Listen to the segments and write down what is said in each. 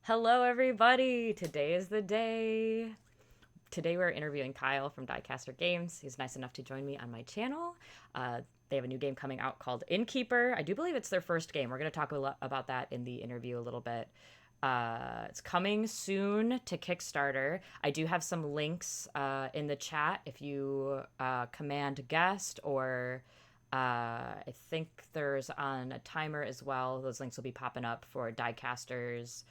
Hello, everybody. Today is the day. Today we're interviewing Kyle from Diecaster Games. He's nice enough to join me on my channel. They have a new game coming out called Innkeeper. I do believe it's their first game. We're going to talk about that in the interview a little bit. It's coming soon to Kickstarter. I do have some links in the chat if you command guest or I think there's on a timer as well. Those links will be popping up for Diecaster's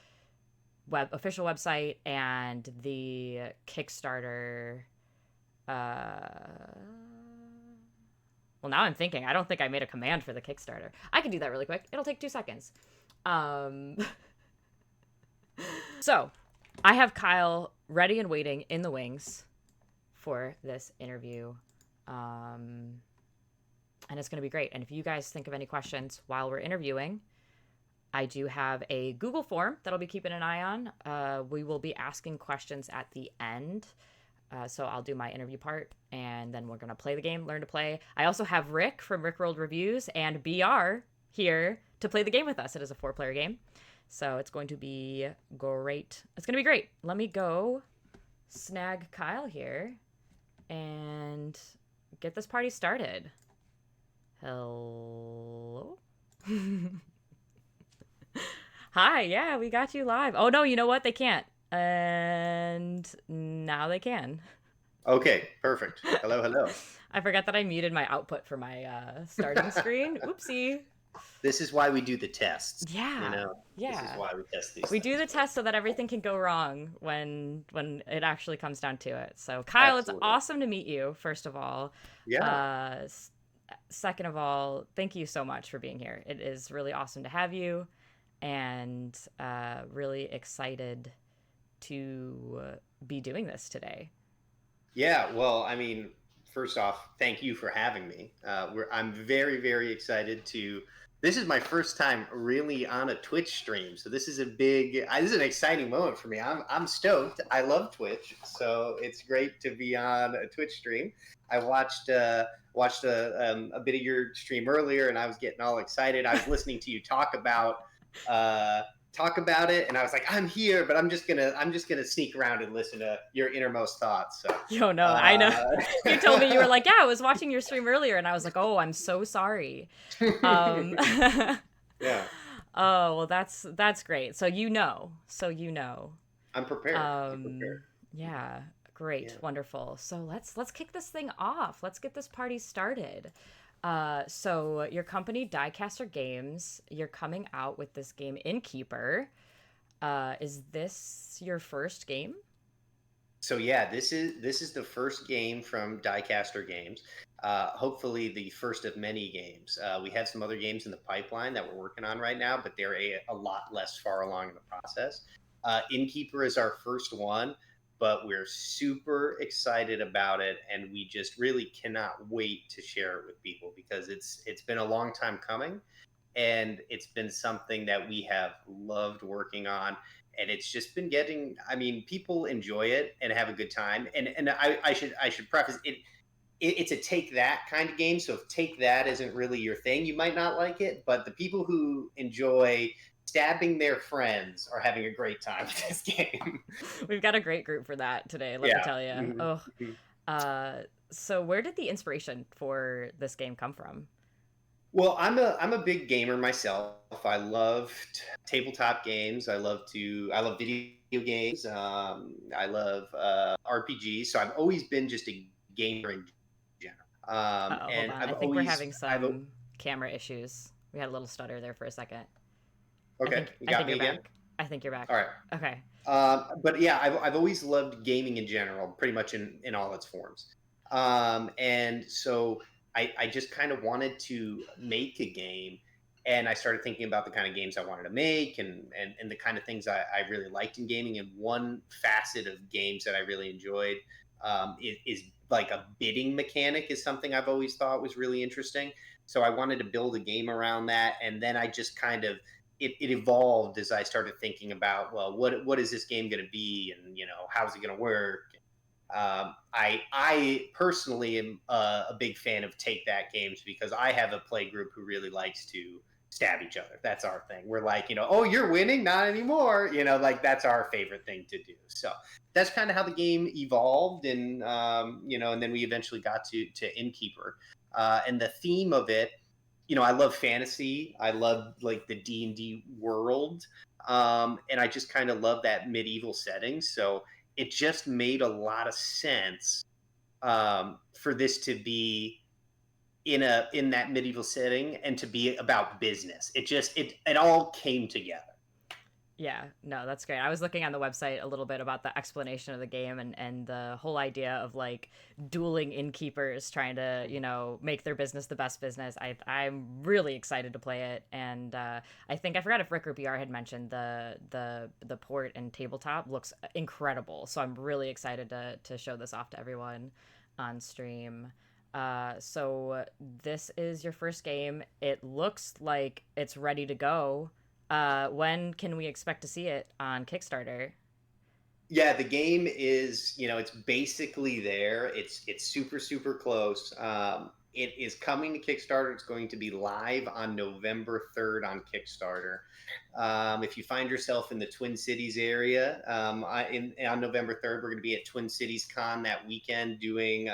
official website and the Kickstarter. Well, now I'm thinking. I don't think I made a command for the Kickstarter. I can do that really quick. It'll take 2 seconds. Um, so, I have Kyle ready and waiting in the wings for this interview. And it's going to be great. And if you guys think of any questions while we're interviewing, I do have a Google form that I'll be keeping an eye on. We will be asking questions at the end. So I'll do my interview part, and then we're going to play the game, learn to play. I also have Rick from Rolled Reviews and BeeAhr here to play the game with us. It is a 4-player game. So it's going to be great. It's going to be great. Let me go snag Kyle here and get this party started. Hello? Hi, yeah, we got you live. Oh, no, you know what? They can't. And now they can. Okay, perfect. Hello, hello. I forgot that I muted my output for my starting screen. Oopsie. This is why we do the tests. Yeah, This is yeah. why we test these We do the things. test so that everything can go wrong when it actually comes down to it. So, Kyle, it's Absolutely. awesome to meet you, first of all. Yeah. Uh, Second of all, thank you so much for being here. It is really awesome to have you, and really excited to be doing this today. Yeah. Well, I mean, first off, thank you for having me. I'm very, very excited to. This is my first time really on a Twitch stream, so this is this is an exciting moment for me. I'm stoked. I love Twitch, so it's great to be on a Twitch stream. I watched a bit of your stream earlier, and I was getting all excited. I was listening to you uh, talk about it, and I was like, I'm here, but I'm just gonna sneak around and listen to your innermost thoughts. So, Yo, no, I know. uh, You told me you were like, yeah, I was watching your stream earlier, and I was like, oh, I'm so sorry. Um, yeah, oh, well, that's great. So you know. I'm prepared. I'm Um, prepared. yeah, great, Yeah. wonderful. So let's kick this thing off. Let's get this party started. So your company, Diecaster Games, you're coming out with this game, Innkeeper. Is this your first game? So yeah, this is the first game from Diecaster Games. Hopefully, the first of many games. We have some other games in the pipeline that we're working on right now, but they're a lot less far along in the process. Innkeeper is our first one, but we're super excited about it, and we just really cannot wait to share it with people because it's been a long time coming, and it's been something that we have loved working on, and it's just been getting, I mean, people enjoy it and have a good time, and I should preface it, it's a take that kind of game, so if take that isn't really your thing, you might not like it, but the people who enjoy stabbing their friends are having a great time with this game. We've got a great group for that today, let me Yeah. tell you. Mhm. Oh, Mhm. so where did the inspiration for this game come from? Well, I'm a big gamer myself. I love tabletop games. I love video games. I love RPGs. So I've always been just a gamer in general. Uh-oh, hold And on. I've I think we're always having I've some camera issues. We had a little stutter there for a second. I Okay, think you I got think me you're again. back. I think you're back. All right. Okay. But yeah, I've always loved gaming in general, pretty much in all its forms. And so I just kind of wanted to make a game, and I started thinking about the kind of games I wanted to make, and the kind of things I really liked in gaming. And one facet of games that I really enjoyed is like a bidding mechanic is something I've always thought was really interesting. So I wanted to build a game around that, and then I just kind of it evolved as I started thinking about, well, what is this game going to be, and how's it going to work. I personally am a big fan of take that games because I have a play group who really likes to stab each other. That's our thing. We're like, oh, you're winning, not anymore. Like that's our favorite thing to do. So that's kind of how the game evolved, and and then we eventually got to Innkeeper, and the theme of it. I love fantasy. I love like the D&D world, and I just kind of love that medieval setting. So it just made a lot of sense for this to be in that medieval setting and to be about business. It all came together. Yeah, no, that's great. I was looking on the website a little bit about the explanation of the game and the whole idea of like dueling innkeepers trying to, make their business the best business. I'm really excited to play it. And I think I forgot if Rick or BeeAhr had mentioned the port and tabletop looks incredible. So I'm really excited to show this off to everyone on stream. So this is your first game. It looks like it's ready to go. When can we expect to see it on Kickstarter? Yeah, the game is, it's basically there. It's super, super close. It is coming to Kickstarter. It's going to be live on November 3rd on Kickstarter. If you find yourself in the Twin Cities area, on November 3rd, we're going to be at Twin Cities Con that weekend doing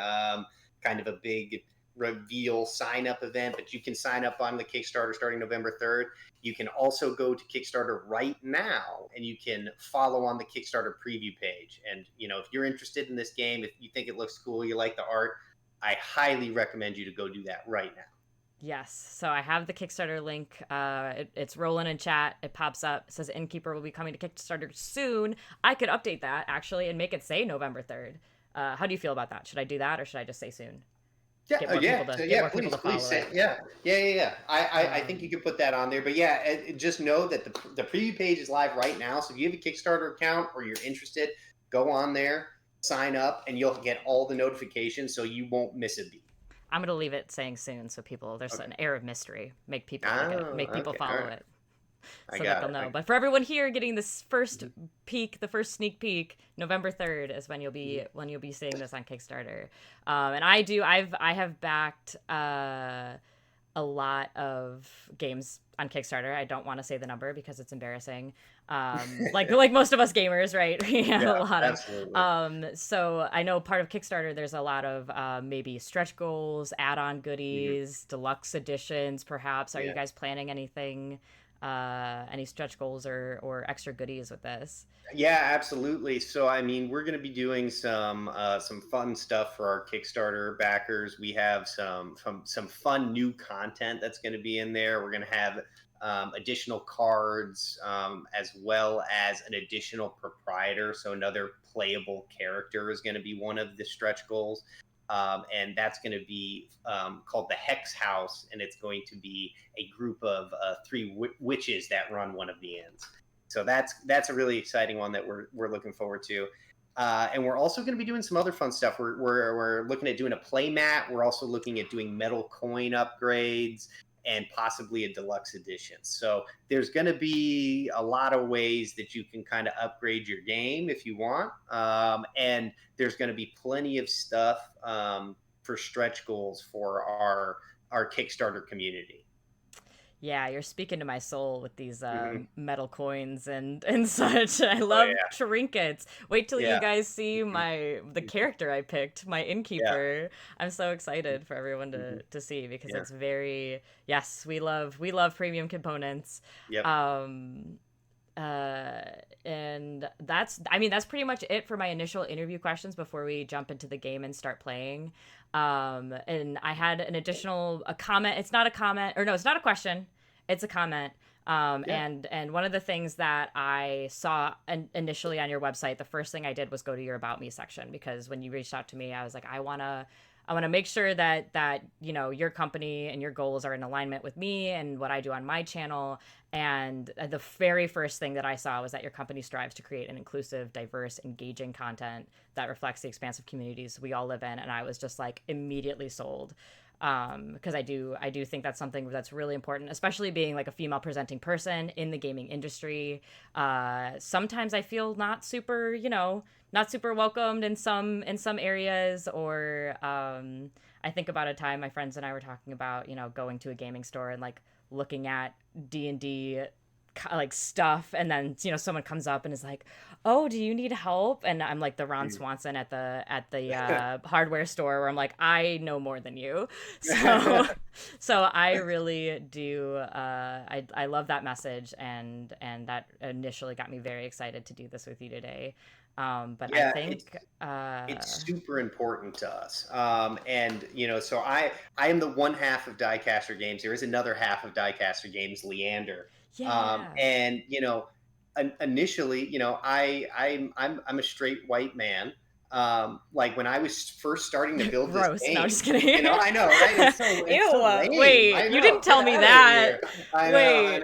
kind of a big reveal sign up event, but you can sign up on the Kickstarter starting November 3rd. You can also go to Kickstarter right now and you can follow on the Kickstarter preview page. And, if you're interested in this game, if you think it looks cool, you like the art, I highly recommend you to go do that right now. Yes. So I have the Kickstarter link. It's rolling in chat. It pops up. It says Innkeeper will be coming to Kickstarter soon. I could update that actually and make it say November 3rd. How do you feel about that? Should I do that or should I just say soon? Yeah, Get more people to follow say, it. yeah. I think you could put that on there, but yeah, just know that the preview page is live right now. So if you have a Kickstarter account or you're interested, go on there, sign up, and you'll get all the notifications, so you won't miss a beat. I'm gonna leave it saying soon, so there's an air of mystery. Make people follow it. So that they'll know. But for everyone here getting this first peek, the first sneak peek, November 3rd is when you'll be seeing this on Kickstarter. And I have backed a lot of games on Kickstarter. I don't want to say the number because it's embarrassing. Like most of us gamers, right? We have a lot absolutely. So I know part of Kickstarter, there's a lot of maybe stretch goals, add-on goodies, deluxe editions, perhaps. Are you guys planning anything? Any stretch goals or extra goodies with this? Yeah, absolutely. So, I mean, we're going to be doing some fun stuff for our Kickstarter backers. We have some fun new content that's going to be in there. We're going to have additional cards, as well as an additional proprietor. So, another playable character is going to be one of the stretch goals. And that's going to be called the Hex House, and it's going to be a group of three witches that run one of the inns. So that's a really exciting one that we're looking forward to. And we're also going to be doing some other fun stuff. We're looking at doing a play mat. We're also looking at doing metal coin upgrades and possibly a deluxe edition. So there's going to be a lot of ways that you can kind of upgrade your game if you want. And there's going to be plenty of stuff for stretch goals for our Kickstarter community. Yeah, you're speaking to my soul with these metal coins and such. I love trinkets. Wait till you guys see the character I picked, my Innkeeper. I'm so excited for everyone to see because it's very we love premium components. Yep. And that's pretty much it for my initial interview questions before we jump into the game and start playing. And I had a comment. It's not a comment, or no, it's not a question. It's a comment. And one of the things that I saw initially on your website, the first thing I did was go to your About Me section, because when you reached out to me, I was like, I want to make sure that your company and your goals are in alignment with me and what I do on my channel. And the very first thing that I saw was that your company strives to create an inclusive, diverse, engaging content that reflects the expansive communities we all live in. And I was just like immediately sold. Because I do think that's something that's really important, especially being like a female presenting person in the gaming industry. Sometimes I feel not super welcomed in some areas, or I think about a time my friends and I were talking about, going to a gaming store and like looking at D&D like stuff, and then someone comes up and is like, oh, do you need help? And I'm like the Ron Swanson at the hardware store, where I'm like, I know more than you. So I really do, I love that message, and that initially got me very excited to do this with you today. But I Yeah, think it's super important to us. And so I am the one half of Diecaster Games. There is another half of Diecaster Games, Leander. yeah. And initially, I'm a straight white man. Like when I was first starting to build this Gross. No, I'm game, just kidding. I know, right? It's so Ew. lame. Wait, I you know. didn't Get tell me out of that. here. I Wait.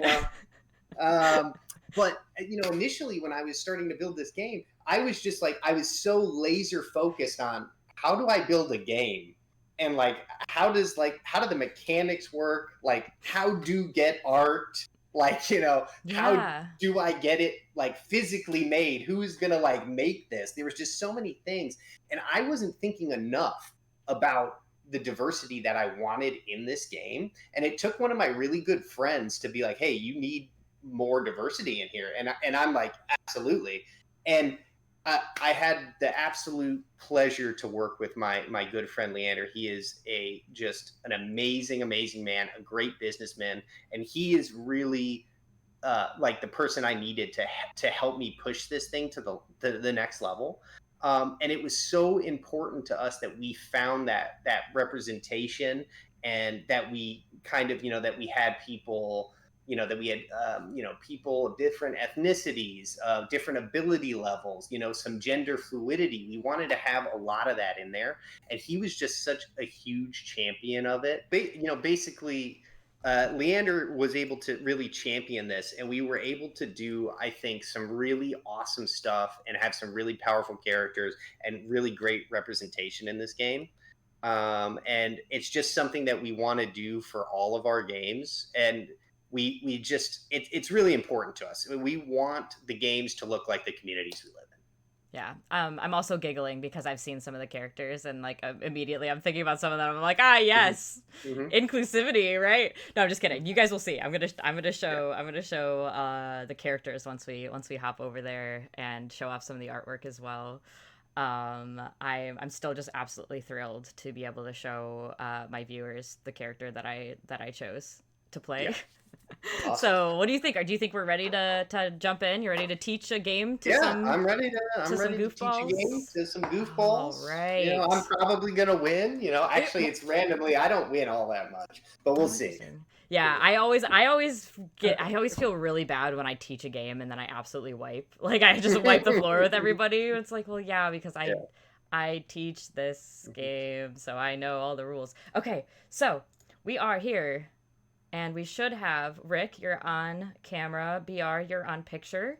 know. But initially when I was starting to build this game, I was just like, I was so laser focused on how do I build a game, and like how do the mechanics work, like how do get art, like how Yeah. do I get it like physically made, who's gonna like make this. There was just so many things, and I wasn't thinking enough about the diversity that I wanted in this game. And it took one of my really good friends to be like, hey, you need more diversity in here. And I'm like, absolutely. And I had the absolute pleasure to work with my good friend Leander. He is just an amazing man, a great businessman, and he is really like the person I needed to help me push this thing to the next level. And it was so important to us that we found that representation, and that we kind of that we had people, that we had people of different ethnicities, different ability levels, some gender fluidity. We wanted to have a lot of that in there, and he was just such a huge champion of it. Basically, Leander was able to really champion this, and we were able to do, I think, some really awesome stuff and have some really powerful characters and really great representation in this game. And it's just something that we want to do for all of our games, and we just it's really important to us. I mean, we want the games to look like the communities we live in. Yeah. I'm also giggling because I've seen some of the characters, and like immediately I'm thinking about some of them. I'm like, yes, Mm-hmm. inclusivity, right? No, I'm just kidding. You guys will see. I'm gonna show the characters once we hop over there and show off some of the artwork as well. I'm still just absolutely thrilled to be able to show my viewers the character that I chose to play. Yeah. Awesome. So, what do you think? Do you think we're ready to jump in? You ready to teach a game to some? I'm ready to teach a game to some goofballs. All right. I'm probably gonna win. Actually, it's randomly. I don't win all that much, but we'll see. Yeah, I always feel really bad when I teach a game and then I absolutely wipe. Like I just wipe the floor with everybody. It's like, well, yeah, because I teach this game, so I know all the rules. Okay, so we are here. And we should have Rick, you're on camera. BeeAhr, you're on picture.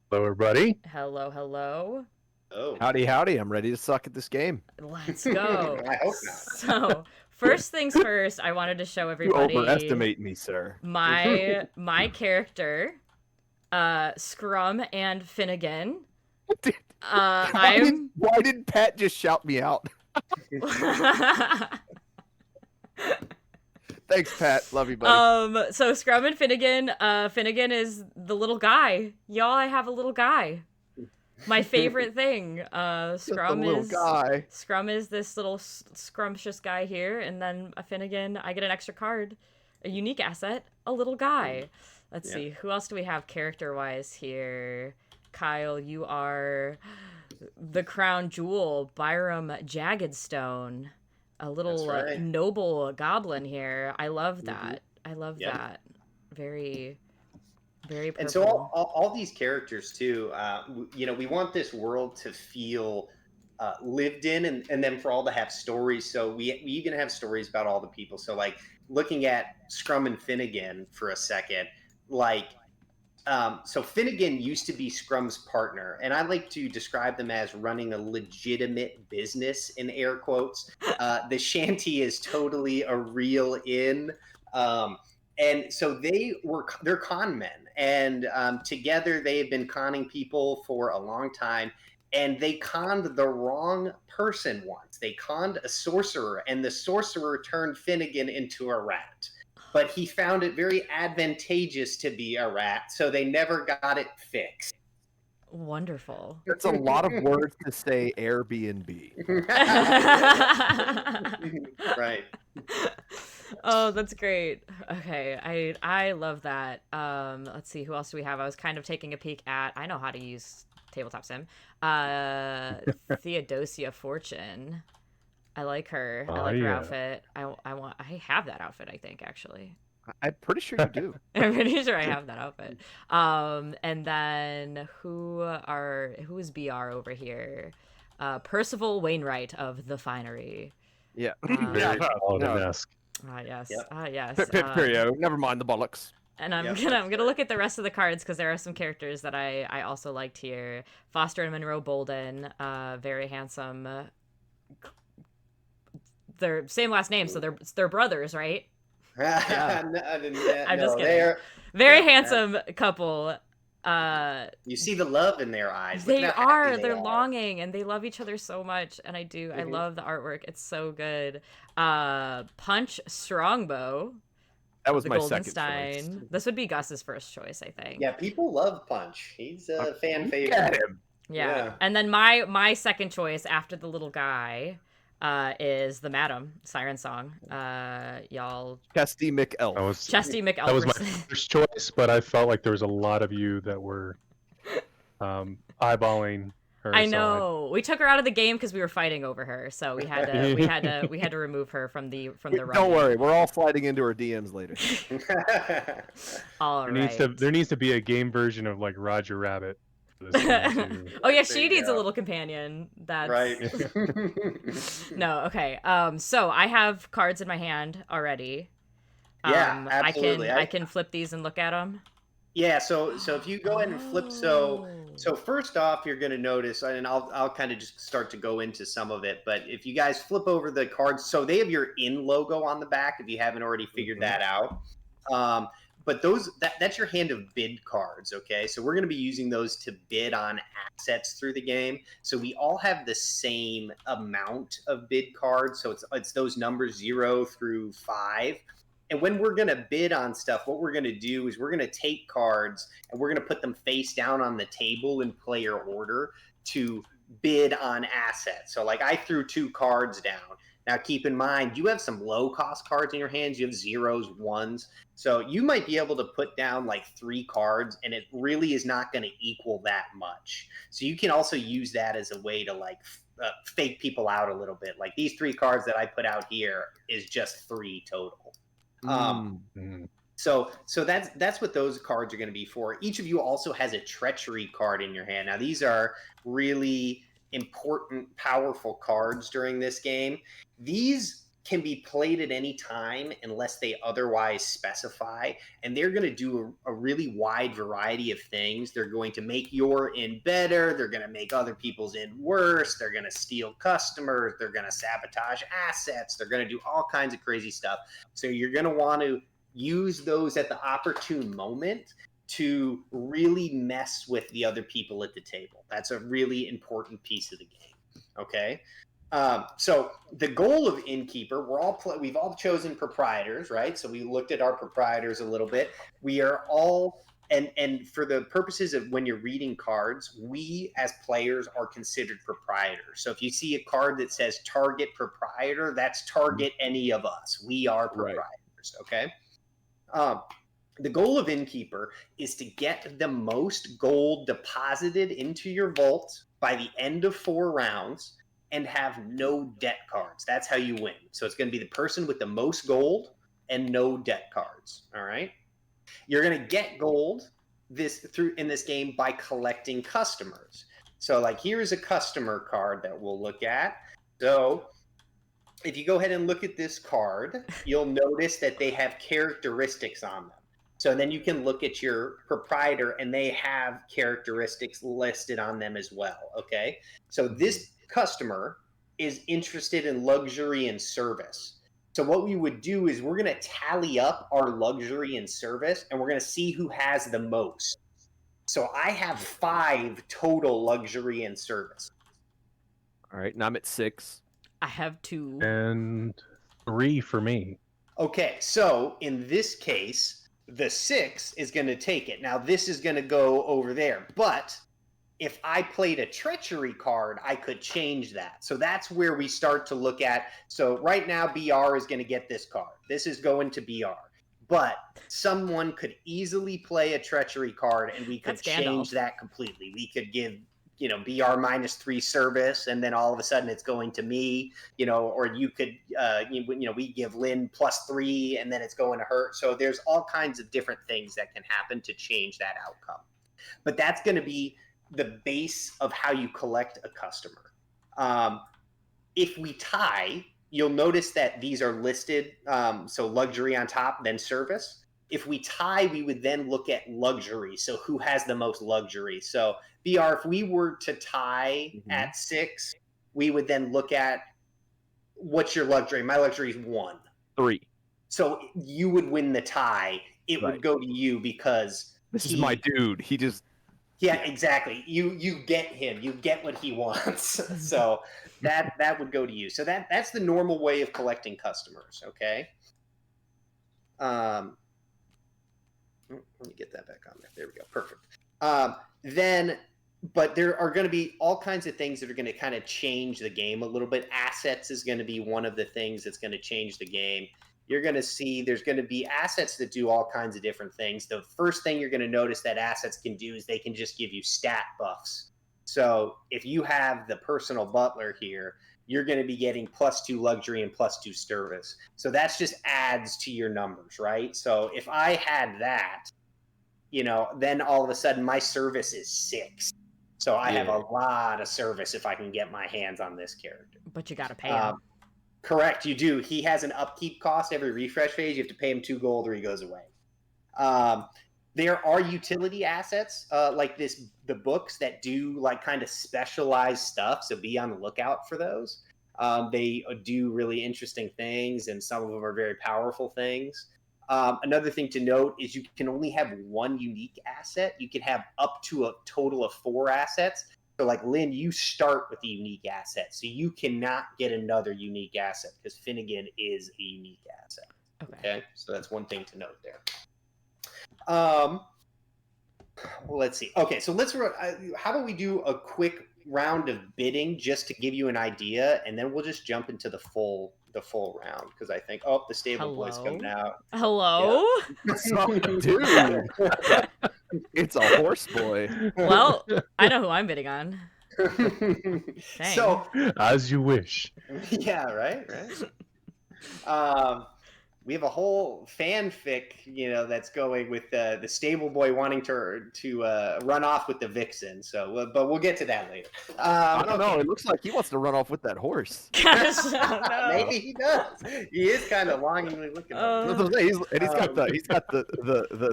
Hello, everybody. Hello. Oh. Howdy. I'm ready to suck at this game. Let's go. I hope not. So, first things first, I wanted to show everybody. You overestimate me, sir. My character, Scrum and Finnegan. Why did Pat just shout me out? Thanks, Pat. Love you, buddy. So Scrum and Finnegan. Finnegan is the little guy. Y'all, I have a little guy. My favorite thing. Scrum is this little scrumptious guy here, and then Finnegan, I get an extra card, a unique asset, a little guy. Let's see, who else do we have character-wise here? Kyle, you are the crown jewel, Byram Jaggedstone. A little noble goblin here. I love that. I love that. Very, very purple. And so all these characters too, we want this world to feel lived in, and then for all to have stories. So we even have stories about all the people. So like looking at Scrum and Finnegan for a second, like so Finnegan used to be Scrum's partner, and I like to describe them as running a legitimate business in air quotes. The shanty is totally a real inn. And so they're con men, and together they have been conning people for a long time, and they conned the wrong person once. They conned a sorcerer, and the sorcerer turned Finnegan into a rat. but he found it very advantageous to be a rat, so they never got it fixed. Wonderful. That's a lot of words to say Airbnb. Right. Oh, that's great. Okay, I love that. Let's see, who else do we have? I was kind of taking a peek at. I know how to use Tabletop Sim. Theodosia Fortune. I like her. I like her outfit. I have that outfit, I think, actually. I'm pretty sure you do. I'm pretty sure I have that outfit. And then who is BeeAhr over here? Percival Wainwright of The Finery. Yeah. Very Paladin-esque. Yes. Yep. Yes. Perio, never mind the bollocks. And I'm Yep, gonna look at the rest of the cards because there are some characters that I also liked here. Foster and Monroe Bolden, very handsome. They're same last name, so they're brothers, right? I'm just kidding. Very handsome couple. You see the love in their eyes. They're longing and they love each other so much, and I do. I love the artwork. It's so good. Punch Strongbow. That was my Golden second Stein. choice. This would be Gus's first choice, I think. Yeah, people love Punch. He's a fan Look favorite. at him. Yeah. And then my second choice after the little guy is the Madam Siren Song. Y'all. Chesty McElf. Chesty McElf. That was my first choice, but I felt like there was a lot of you that were eyeballing her. I know. We took her out of the game because we were fighting over her, so we had to remove her from the run. Don't worry, we're all sliding into her DMs later. All right. There needs to be a game version of like Roger Rabbit. For this game too. Oh yeah, she needs a little companion. That's Right. No, okay. So I have cards in my hand already. Yeah, absolutely. I can flip these and look at them. Yeah, so if you go ahead and flip, so first off, you're going to notice, and I'll kind of just start to go into some of it. But if you guys flip over the cards, so they have your in logo on the back. If you haven't already figured that out, but that's your hand of bid cards. Okay, so we're going to be using those to bid on assets through the game. So we all have the same amount of bid cards. So it's those numbers 0 through 5. And when we're going to bid on stuff, what we're going to do is we're going to take cards and we're going to put them face down on the table in player order to bid on assets. So like I threw 2 cards down. Now keep in mind, you have some low cost cards in your hands. You have 0s, 1s. So you might be able to put down like 3 cards and it really is not going to equal that much. So you can also use that as a way to like fake people out a little bit. Like these 3 cards that I put out here is just 3 total. So that's what those cards are going to be for. Each of you also has a treachery card in your hand. Now these are really important, powerful cards during this game. These can be played at any time unless they otherwise specify, and they're going to do a really wide variety of things. They're going to make your inn better. They're going to make other people's inn worse. They're going to steal customers. They're going to sabotage assets. They're going to do all kinds of crazy stuff. So you're going to want to use those at the opportune moment to really mess with the other people at the table. That's a really important piece of the game. Okay. So the goal of Innkeeper, we've all chosen proprietors, right? So we looked at our proprietors a little bit. We are all, and for the purposes of when you're reading cards, we as players are considered proprietors. So if you see a card that says target proprietor, that's target any of us. We are proprietors, okay? The goal of Innkeeper is to get the most gold deposited into your vault by the end of 4 rounds and have no debt cards. That's how you win. So it's going to be the person with the most gold and no debt cards. All right. You're going to get gold in this game by collecting customers. So like here's a customer card that we'll look at. So if you go ahead and look at this card, you'll notice that they have characteristics on them. So then you can look at your proprietor and they have characteristics listed on them as well. Okay. So this customer is interested in luxury and service. So what we would do is we're going to tally up our luxury and service and we're going to see who has the most. So I have 5 total luxury and service. All right, now I'm at 6. I have 2. And 3 for me. Okay, so in this case, the 6 is going to take it. Now, this is going to go over there. But if I played a treachery card, I could change that. So that's where we start to look at. So right now, BeeAhr is going to get this card. This is going to BeeAhr. But someone could easily play a treachery card, and we could change that completely. We could give, BeeAhr -3 service, and then all of a sudden it's going to me, or you could, we give Lynn +3, and then it's going to her. So there's all kinds of different things that can happen to change that outcome. But that's going to be the base of how you collect a customer. If we tie, you'll notice that these are listed. So luxury on top, then service. If we tie, we would then look at luxury. So who has the most luxury? So BeeAhr, if we were to tie at 6, we would then look at what's your luxury? My luxury is 1. 3. So you would win the tie. It would go to you because this is my dude. He just... Yeah, exactly. You get him. You get what he wants. So that would go to you. So that's the normal way of collecting customers. Okay. Let me get that back on there. There we go. Perfect. But there are going to be all kinds of things that are going to kind of change the game a little bit. Assets is going to be one of the things that's going to change the game. You're going to see there's going to be assets that do all kinds of different things. The first thing you're going to notice that assets can do is they can just give you stat buffs. So if you have the personal butler here, you're going to be getting +2 luxury and +2 service. So that's just adds to your numbers, right? So if I had that, then all of a sudden my service is 6. So I have a lot of service if I can get my hands on this character. But you got to pay him. Correct, you do. He has an upkeep cost every refresh phase. You have to pay him 2 gold or he goes away. There are utility assets like the books that do like kind of specialized stuff. So be on the lookout for those. They do really interesting things, and some of them are very powerful things. Another thing to note is you can only have 1 unique asset. You can have up to a total of 4 assets. So like Lynn, you start with a unique asset. So you cannot get another unique asset because Finnegan is a unique asset. Okay. So that's one thing to note there. Let's see. Okay, so how about we do a quick round of bidding just to give you an idea, and then we'll just jump into the full round because I think the stable boy's coming out. Hello? Yeah. Dude. It's a horse boy. Well, I know who I'm bidding on. So as you wish. Yeah, right. We have a whole fanfic, that's going with the stable boy wanting to run off with the vixen. So, but we'll get to that later. I don't know. It looks like he wants to run off with that horse. Gosh, no. Maybe he does. He is kind of longingly looking. He's got the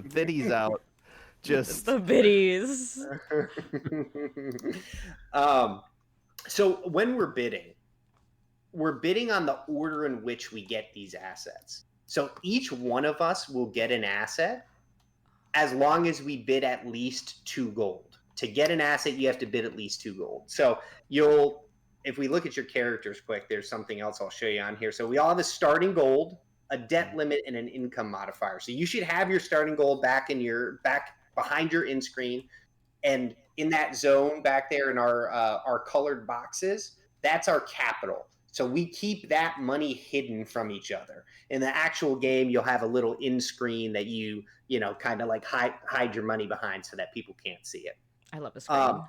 titties out. Just the biddies. So when we're bidding on the order in which we get these assets. So each one of us will get an asset as long as we bid at least 2 gold. To get an asset, you have to bid at least 2 gold. So if we look at your characters quick, there's something else I'll show you on here. So we all have a starting gold, a debt limit, and an income modifier. So you should have your starting gold back behind your in screen, and in that zone back there in our colored boxes, that's our capital. So we keep that money hidden from each other. In the actual game, you'll have a little in screen that you kind of like hide your money behind so that people can't see it. I love the screen.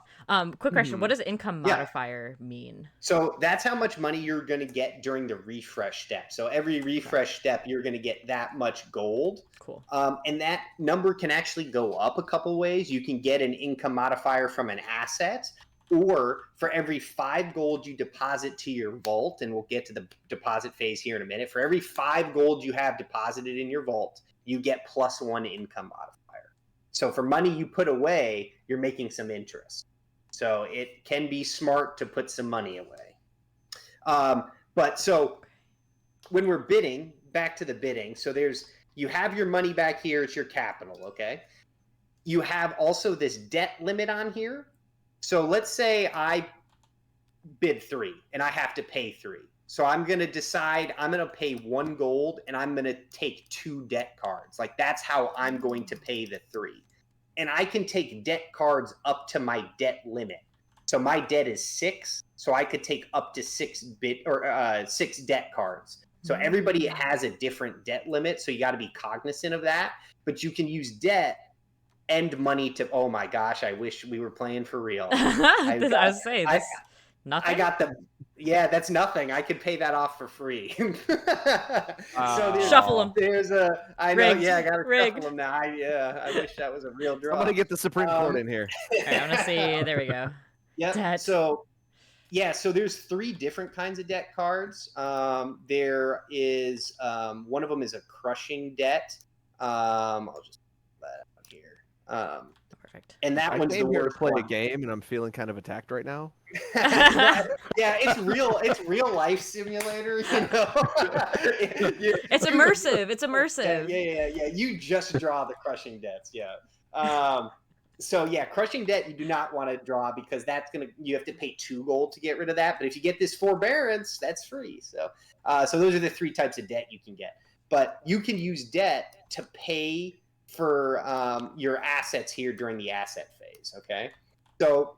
Quick question. What does income modifier mean? So that's how much money you're going to get during the refresh step. So every refresh step, you're going to get that much gold. Cool. And that number can actually go up a couple ways. You can get an income modifier from an asset, or for every 5 gold you deposit to your vault, and we'll get to the deposit phase here in a minute, for every 5 gold you have deposited in your vault, you get +1 income modifier. So for money you put away, you're making some interest. So it can be smart to put some money away. But so when we're bidding, back to the bidding, so you have your money back here, it's your capital, okay? You have also this debt limit on here. So let's say I bid 3 and I have to pay 3. So I'm going to decide I'm going to pay 1 gold and I'm going to take 2 debt cards. Like that's how I'm going to pay the 3. And I can take debt cards up to my debt limit. So my debt is 6, so I could take up to 6 debt cards. So everybody has a different debt limit, so you got to be cognizant of that. But you can use debt and money to. Oh my gosh, I wish we were playing for real. I was saying this. Nothing. I got the. Yeah, that's nothing. I could pay that off for free. So shuffle them. There's a. I know. Rigged. Yeah, I got to Rigged. shuffle them now. I wish that was a real draw. I'm gonna get the Supreme Court in here. All right, I want to see. There we go. Yeah. Debt. So there's 3 different kinds of debt cards. There is one of them is a crushing debt. I'll just put that out here. Perfect. And that one's the I'm here to worst play one. a game, and I'm feeling kind of attacked right now. Yeah, it's real. It's real life simulator. You know, It's immersive. It's immersive. Yeah. You just draw the crushing debts. Yeah. So yeah, crushing debt you do not want to draw because you have to pay 2 gold to get rid of that. But if you get this forbearance, that's free. So those are the 3 types of debt you can get. But you can use debt to pay for your assets here during the asset phase. Okay, so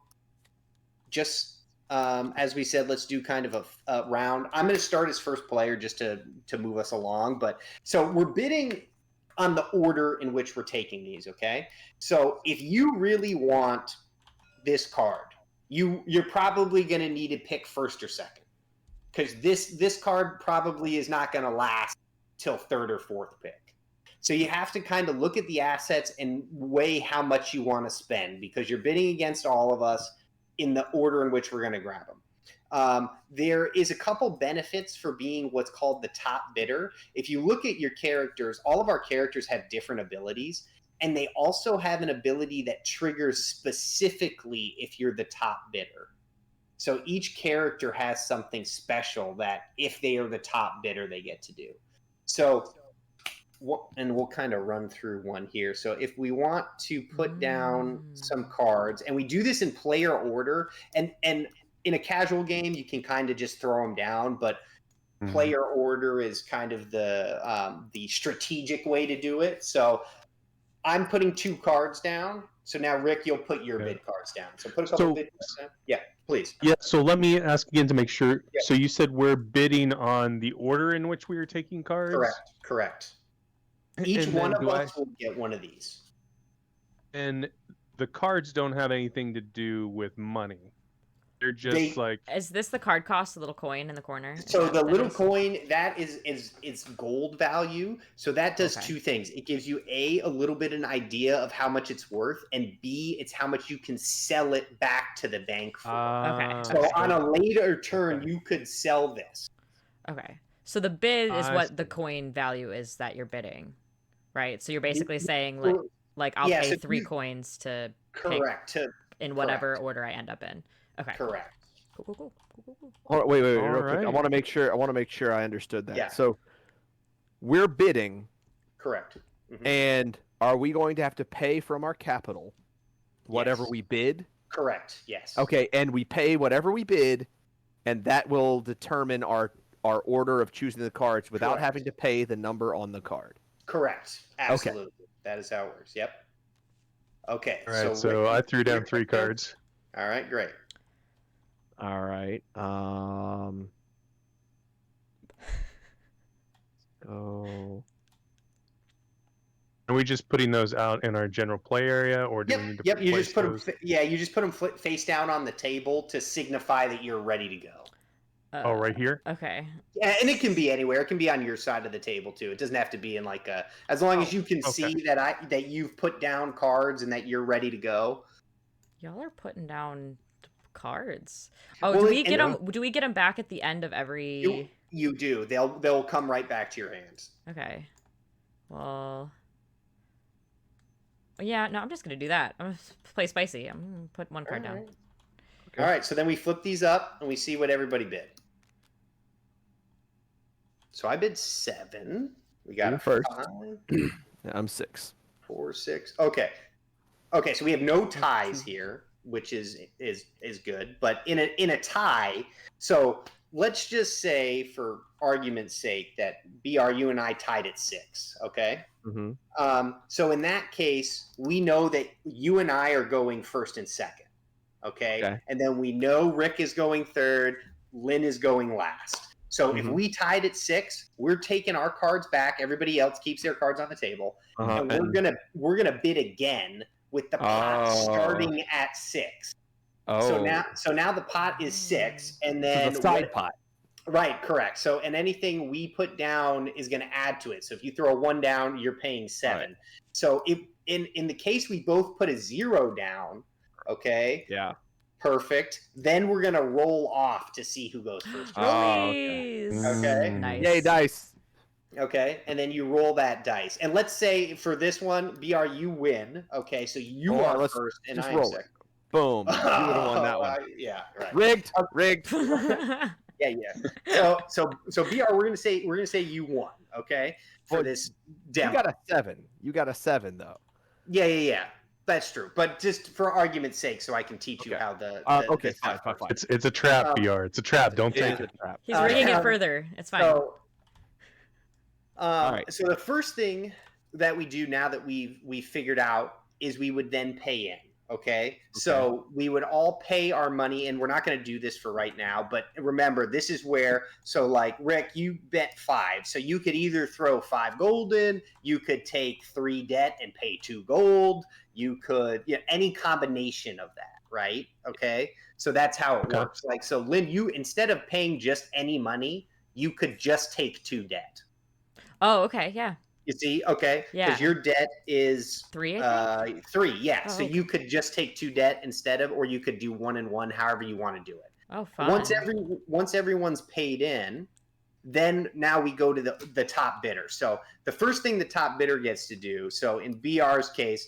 just as we said, let's do kind of a round. I'm going to start as first player just to move us along. But so we're bidding on the order in which we're taking these, okay? So if you really want this card, you're probably going to need to pick first or second, because this card probably is not going to last till 3rd or 4th pick. So you have to kind of look at the assets and weigh how much you want to spend, because you're bidding against all of us in the order in which we're going to grab them. There is a couple benefits for being what's called the top bidder. If you look at your characters, all of our characters have different abilities, and they also have an ability that triggers specifically if you're the top bidder. So each character has something special that if they are the top bidder, they get to do. So, and we'll kind of run through one here. So if we want to put down some cards, and we do this in player order, and in a casual game, you can kind of just throw them down, but player order is kind of the strategic way to do it. So I'm putting 2 cards down. So now, Rick, you'll put your bid cards down. So put a couple bid cards down. Yeah, please. Yeah, so let me ask again to make sure. Yeah. So you said we're bidding on the order in which we are taking cards? Correct. Each one of us will get one of these. And the cards don't have anything to do with money. They're just Is this the card cost, the little coin in the corner? So the little coin, that is gold value. So that does 2 things. It gives you a little bit an idea of how much it's worth, and B, it's how much you can sell it back to the bank for. Okay. So on a later turn, you could sell this. Okay. So the bid is what the coin value is that you're bidding, right? So you're basically saying like I'll pay 3 coins to correct pick in whatever order I end up in. Okay. Correct. Cool. Hold on, wait, real quick. right. I want to make sure I understood that. Yeah. So we're bidding, Correct. and are we going to have to pay from our capital whatever we bid? Correct. Yes. Okay, and we pay whatever we bid, and that will determine our order of choosing the cards without having to pay the number on the card. Correct. Absolutely. Okay. That is how it works. Yep. Okay. All right, so I threw down 3 cards. All right, great. All right. Oh. Are we just putting those out in our general play area, or do we need to? Yep. You just put those? them. Yeah, you just put them face down on the table to signify that you're ready to go. Oh, right here. Okay. Yeah, and it can be anywhere. It can be on your side of the table too. It doesn't have to be in like a. As long as you can see that you've put down cards and that you're ready to go. Y'all are putting down cards. Oh, Well, do we get them? Do we get them back at the end of every? You do. They'll come right back to your hands. Okay. Well. Yeah. No, I'm just gonna do that. I'm gonna play spicy. I'm gonna put 1 card down. Okay. All right. So then we flip these up and we see what everybody bid. So I bid 7. We got You're first. 5. I'm 6. 4, 6. Okay. So we have no ties here, which is good. But in a tie, so let's just say, for argument's sake, that BR, you and I tied at 6. Okay. So in that case, we know that you and I are going first and second. Okay. And then we know Rick is going third, Lynn is going last. So if we tied at 6, we're taking our cards back. Everybody else keeps their cards on the table, and we're gonna bid again with the pot starting at 6. So now the pot is 6, and then the side pot. Right, correct. So, and anything we put down is going to add to it. So if you throw a 1 down, you're paying 7. Right. So if in the case we both put a 0 down, okay? Yeah. Perfect. Then we're going to roll off to see who goes first. Okay. Nice. Yay, dice. Okay, and then you roll that dice. And let's say for this one, BR, you win. Okay, so you are first and I am second. Boom. You would have won that one. Yeah, right. Rigged. Yeah. So BR, we're gonna say you won, okay? For this demo. You got a 7 though. Yeah. That's true. But just for argument's sake, so I can teach you how the fine. It's a trap, BR. It's a trap. Don't take it. He's rigging it further. It's fine. All right. So the first thing that we do now that we figured out is we would then pay in. Okay, so we would all pay our money, and we're not going to do this for right now, but remember, this is where, so like, Rick, you bet 5, so you could either throw 5 gold in, you could take 3 debt and pay 2 gold, you could, any combination of that, right? Okay, so that's how it works. Like, so Lynn, you, instead of paying just any money, you could just take 2 debt. Oh, okay, yeah. You see, okay, because your debt is 3. 3, yeah. So you could just take 2 debt instead of, or you could do 1 and 1, however you want to do it. Oh, fine. Once everyone's paid in, then now we go to the top bidder. So the first thing the top bidder gets to do. So in BR's case,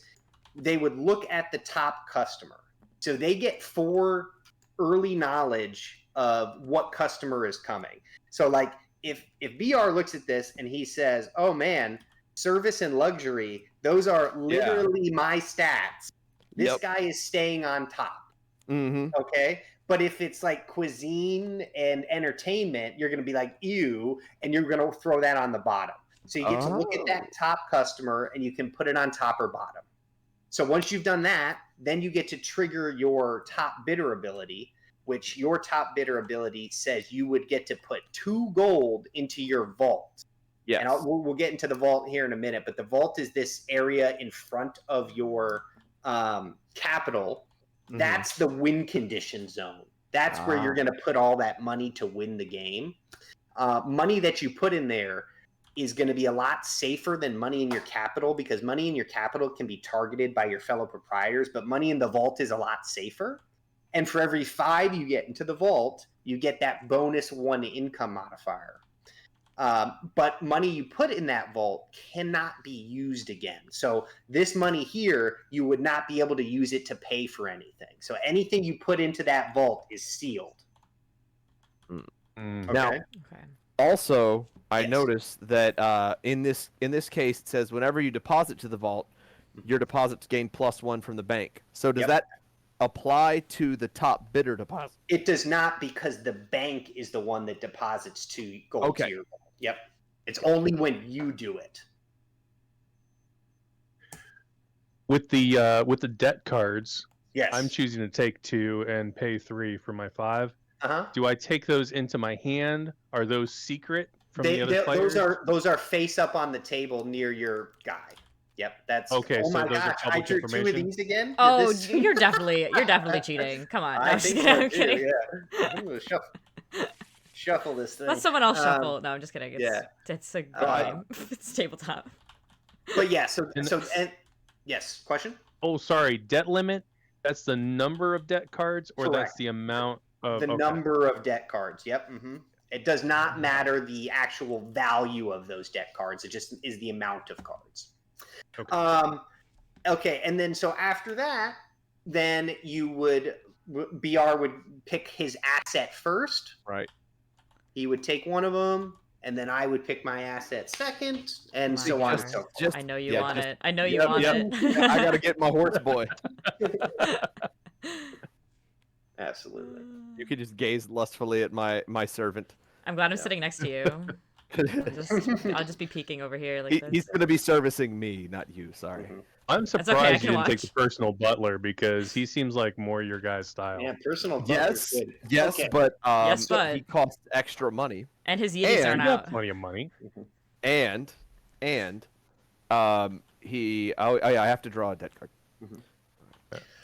they would look at the top customer. So they get 4 early knowledge of what customer is coming. So like, if BR looks at this and he says, oh man, service and luxury, those are literally my stats. This guy is staying on top. Okay. But if it's like cuisine and entertainment, you're going to be like, ew, and you're going to throw that on the bottom. So you get to look at that top customer and you can put it on top or bottom. So once you've done that, then you get to trigger your top bidder ability, which your top bidder ability says you would get to put 2 gold into your vault. Yes. And we'll get into the vault here in a minute, but the vault is this area in front of your capital. That's the win condition zone. That's where you're going to put all that money to win the game. Money that you put in there is going to be a lot safer than money in your capital, because money in your capital can be targeted by your fellow proprietors, but money in the vault is a lot safer. And for every 5 you get into the vault, you get that bonus 1 income modifier. But money you put in that vault cannot be used again. So this money here, you would not be able to use it to pay for anything. So anything you put into that vault is sealed. Okay. Now, also, I noticed that in this case, it says whenever you deposit to the vault, your deposits gain +1 from the bank. So does that apply to the top bidder deposit? It does not, because the bank is the one that deposits to gold to your vault. Yep. It's only when you do it. With the debt cards, yes, I'm choosing to take 2 and pay 3 for my 5. Do I take those into my hand? Are those secret from the other players? Those are face up on the table near your guy. Yep, that's okay. Oh so my those gosh, are I public drew information? 2 of these again. Oh, you're definitely cheating. Come on, I'm kidding. Yeah, I'm gonna shuffle this thing. Let someone else shuffle. No, I'm just kidding. It's a game. It's tabletop. But yeah, and yes, question. Oh, sorry, debt limit. That's the number of debt cards, or Correct. That's the amount of the number of debt cards. Yep. It does not matter the actual value of those debt cards. It just is the amount of cards. Okay. And then so after that, then BR would pick his asset first. Right. He would take one of them, and then I would pick my asset second, and so on and so forth. I know you want it. I know you want it. I gotta get my horse boy. Absolutely. You could just gaze lustfully at my servant. I'm glad I'm sitting next to you. I'll just be peeking over here like this. He's going to be servicing me, not you. Sorry. I'm okay, I surprised can you didn't take the watch. personal butler because he seems like more your guy's style. Yeah, personal butler's Yes, good. yes, Okay. but Yes, but- he costs extra money, And his Yetis And- aren't You got out. plenty of money. and he. Oh yeah, I have to draw a debt card.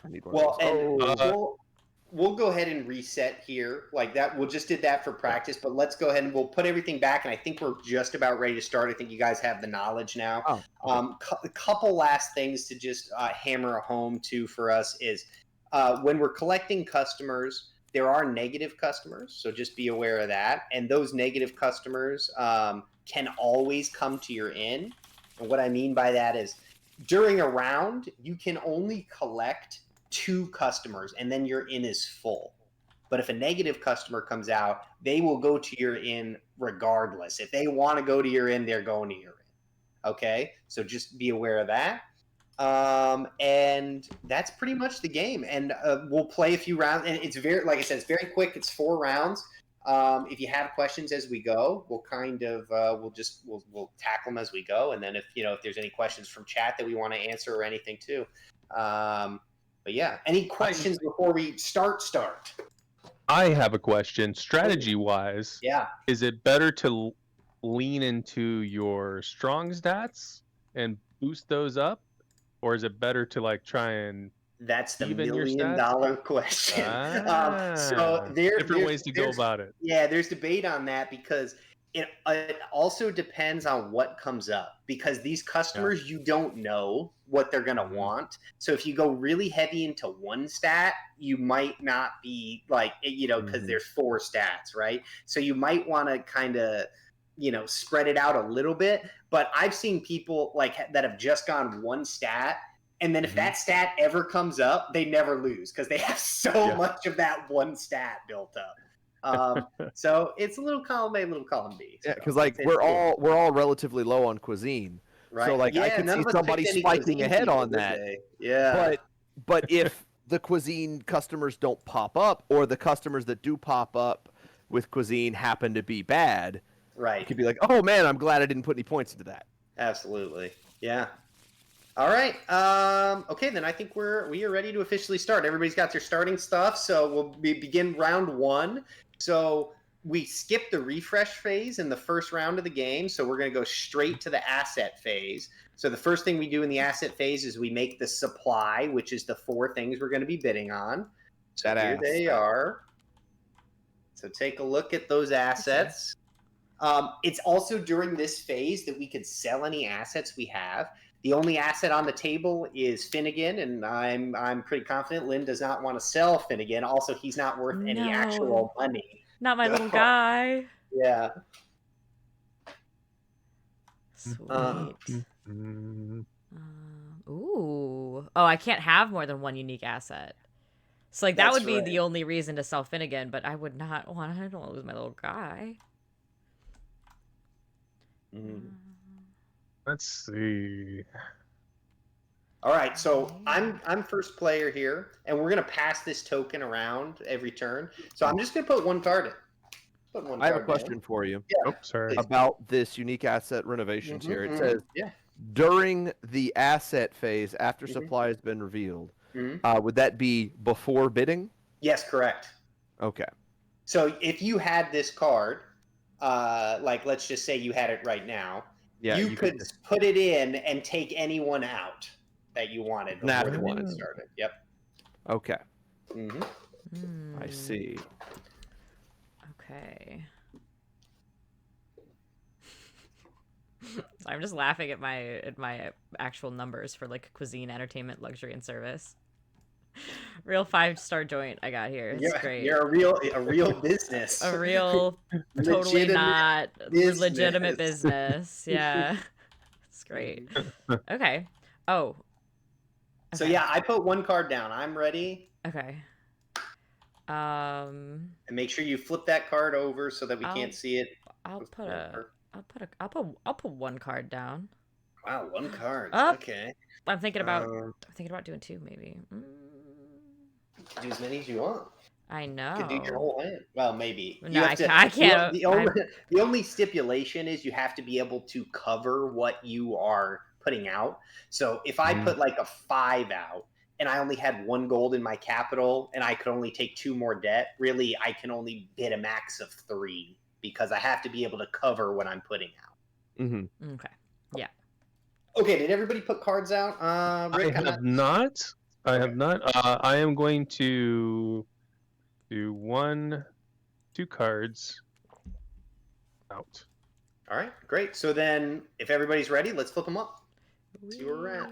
I need one Well, of those. and we'll go ahead and reset here like that. We'll just did that for practice, but let's go ahead and we'll put everything back. And I think we're just about ready to start. I think you guys have the knowledge now. A couple last things to just hammer home to for us is when we're collecting customers, there are negative customers. So just be aware of that. And those negative customers can always come to your inn. And what I mean by that is during a round, you can only collect 2 customers and then your inn is full. But if a negative customer comes out, they will go to your inn regardless. If they want to go to your inn, they're going to your inn. Okay, so just be aware of that. And that's pretty much the game. And we'll play a few rounds. And it's very, like I said, it's very quick. It's 4 rounds. If you have questions as we go, we'll kind of we'll tackle them as we go. And then if there's any questions from chat that we want to answer or anything too. But yeah, any questions before we start? I have a question. Strategy-wise, Yeah. is it better to lean into your strong stats and boost those up, or is it better to try and That's the even your $1 million stats? question. So different ways to go about it. Yeah, there's debate on that because it also depends on what comes up because these customers, you don't know what they're going to want. So if you go really heavy into one stat, you might not be because there's 4 stats, right? So you might want to kind of, spread it out a little bit. But I've seen people that have just gone one stat. And then if that stat ever comes up, they never lose because they have so much of that one stat built up. So it's a little column A, a little column B. Yeah, because we're all relatively low on cuisine, right? So I can see somebody spiking ahead on that. Yeah, but if the cuisine customers don't pop up, or the customers that do pop up with cuisine happen to be bad, right? You could be like, oh man, I'm glad I didn't put any points into that. Absolutely, yeah. All right. Okay, then I think we are ready to officially start. Everybody's got their starting stuff, so we'll begin round 1. So we skipped the refresh phase in the first round of the game, so we're going to go straight to the asset phase. So the first thing we do in the asset phase is we make the supply, which is the 4 things we're going to be bidding on. So here they are. So take a look at those assets. It's also during this phase that we could sell any assets we have. The only asset on the table is Finnegan, and I'm pretty confident Lynn does not want to sell Finnegan. Also, he's not worth any actual money. Not my little guy. Yeah. Sweet. Ooh. Oh, I can't have more than 1 unique asset. So that would be the only reason to sell Finnegan, but I would not want. I don't want to lose my little guy. Let's see. All right, so I'm first player here, and we're gonna pass this token around every turn. So I'm just gonna put 1 card in. I have a question for you. Yeah, sorry. About this unique asset renovations here. It says during the asset phase after supply has been revealed. Would that be before bidding? Yes, correct. Okay. So if you had this card, let's just say you had it right now, you could put it in and take anyone out that you wanted before the minute started. Yep. Okay. I see. Okay. I'm just laughing at my actual numbers for cuisine, entertainment, luxury, and service. Real 5-star joint I got here. It's great. You're a real business. A real totally not legitimate business. Yeah. It's great. Okay. Oh. So yeah, I put 1 card down. I'm ready. Okay. And make sure you flip that card over so that we can't see it. I'll put 1 card down. Wow, 1 card. Okay. I'm thinking about doing 2 maybe. Do as many as you want. I know. You could do your whole hand. Well, maybe. No, I can't. The only stipulation is you have to be able to cover what you are putting out. So if I put like a 5 out and I only had 1 gold in my capital and I could only take 2 more debt, really I can only bid a max of 3 because I have to be able to cover what I'm putting out. Mm-hmm. Okay. Yeah. Okay, did everybody put cards out? Rick, I have not. I have not. I am going to do 2 cards out. All right, great. So then, if everybody's ready, let's flip them up. See where we're at.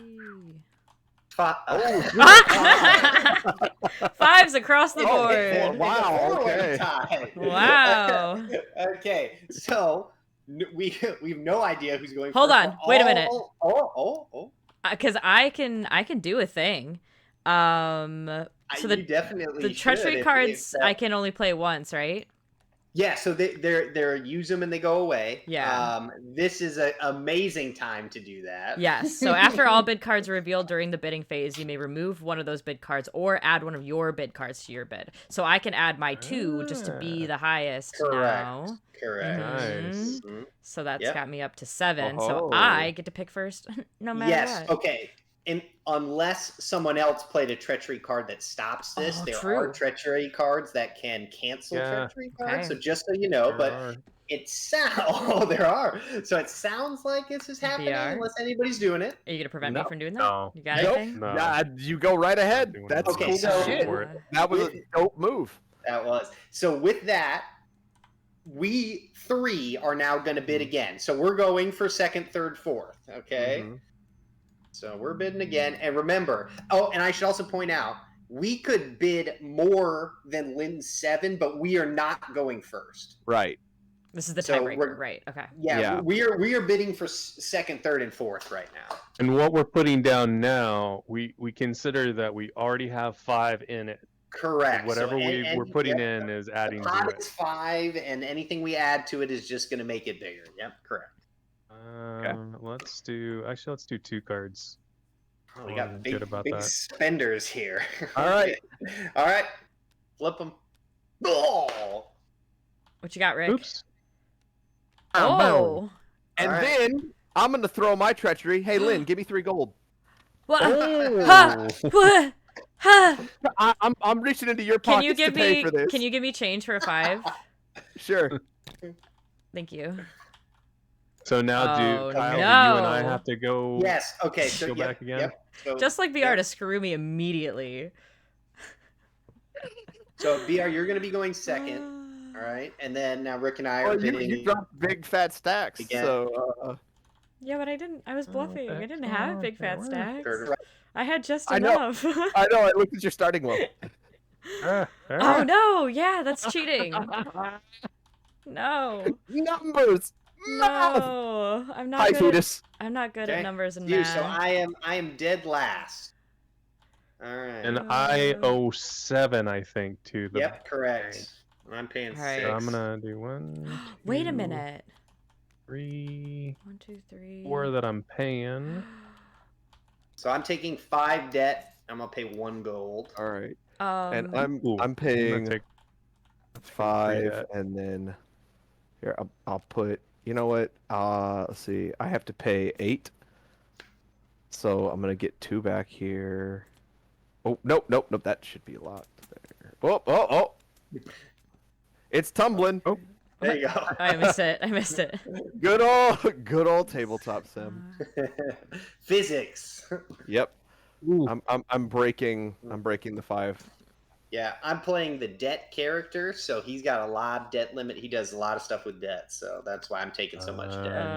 Fives across the board. Wow. Okay. Wow. Okay, so we have no idea who's going. Hold first. on. Wait a minute. Oh. Because I can do a thing. So you definitely the treachery cards I can only play once, right? Yeah, so they're use them and they go away. Yeah. This is an amazing time to do that. Yes. So after all bid cards are revealed during the bidding phase, you may remove one of those bid cards or add one of your bid cards to your bid. So I can add my 2 just to be the highest now. Correct. Nice. Mm-hmm. So that's got me up to 7. Oh. So I get to pick first no matter what. Okay. And unless someone else played a treachery card that stops this, there are treachery cards that can cancel treachery cards. So just so you know, it sounds there are. So it sounds like this is happening unless anybody's doing it. Are you gonna prevent me from doing that? No. You got anything? No. Nah, you go right ahead. That's okay. Cool So shit. That was a dope move. That was. So with that, we 3 are now going to bid again. So we're going for 2nd, 3rd, 4th. Okay. Mm-hmm. So we're bidding again. And remember, and I should also point out, we could bid more than Lynn's 7, but we are not going first. Right. This is the tiebreaker, right? Okay. Yeah, we are bidding for 2nd, 3rd, and 4th right now. And what we're putting down now, we consider that we already have 5 in it. Correct. So whatever we're putting in is adding to it. It's 5, and anything we add to it is just going to make it bigger. Yep, correct. Let's do 2 cards. Oh, we got big that. spenders here. All right. All right. Flip them. Oh! What you got, Rick? Oops. Oh. And then I'm going to throw my treachery. Hey, Lynn, give me 3 gold. What? Oh. I'm reaching into your pockets to pay for this. Can you give me change for a 5? Sure. Thank you. So now, Kyle, do you and I have to go? Yes. Okay. So go back again. Yep. So, just like BeeAhr to screw me immediately. So BeeAhr, you're going to be going 2nd. All right, and then now Rick and I are bidding. You dropped big fat stacks. Again. So. Yeah, but I didn't. I was bluffing. I didn't have big fat stacks. Right. I had just enough. I know. I looked at your starting low. Oh no! Yeah, that's cheating. No. Numbers. No, I'm not. Hi, good Fetus. I'm not good at numbers and math. So I am dead last. All right. And I owe 7, I think, to the. Yep, correct. I'm paying 6. So I'm gonna do 1. Wait 2, a minute. 3. 1, 2, 3. 4 that I'm paying. So I'm taking 5 debt. I'm gonna pay 1 gold. All right. And I'm paying 5, debt. and then here I'll put. You know what? Let's see. I have to pay 8, so I'm gonna get 2 back here. Oh nope. That should be locked there. Oh! It's tumbling. Oh, there you go. I missed it. Good old tabletop sim. Physics. Yep. I'm breaking the 5. Yeah, I'm playing the debt character, so he's got a lot of debt limit. He does a lot of stuff with debt, so that's why I'm taking so much debt.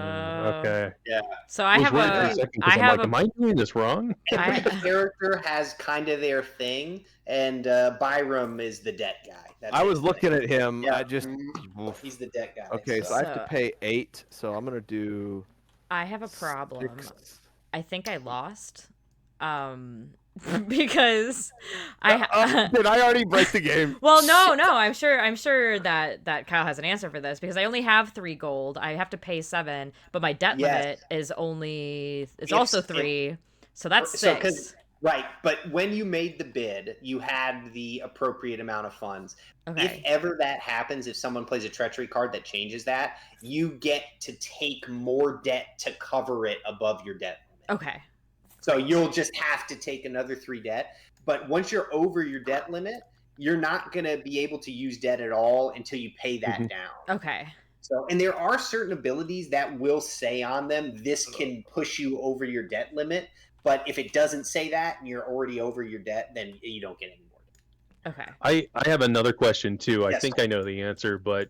Okay. Yeah. So I have am I doing this wrong? Every character has kind of their thing, and Byram is the debt guy. I was looking at him. Yeah. He's the debt guy. Okay, so I have to pay 8, so I'm gonna do. I have a problem. 6. I think I lost. Because did I already break the game? Well, no. I'm sure that Kyle has an answer for this because I only have 3 gold. I have to pay 7, but my debt limit is also 3, so that's 6. Right, but when you made the bid, you had the appropriate amount of funds. Okay. If ever that happens, if someone plays a treachery card that changes that, you get to take more debt to cover it above your debt limit. Okay. So you'll just have to take another 3 debt. But once you're over your debt limit, you're not going to be able to use debt at all until you pay that down. Okay. So, and there are certain abilities that will say on them, this can push you over your debt limit. But if it doesn't say that and you're already over your debt, then you don't get any more. Okay. I have another question too. Yes. I think I know the answer, but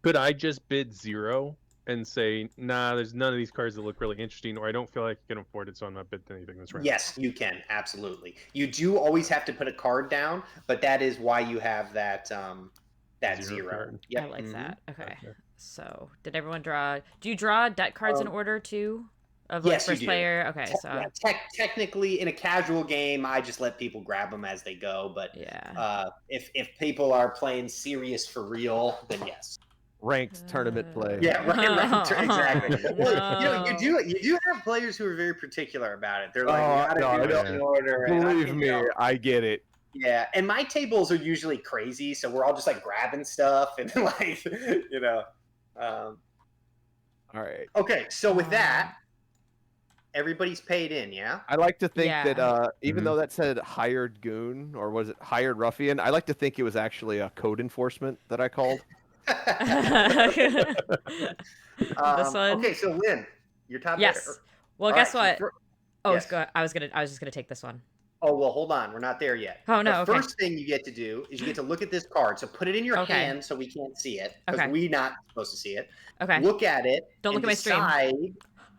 could I just bid 0 and say, nah, there's none of these cards that look really interesting, or I don't feel like I can afford it, so I'm not bidding anything this round? Yes, you can. Absolutely. You do always have to put a card down, but that is why you have that that 0. Card. Yep. I like that. Okay. So did everyone draw? Do you draw debt cards in order too? Of like yes, first you do. player? Okay, so yeah, technically in a casual game, I just let people grab them as they go. But yeah, if people are playing serious for real, then yes. Ranked tournament play. Yeah, right, exactly. Well, No. you do have players who are very particular about it. They're like, Oh, we gotta do it in order. Believe me, I get it. Yeah, and my tables are usually crazy, so we're all just like grabbing stuff and like, you know. All right. Okay, so with that, everybody's paid in, yeah? I like to think Yeah. that even though that said hired goon, or was it hired ruffian, I like to think it was actually a code enforcement that I called. This one. Okay, so Lynn, your top Yes. bidder. Well, All guess right, what? so Oh, yes. I was just gonna take this one. Oh, well, hold on. We're not there yet. Oh, no, The okay. first thing you get to do is you get to look at this card. So put it in your Okay. hand so we can't see it, because Okay. we're not supposed to see it. Okay. Look at it. Don't and look at my stream.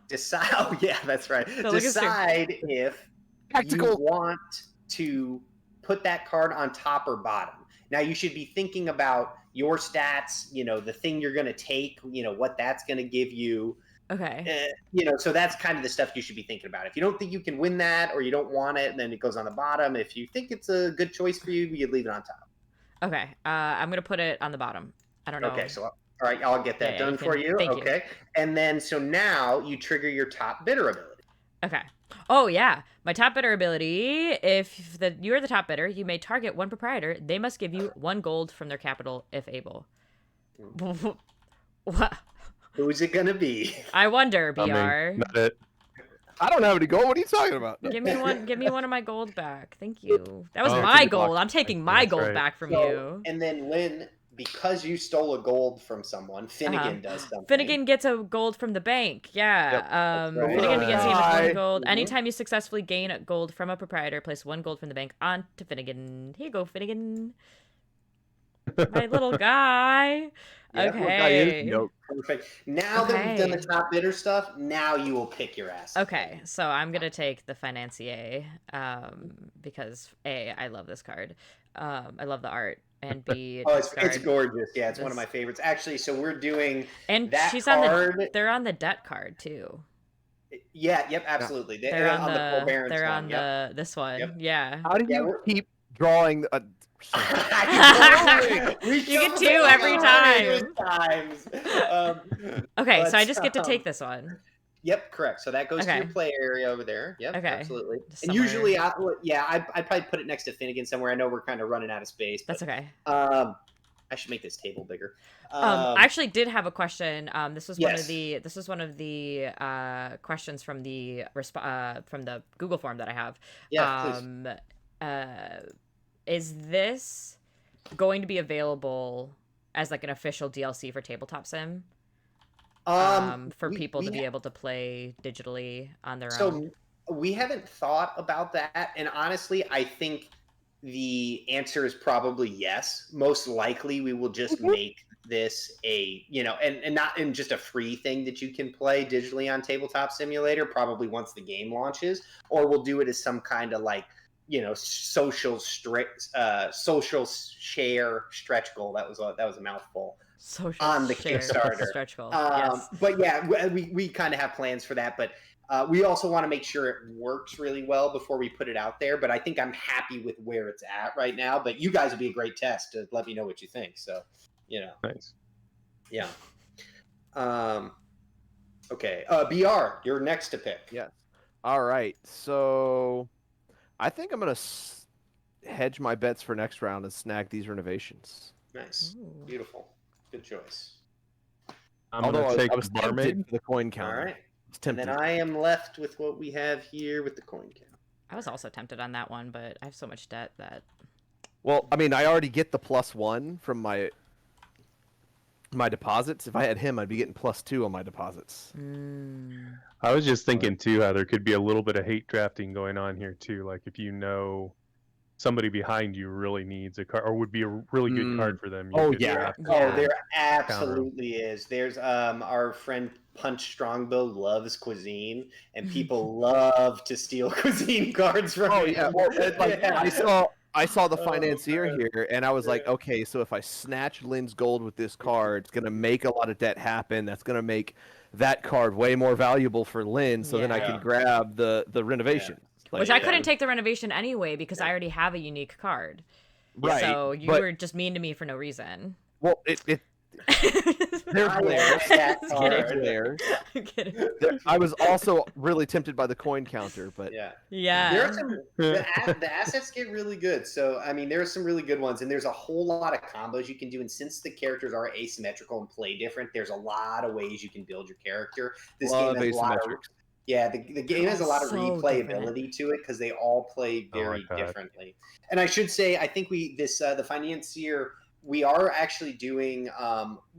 Decide. Oh, yeah, that's right. Don't look at stream. Decide if Tactical. you want to put that card on top or bottom. Now, you should be thinking about your stats, you know, the thing you're going to take, you know, what that's going to give you. Okay. You know, so that's kind of the stuff you should be thinking about. If you don't think you can win that, or you don't want it, then it goes on the bottom. If you think it's a good choice for you, you leave it on top. Okay. I'm gonna put it on the bottom. I don't know. Okay, so all right, I'll get that done for you. Thank Okay, and then so now you trigger your top bidder ability. Okay. Oh yeah, my top bidder ability. If you're the top bidder, you may target one proprietor. They must give you 1 gold from their capital if able. What? Who's it gonna be? I wonder, I mean, BeeAhr. not it. I don't have any gold. What are you talking about? Give me one. Give me one of my gold back. Thank you. That was Oh, my good gold. luck. I'm taking That's my gold right. back from So, you. And then Lynn, because you stole a gold from someone, Finnegan does something. Finnegan gets a gold from the bank. Yeah. Yep, that's right. Finnegan begins the game with 1 gold. Mhm. Anytime you successfully gain a gold from a proprietor, place 1 gold from the bank onto Finnegan. Here you go, Finnegan. My little guy. Yeah, Okay. Perfect. Now that we've done the top bidder stuff, now you will pick your ass. Okay, so I'm gonna take the financier because A, I love this card. I love the art, and B, Oh, it's gorgeous. Yeah, it's one of my favorites. Actually, so we're doing that she's card. They're on the debt card too. Yeah, yep, absolutely. They're on the forbearance they're one. on Yep. this one. Yep. Yeah. How do you keep drawing? You get 2 every time. Okay, so I just get to take this one. Yep, correct. So that goes to your play area over there. Yep, okay. Absolutely. And usually, I'd probably put it next to Finnegan somewhere. I know we're kind of running out of space. But, that's okay. I should make this table bigger. I actually did have a question. This was one of the questions from the Google form that I have. Yeah, is this going to be available as like an official DLC for Tabletop Sim? For people to be able to play digitally on their own. So we haven't thought about that, and honestly, I think the answer is probably yes. Most likely, we will just make this and not in just a free thing that you can play digitally on Tabletop Simulator. Probably once the game launches, or we'll do it as some kind of like social share stretch goal. That was a mouthful. On the Kickstarter stretch goal. Yes. But yeah, we kind of have plans for that, but we also want to make sure it works really well before we put it out there. But I think I'm happy with where it's at right now. But you guys would be a great test to let me know what you think. So, Nice. Yeah. Okay. BeeAhr, you're next to pick. Yes. All right. So I think I'm gonna hedge my bets for next round and snag these renovations. Nice. Ooh. Beautiful. Good choice. Although gonna take I was Barmaid. tempted for the coin counter. All right. It's And tempted. then I am left with what we have here with the coin count. I was also tempted on that one, but I have so much debt that. Well, I mean, I already get the +1 from my deposits. If I had him, I'd be getting +2 on my deposits. I was just thinking too how there could be a little bit of hate drafting going on here too. Like if you know somebody behind you really needs a card or would be a really good card for them. Oh, could yeah. draft Yeah. Oh, there absolutely is. There's our friend Punch Strongbow loves cuisine, and people love to steal cuisine cards from Oh him. yeah. Well, like Yeah. I saw the Oh, financier man. here, and I was like, Yeah. okay, so if I snatch Lynn's gold with this card, it's gonna make a lot of debt happen. That's gonna make that card way more valuable for Lynn, so then I Yeah. can grab the renovation. Which I couldn't take the renovation anyway because I already have a unique card. Right. So you were just mean to me for no reason. Well, they're I players. love that Just card. kidding. Players. I'm kidding. I was also really tempted by the coin counter, but Yeah. Yeah. There are some the assets get really good. So I mean, there are some really good ones, and there's a whole lot of combos you can do. And since the characters are asymmetrical and play different, there's a lot of ways you can build your character. This love game has a lot of asymmetrics. the game has a lot of So replayability to it because they all play very that. differently. And I should say, I think the financier. We are actually doing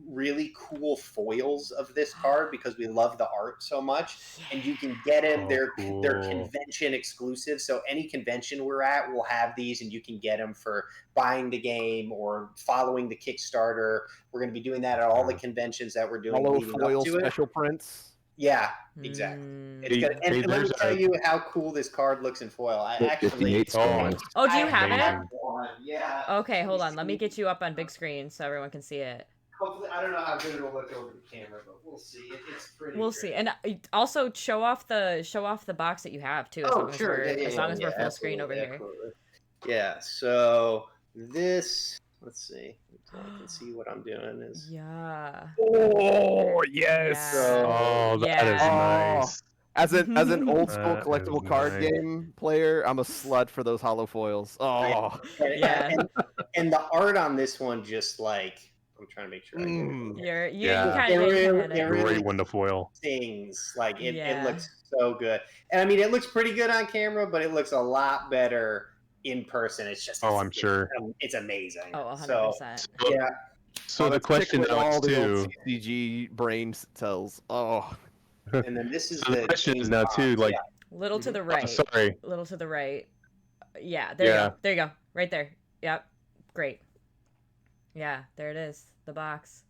really cool foils of this card because we love the art so much, and you can get them. Oh, they're cool. convention exclusive, so any convention we're at, we'll have these, and you can get them for buying the game or following the Kickstarter. We're going to be doing that at all the conventions that we're doing. Hollow leading up foil to it. special prints. Yeah, exactly. It's good. And let me tell you how cool this card looks in foil. I actually. Oh, do you have it? One. Yeah. Okay, hold on. Let me get you up on big screen so everyone can see it. Hopefully, I don't know how good it'll look over the camera, but we'll see. It's pretty. We'll see. And also show off the box that you have too. As long as we're full screen over here. Absolutely. Yeah. So this. Let's see. So I can see what I'm doing is. Yeah. Oh yes. Yeah. Oh, that is nice. As an old school That collectible is card nice. game player, I'm a slut for those hollow foils. Oh Yeah. And the art on this one, just like I'm trying to make sure I get it. You Yeah. kind of Great one to foil. Things like it Yeah. looks so good. And I mean, it looks pretty good on camera, but it looks a lot better in person. It's just I'm sure. it's amazing. Oh, 100%. So, Yeah. So the question now all is the old too. CCG brain cells. Oh. And then this is So the question is now too, like little to the right. sorry. Little to the right. Yeah, there you go. There you go. Right there. Yep. Great. Yeah, there it is. The box.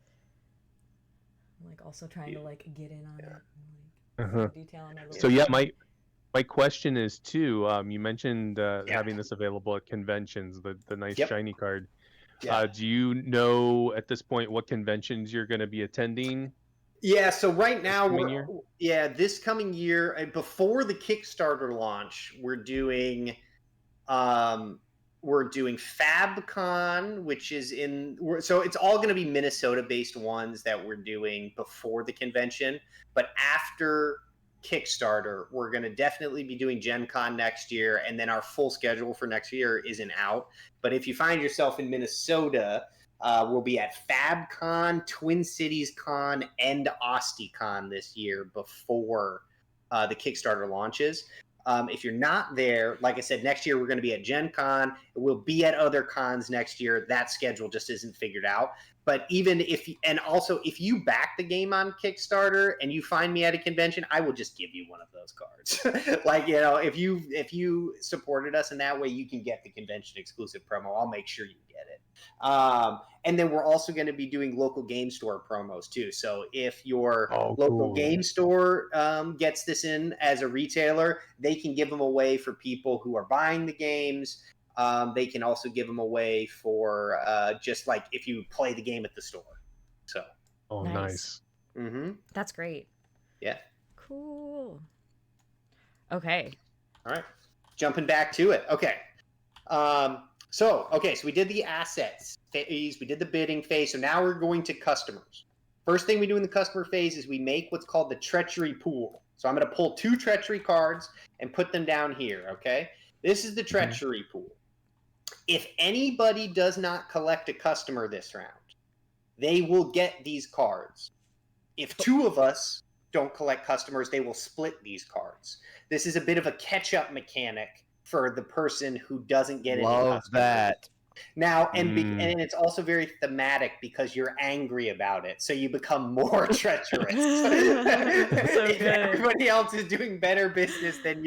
I'm like also trying to like get in on it. And, like, detail on it. So yeah, my question is too. You mentioned having this available at conventions, the nice shiny card. Yeah. Do you know at this point what conventions you're going to be attending? Yeah, so right now, this coming year, before the Kickstarter launch, we're doing FabCon, which is so it's all going to be Minnesota-based ones that we're doing before the convention. But after Kickstarter, we're going to definitely be doing Gen Con next year, and then our full schedule for next year isn't out. But if you find yourself in Minnesota, we'll be at FabCon, Twin Cities Con, and AustiCon this year before the Kickstarter launches. If you're not there, like I said, next year we're going to be at Gen Con. We'll be at other cons next year. That schedule just isn't figured out. But if you back the game on Kickstarter and you find me at a convention, I will just give you one of those cards. If you supported us in that way, you can get the convention exclusive promo. I'll make sure you get it. And then we're also going to be doing local game store promos too. So if your local game store gets this in as a retailer, they can give them away for people who are buying the games. They can also give them away for just like if you play the game at the store. So. Oh, nice. Mm-hmm. That's great. Yeah. Cool. Okay. All right. Jumping back to it. Okay. So we did the assets phase, we did the bidding phase, so now we're going to customers. First thing we do in the customer phase is we make what's called the treachery pool. So I'm going to pull 2 treachery cards and put them down here, okay? This is the treachery pool. If anybody does not collect a customer this round, they will get these cards. If 2 of us don't collect customers, they will split these cards. This is a bit of a catch-up mechanic for the person who doesn't get any customers. Love that. Now, and it's also very thematic because you're angry about it, so you become more treacherous. If everybody else is doing better business than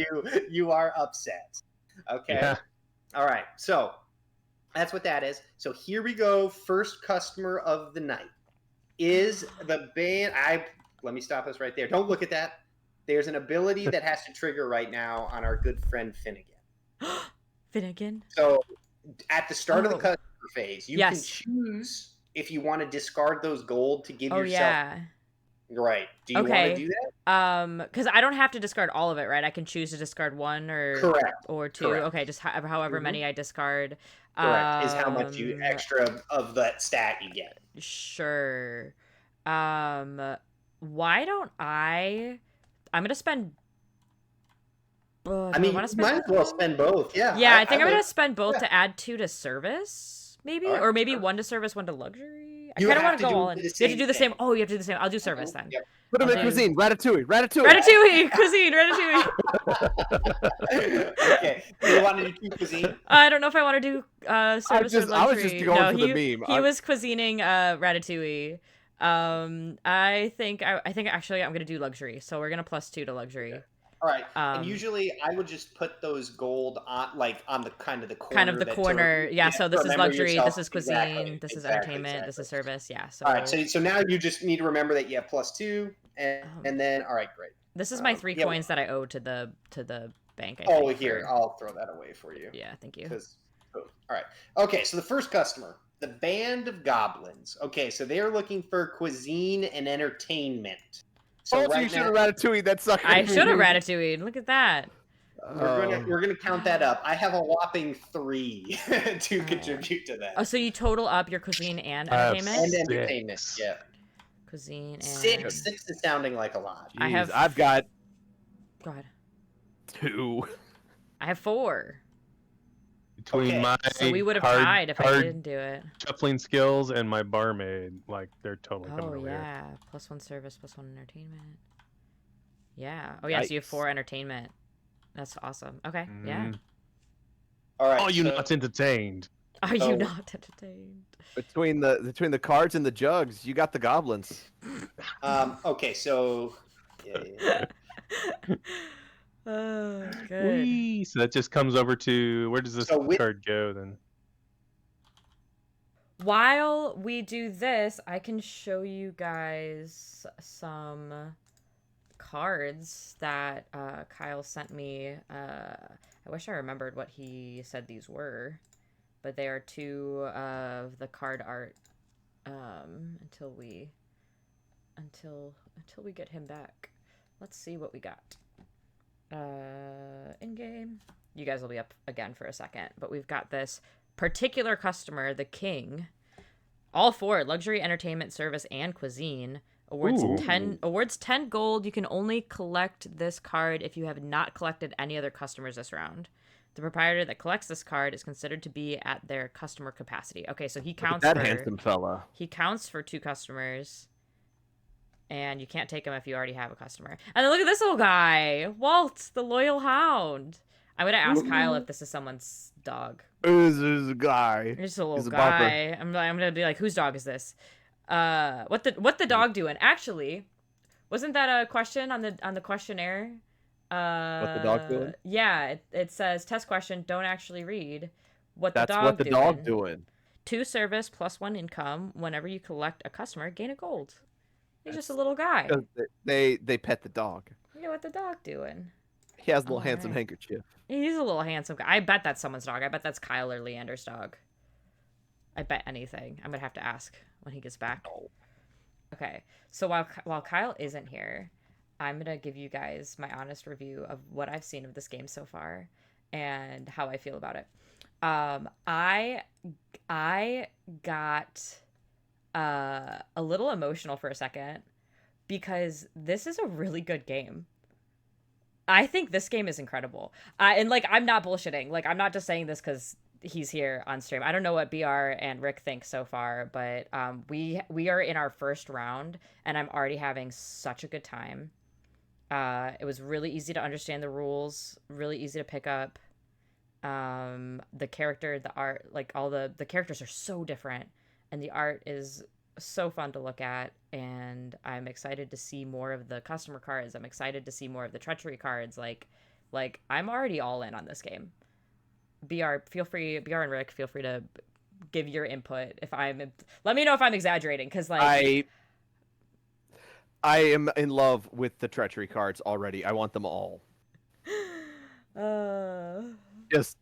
you are upset. Okay? Yeah. All right, so that's what that is. So here we go. First customer of the night is the band. Let me stop us right there. Don't look at that. There's an ability that has to trigger right now on our good friend Finnegan. Finnegan? So at the start of the customer phase, you can choose if you want to discard those gold to give yourself. Yeah. Right. Do you want to do that? Because I don't have to discard all of it, right? I can choose to discard 1 or Correct. or 2. Correct. Okay, just however many I discard. Correct. Is how much extra of that stat you get. Sure. Why don't I'm gonna spend. I mean, you might as well spend both. Yeah. Yeah, I think I'm gonna spend both to add 2 to service, maybe, or maybe 1 to service, 1 to luxury. I kind of want to go all in. You have to do the same. Oh, you have to do the same. I'll do service then. Yep. Put them in cuisine. Ratatouille. Cuisine. Okay. Do you want to do cuisine? I don't know if I want to do service or luxury. I was just going for the meme. He was cuisining Ratatouille. I think actually I'm gonna do luxury. So we're gonna +2 to luxury. Okay. All right. And usually I would just put those gold on the kind of the corner. Yeah. So this is luxury. Yourself. This is cuisine. This is entertainment. This is service. Yeah. So. All right. So now you just need to remember that you have +2, and then all right, great. This is my 3 coins that I owe to the bank. Here, I'll throw that away for you. Yeah. Thank you. All right. Okay. So the first customer, the Band of Goblins. Okay. So they are looking for cuisine and entertainment. So you should have Ratatouille. That sucker. I should have Ratatouille. Look at that. We're gonna count that up. I have a whopping 3 to contribute to that. Oh, so you total up your cuisine and entertainment? And entertainment, yeah. Cuisine and 6 is sounding like a lot. Jeez, I've got. Go ahead. 2. I have 4. Between my so we would have tied if I didn't do it. Shuffling skills and my barmaid, like they're totally coming over here. Yeah, +1 service, +1 entertainment. Yeah. Oh yeah, so you have 4 entertainment. That's awesome. Okay. Yeah. All right. Are you not entertained? Are you not entertained? Between the cards and the jugs, you got the goblins. Okay, so. Yeah. Oh, good. So that just comes over to where does this card go then? While we do this, I can show you guys some cards that Kyle sent me. I wish I remembered what he said these were, but they are 2 of the card art. Until we get him back. Let's see what we got. In game, you guys will be up again for a second, but we've got this particular customer, the king, all 4 luxury, entertainment, service, and cuisine. Awards 10 gold. You can only collect this card if you have not collected any other customers this round. The proprietor that collects this card is considered to be at their customer capacity. Okay, so he counts that handsome fella. He counts for 2 customers. And you can't take him if you already have a customer. And then look at this little guy. Walt, the loyal hound. I'm going to ask Kyle if this is someone's dog. This is a guy. It's a little guy. I'm going to be like, whose dog is this? What the dog doing? Actually, wasn't that a question on the questionnaire? What the dog doing? Yeah, it says, test question, don't actually read. That's what the dog doing. 2 service +1 income. Whenever you collect a customer, gain a gold. He's just a little guy. They pet the dog. You know what the dog doing? He has a little handsome handkerchief. He's a little handsome guy. I bet that's someone's dog. I bet that's Kyle or Leander's dog. I bet anything. I'm gonna have to ask when he gets back. Okay. So while Kyle isn't here, I'm gonna give you guys my honest review of what I've seen of this game so far and how I feel about it. I got a little emotional for a second because this is a really good game. I think this game is incredible. And like, I'm not bullshitting. Like, I'm not just saying this because he's here on stream. I don't know what BeeAhr and Rick think so far, but we are in our first round, and I'm already having such a good time. It was really easy to understand the rules, really easy to pick up. The character, the art, like all the characters are so different, and the art is so fun to look at, and I'm excited to see more of the customer cards. I'm excited to see more of the treachery cards. Like I'm already all in on this game. BeeAhr and Rick, feel free to give your input let me know if I'm exaggerating, because like I am in love with the treachery cards already. I want them all. Just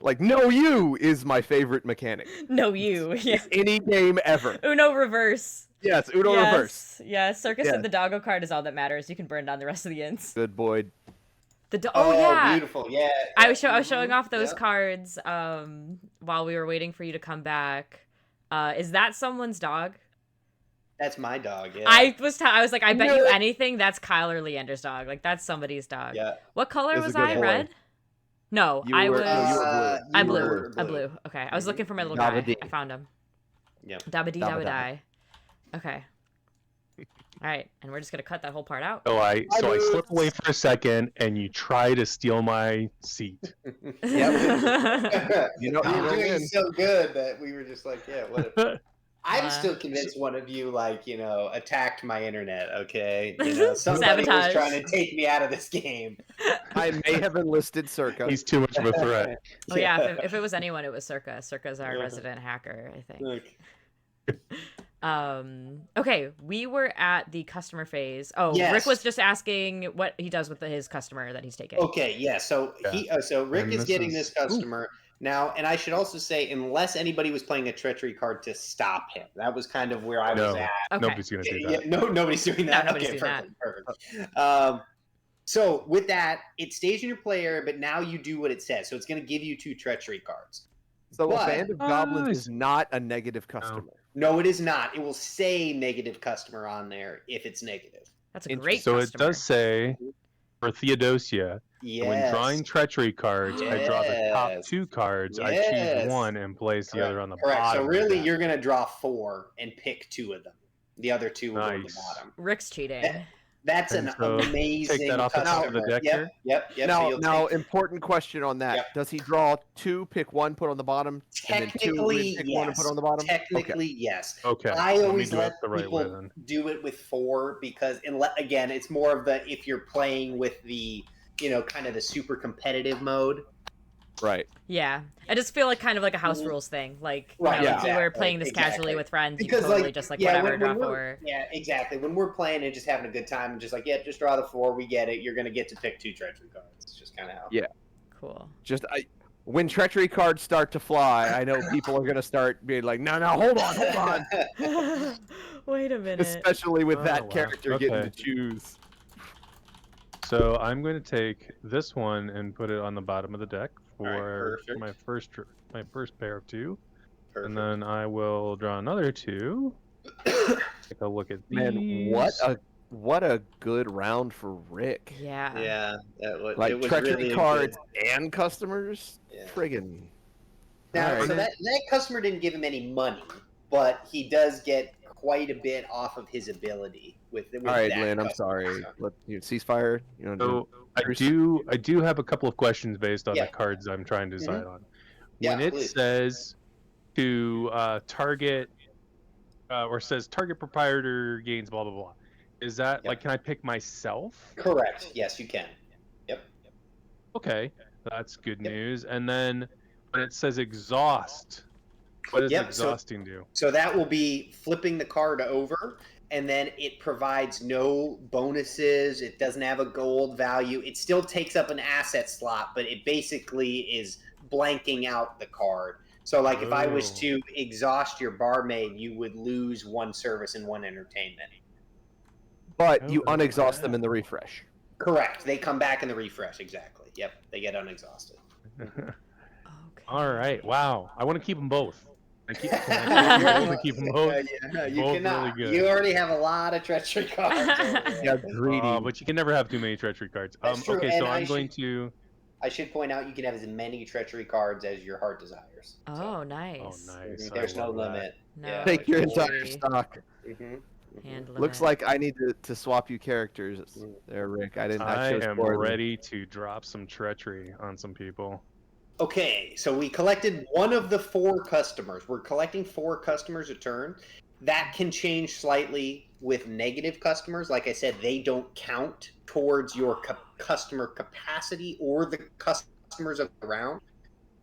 like No You is my favorite mechanic. No You, yeah. Any game ever. Uno reverse. Yes, Uno reverse. Yeah, Circus and the doggo card is all that matters. You can burn down the rest of the ints. Good boy. Yeah, beautiful. Yeah. I was showing off those cards while we were waiting for you to come back. Is that someone's dog? That's my dog. Yeah. I was like, I bet you anything that's Kyle or Leander's dog. Like, that's somebody's dog. Yeah. What color was I? Boy. Red? No, You were blue. I blue. Okay, I was looking for my little guy. I found him. Yep. Dabba-dee. Okay. All right, and we're just gonna cut that whole part out. So I slip away for a second, and you try to steal my seat. Yep. You're doing so good that we were just like, yeah, whatever. I'm still convinced one of you, like, attacked my internet. Okay, somebody was trying to take me out of this game. I may have enlisted Circa. He's too much of a threat. Oh yeah, if it was anyone, it was Circa. Circa's our resident hacker, I think. Okay, we were at the customer phase. Oh, yes. Rick was just asking what he does with his customer that he's taking. Okay, yeah. So Rick is getting this customer now, and I should also say, unless anybody was playing a treachery card to stop him, that was kind of where I was at. Okay. Nobody's gonna do that. Yeah, nobody's doing that. No, nobody's doing perfect. So with that, it stays in your player, but now you do what it says. So it's going to give you 2 treachery cards. So a band of goblins is not a negative customer. No, it is not. It will say negative customer on there if it's negative. That's a great So customer. it does say for Theodosia, when drawing treachery cards, I draw the top 2 cards. I choose one and place the other on the bottom. So really, you're going to draw 4 and pick 2 of them. The other 2 will go on the bottom. Rick's cheating. That's an amazing take that off the top of the deck here. Yep. Now, important question on that. Yep. Does he draw 2, pick 1, put on the bottom? Technically, pick 1 and put on the bottom? Technically, yes. Okay. I always let people do it with 4 because, again, it's more of the if you're playing with the, kind of the super competitive mode. Right. Yeah. I just feel like kind of like a house rules thing. Like, if you were playing this casually with friends, you could totally just whatever, draw 4. Yeah, exactly. When we're playing and just having a good time and just just draw the 4, we get it. You're going to get to pick 2 treachery cards. It's just kind of how. Yeah. Cool. When treachery cards start to fly, I know people are going to start being like, no, hold on. Wait a minute. Especially with that character getting to choose. So I'm going to take this one and put it on the bottom of the deck for my first pair of 2. Perfect. And then I will draw another 2. Take a look at these. Man, what a good round for Rick. Yeah. Yeah. Like treachery really cards and customers. Yeah. Friggin'. Now, so that customer didn't give him any money, but he does get quite a bit off of his ability with all right, Lynn, I'm sorry. Ceasefire. I do have a couple of questions based on the cards I'm trying to decide on. When it says to target or says target proprietor gains blah blah blah, is that can I pick myself? Correct. Yes, you can. Yep. Okay, that's good news. And then when it says exhaust, what does exhausting do? So that will be flipping the card over, and then it provides no bonuses. It doesn't have a gold value. It still takes up an asset slot, but it basically is blanking out the card. So if I was to exhaust your barmaid, you would lose 1 service and 1 entertainment. But you unexhaust them in the refresh. Correct. They come back in the refresh. Exactly. Yep. They get unexhausted. Okay. All right. Wow. I want to keep them both. Can I keep them both? Yeah, you Both cannot. really good. You already have a lot of treachery cards. Yeah, greedy. But you can never have too many treachery cards. That's true, Okay, and so I'm going to. I should point out you can have as many treachery cards as your heart desires. Oh, So, nice. Oh, nice. there's no limit. No, Yeah. Take your entire treachery. stock. Hand Looks limit. like I need to swap you characters there, Rick. I am ready to drop some treachery on some people. Okay, so we collected one of the 4 customers. We're collecting 4 customers a turn. That can change slightly with negative customers. Like I said, they don't count towards your customer capacity or the customers of the round.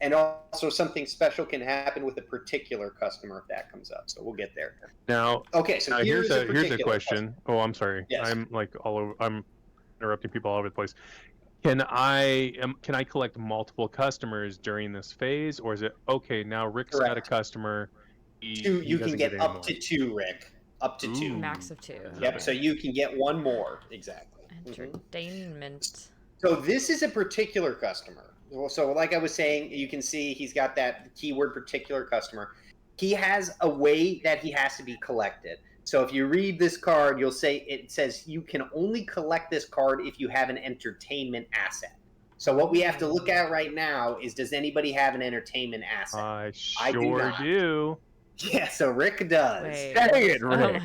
And also something special can happen with a particular customer if that comes up. So we'll get there. Now, okay, so here's a question. customer. Oh, I'm sorry. Yes. I'm like all over. I'm interrupting people all over the place. Can I collect multiple customers during this phase, or is it okay? Now Rick's got a customer. You can get up to 2, Rick. Up to 2. Max of 2. Yep. So you can get 1 more. Exactly. Entertainment. So this is a particular customer. So like I was saying, you can see he's got that keyword particular customer. He has a way that he has to be collected. So if you read this card, you'll say it says you can only collect this card if you have an entertainment asset. So what we have to look at right now is, does anybody have an entertainment asset? I sure do. Yeah, so Rick does. Wait. Dang it, Rick.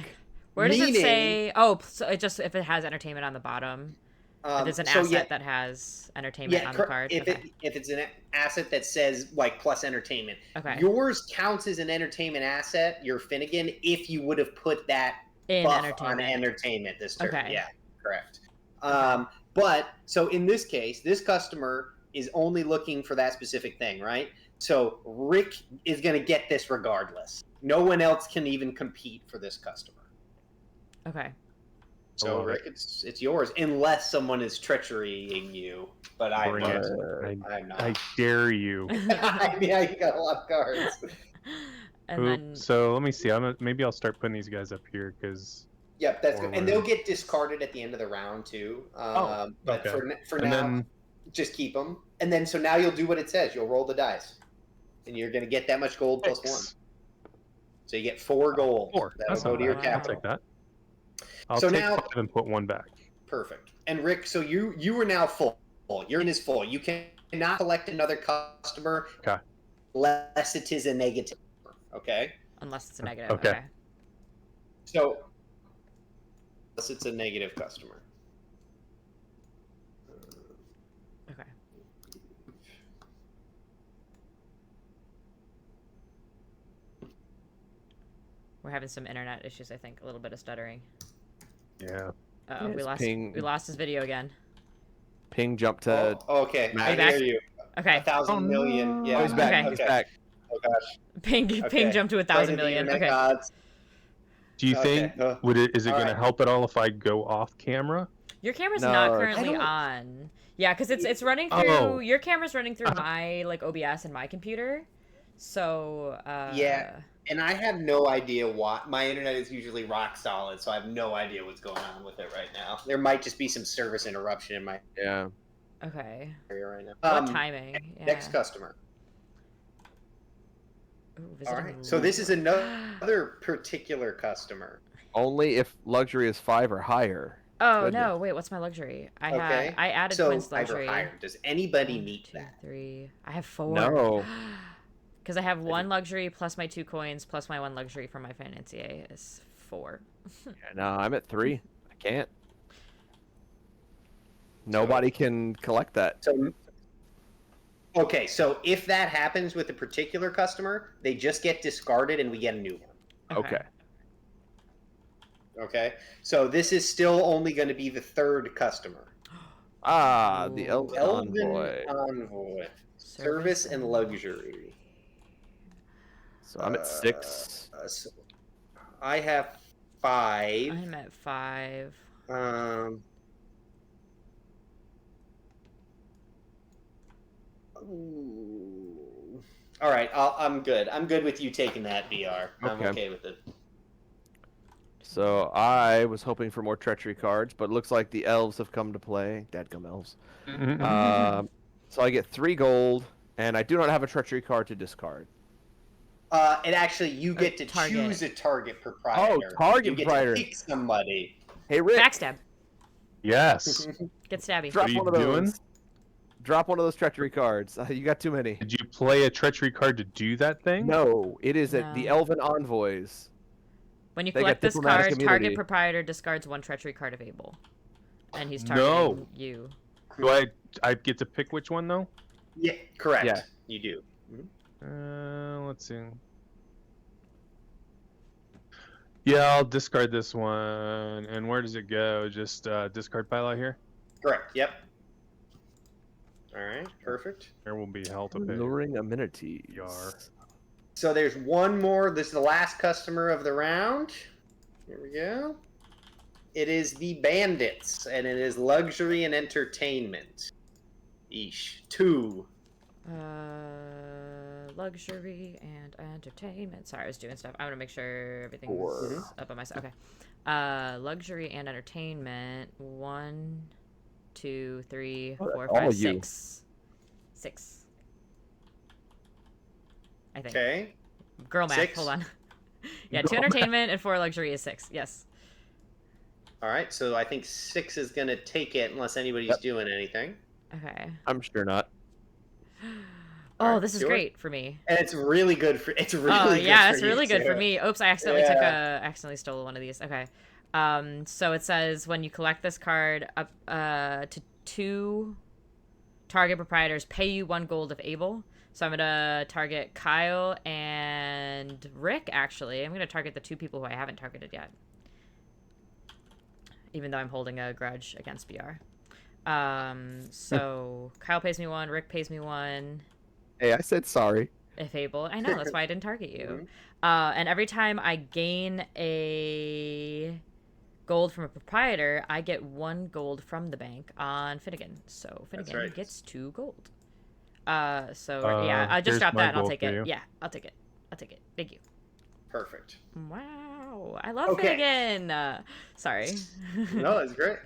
Where does it say? Oh, so it just if it has entertainment on the bottom. If there's an asset that has entertainment on the card. If it's an asset that says like plus entertainment, okay. Yours counts as an entertainment asset, your Finnegan, if you would have put that in buff entertainment. on entertainment this turn. Okay. Yeah, correct. But so in this case, this customer is only looking for that specific thing, right? So Rick is going to get this regardless. No one else can even compete for this customer. Okay. So Rick, it's yours unless someone is treacherying you. But I'm not. I dare you. I mean, I got a lot of cards. So let me see. Maybe I'll start putting these guys up here because. Yep, that's good. And they'll get discarded at the end of the round too. But for now, just keep them. And then so now you'll do what it says. You'll roll the dice, and you're going to get that much gold plus 1. So you get 4 gold. 4. That'll go to your capital. I'll take that. I'll take 5 and put 1 back. Perfect. And Rick, so you are now full. Your in is full. You cannot collect another customer unless it is a negative. Okay. Unless it's a negative. Okay. So unless it's a negative customer. Okay. We're having some internet issues, I think. A little bit of stuttering. Yeah. Oh, we lost his video again. Ping jumped to. Okay. I hear you. Okay. 1,000 million. Yeah. Oh, he's back. Okay. He's back. Oh gosh. Ping jumped to 1,000 million. Okay. Gods. Do you think is it going to help at all if I go off camera? Your camera's not currently on. Yeah, because it's running through your camera's running through my like OBS and my computer. So yeah. And I have no idea why. My internet is usually rock solid, so I have no idea what's going on with it right now. There might just be some service interruption in my okay area right now. What timing? Yeah. Next customer. Ooh, all right. So this is another particular customer. Only if luxury is 5 or higher. Oh no! Wait, what's my luxury? I added Quinn's luxury. Does anybody 1, meet 2, that? 3. I have 4. No. Because I have 1 luxury plus my 2 coins plus my 1 luxury from my financier is 4. Yeah, no, I'm at 3. I can't. Nobody can collect that. So, okay, so if that happens with a particular customer, they just get discarded and we get a new one. Okay. Okay, so this is still only going to be the 3rd customer. The Elven Envoy. Service and luxury. So I'm at 6. So I have 5. I'm at 5. All right, I'm good. I'm good with you taking that, BeeAhr. I'm okay with it. So I was hoping for more treachery cards, but it looks like the elves have come to play. Dadgum elves. So I get 3 gold, and I do not have a treachery card to discard. And actually, you get to choose a target Oh, proprietor. target you get proprietor. to pick somebody. Hey, Rick. Backstab. Yes. Get stabby. Drop What are you one of those. doing? Drop one of those treachery cards. You got too many. Did you play a treachery card to do that thing? No, it is No. the Elven Envoys. When you They collect got this diplomatic card, immunity. target proprietor discards 1 treachery card of Able. And he's targeting you. Do I get to pick which one though? Yeah, correct. Yeah. You do. Let's see. Yeah, I'll discard this one. And where does it go? Just discard pile out here? Correct. Yep. All right. Perfect. There will be hell to pay. Luring amenities. BeeAhr. So there's one more. This is the last customer of the round. Here we go. It is the Bandits, and it is luxury and entertainment. Eesh. 2. Luxury and entertainment. Sorry, I was doing stuff. I want to make sure everything's 4. up on my side. Okay. Luxury and entertainment. 1, 2, 3, 4, 5, 6. 6. I think. Okay. Girl math. 6? Hold on. Yeah, 2 entertainment and 4 luxury is 6. Yes. All right. So I think 6 is going to take it unless anybody's doing anything. Okay. I'm sure not. Oh, this is great for me. And it's really good for. It's really. Oh good yeah, for it's you, really good too. for me. Oops, I accidentally stole one of these. Okay. So it says when you collect this card up to 2 target proprietors pay you 1 gold if able. So I'm gonna target Kyle and Rick. Actually, I'm gonna target the 2 people who I haven't targeted yet, even though I'm holding a grudge against BeeAhr. So Kyle pays me 1, Rick pays me 1. Hey, I said sorry. If able. I know, that's why I didn't target you. And every time I gain a gold from a proprietor, I get 1 gold from the bank on Finnegan. So Finnegan gets 2 gold. Yeah, I'll just drop that and I'll take it. Yeah, I'll take it. I'll take it. Thank you. Perfect. Wow. I love Finnegan. Sorry. No, it's great.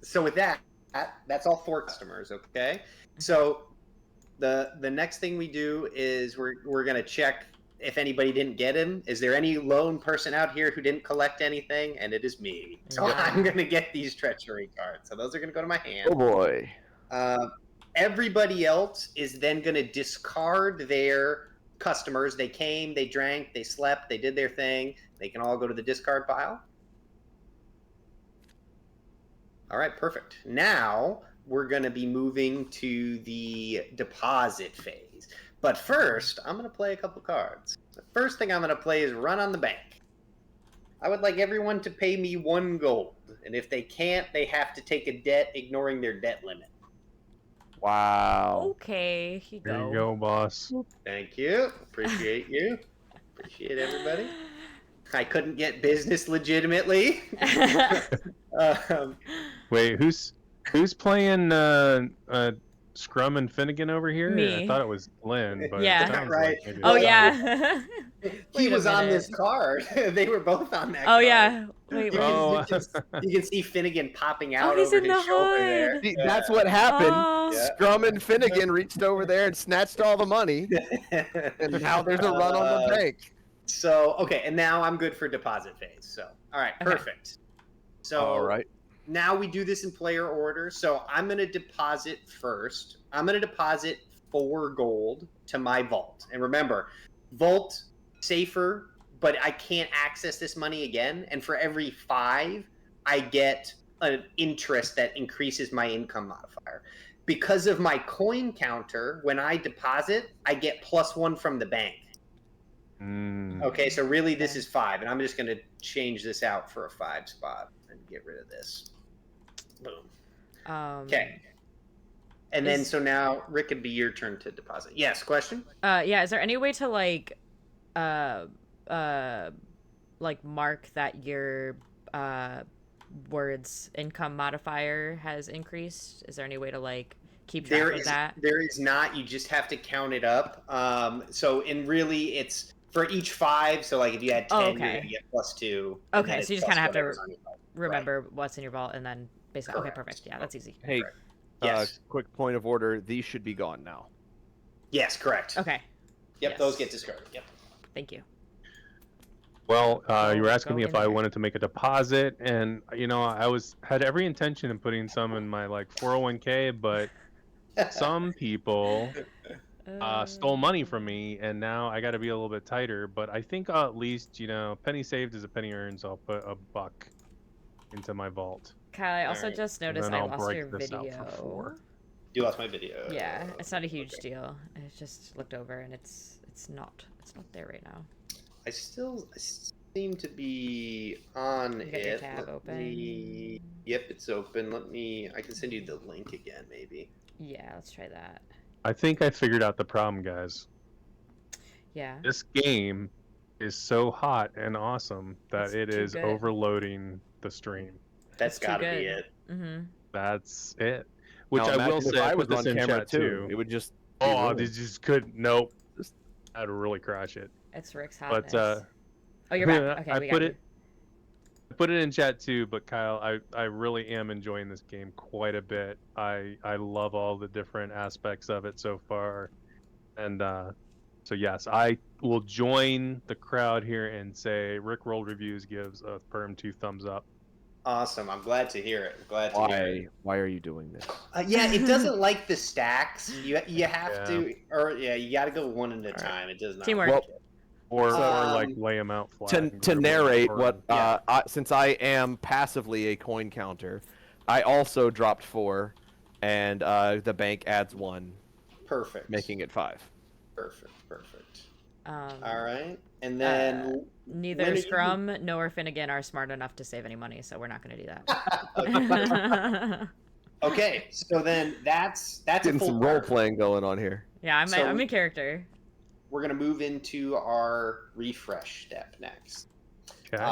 So with that's all 4 customers, okay? So the next thing we do is we're gonna check if anybody didn't get him. Is there any lone person out here who didn't collect anything? And it is me. So I'm gonna get these treachery cards. So those are gonna go to my hand. Oh boy. Everybody else is then gonna discard their customers. They came, they drank, they slept, they did their thing. They can all go to the discard pile. All right, perfect. Now we're going to be moving to the deposit phase. But first, I'm going to play a couple cards. The first thing I'm going to play is Run on the Bank. I would like everyone to pay me 1 gold. And if they can't, they have to take a debt, ignoring their debt limit. Wow. Okay, here you go. There you go, boss. Thank you. Appreciate you. Appreciate everybody. I couldn't get business legitimately. Wait, who's playing Scrum and Finnegan over here? Me. I thought it was Lynn, but Yeah. it sounds Right. like maybe Oh, it's yeah. He Wait a was on minute. this card. They were both on that Oh, card. yeah. Wait, You wait. can see, Finnegan popping out he's over in the his shoulder hood. there. See, that's what happened. Oh. Yeah. Scrum and Finnegan reached over there and snatched all the money, and now there's a run on the bank. So, okay, and now I'm good for deposit phase. So, all right, Okay. perfect. So, All right. now we do this in player order. So I'm going to deposit first. I'm going to deposit 4 gold to my vault. And remember, vault safer, but I can't access this money again. And for every 5, I get an interest that increases my income modifier. Because of my coin counter, when I deposit, I get +1 from the bank. Okay, so really this is 5. And I'm just going to change this out for a 5 spot and get rid of this. Boom. Okay. And then, so now, Rick, it'd be your turn to deposit. Yes, question? Yeah, is there any way to, like mark that your, word's income modifier has increased? Is there any way to, like, keep track of that? There is not. You just have to count it up. So, and really, it's for each 5. So, like, if you had 10, you're going to get +2. Okay, so you just kind of have to remember what's in your vault and then basically. Correct. Okay, perfect. Yeah, that's easy. Hey, Yes. quick point of order. These should be gone now. Yes, correct. Okay. Yep, Yes. those get discarded. Yep. Thank you. Well, you were Go asking me in if I there. wanted to make a deposit, and I had every intention of putting some in my 401k, but some people stole money from me, and now I got to be a little bit tighter. But I think at least penny saved is a penny earned, so I'll put $1 into my vault. Kyle, I also Alright. just And noticed then I I'll lost break your this out video. for 4. You lost my video. Yeah, it's not a huge Okay. deal. I just looked over and it's not there right now. I seem to be on You got your it. tab open. Yep, it's open. I can send you the link again, maybe. Yeah, let's try that. I think I figured out the problem, guys. Yeah. This game is so hot and awesome that It's it too is good. overloading the stream. That's It's too got to be good. it. Mm-hmm. That's it. Which Now, I will imagine say, if I was put this on in camera chat too. it would just. be Oh, ruined. they just couldn't. Nope. I'd really crash it. It's Rick's hotness. But oh, you're back. Okay, we got you. I put it in chat too, but Kyle, I really am enjoying this game quite a bit. I love all the different aspects of it so far, and so yes, I will join the crowd here and say Rick Rolled Reviews gives a firm 2 thumbs up. Awesome. I'm glad to hear it. Why are you doing this? Yeah, it doesn't like the stacks. You have Yeah. you got to go one at a time. It does not. Teamwork. Well, Or So- lay them out flat. to and go to narrate one what Yeah. since I am passively a coin counter, I also dropped 4, and the bank adds 1, Perfect. making it 5. Perfect. Um, All right, and then when Neither are you- Scrum nor Finnegan are smart enough to save any money, so we're not going to do Okay. that. Okay, so then that's a Getting full some role turn. playing going on here. Yeah, I'm So- in character. We're gonna move into our refresh step next. Okay.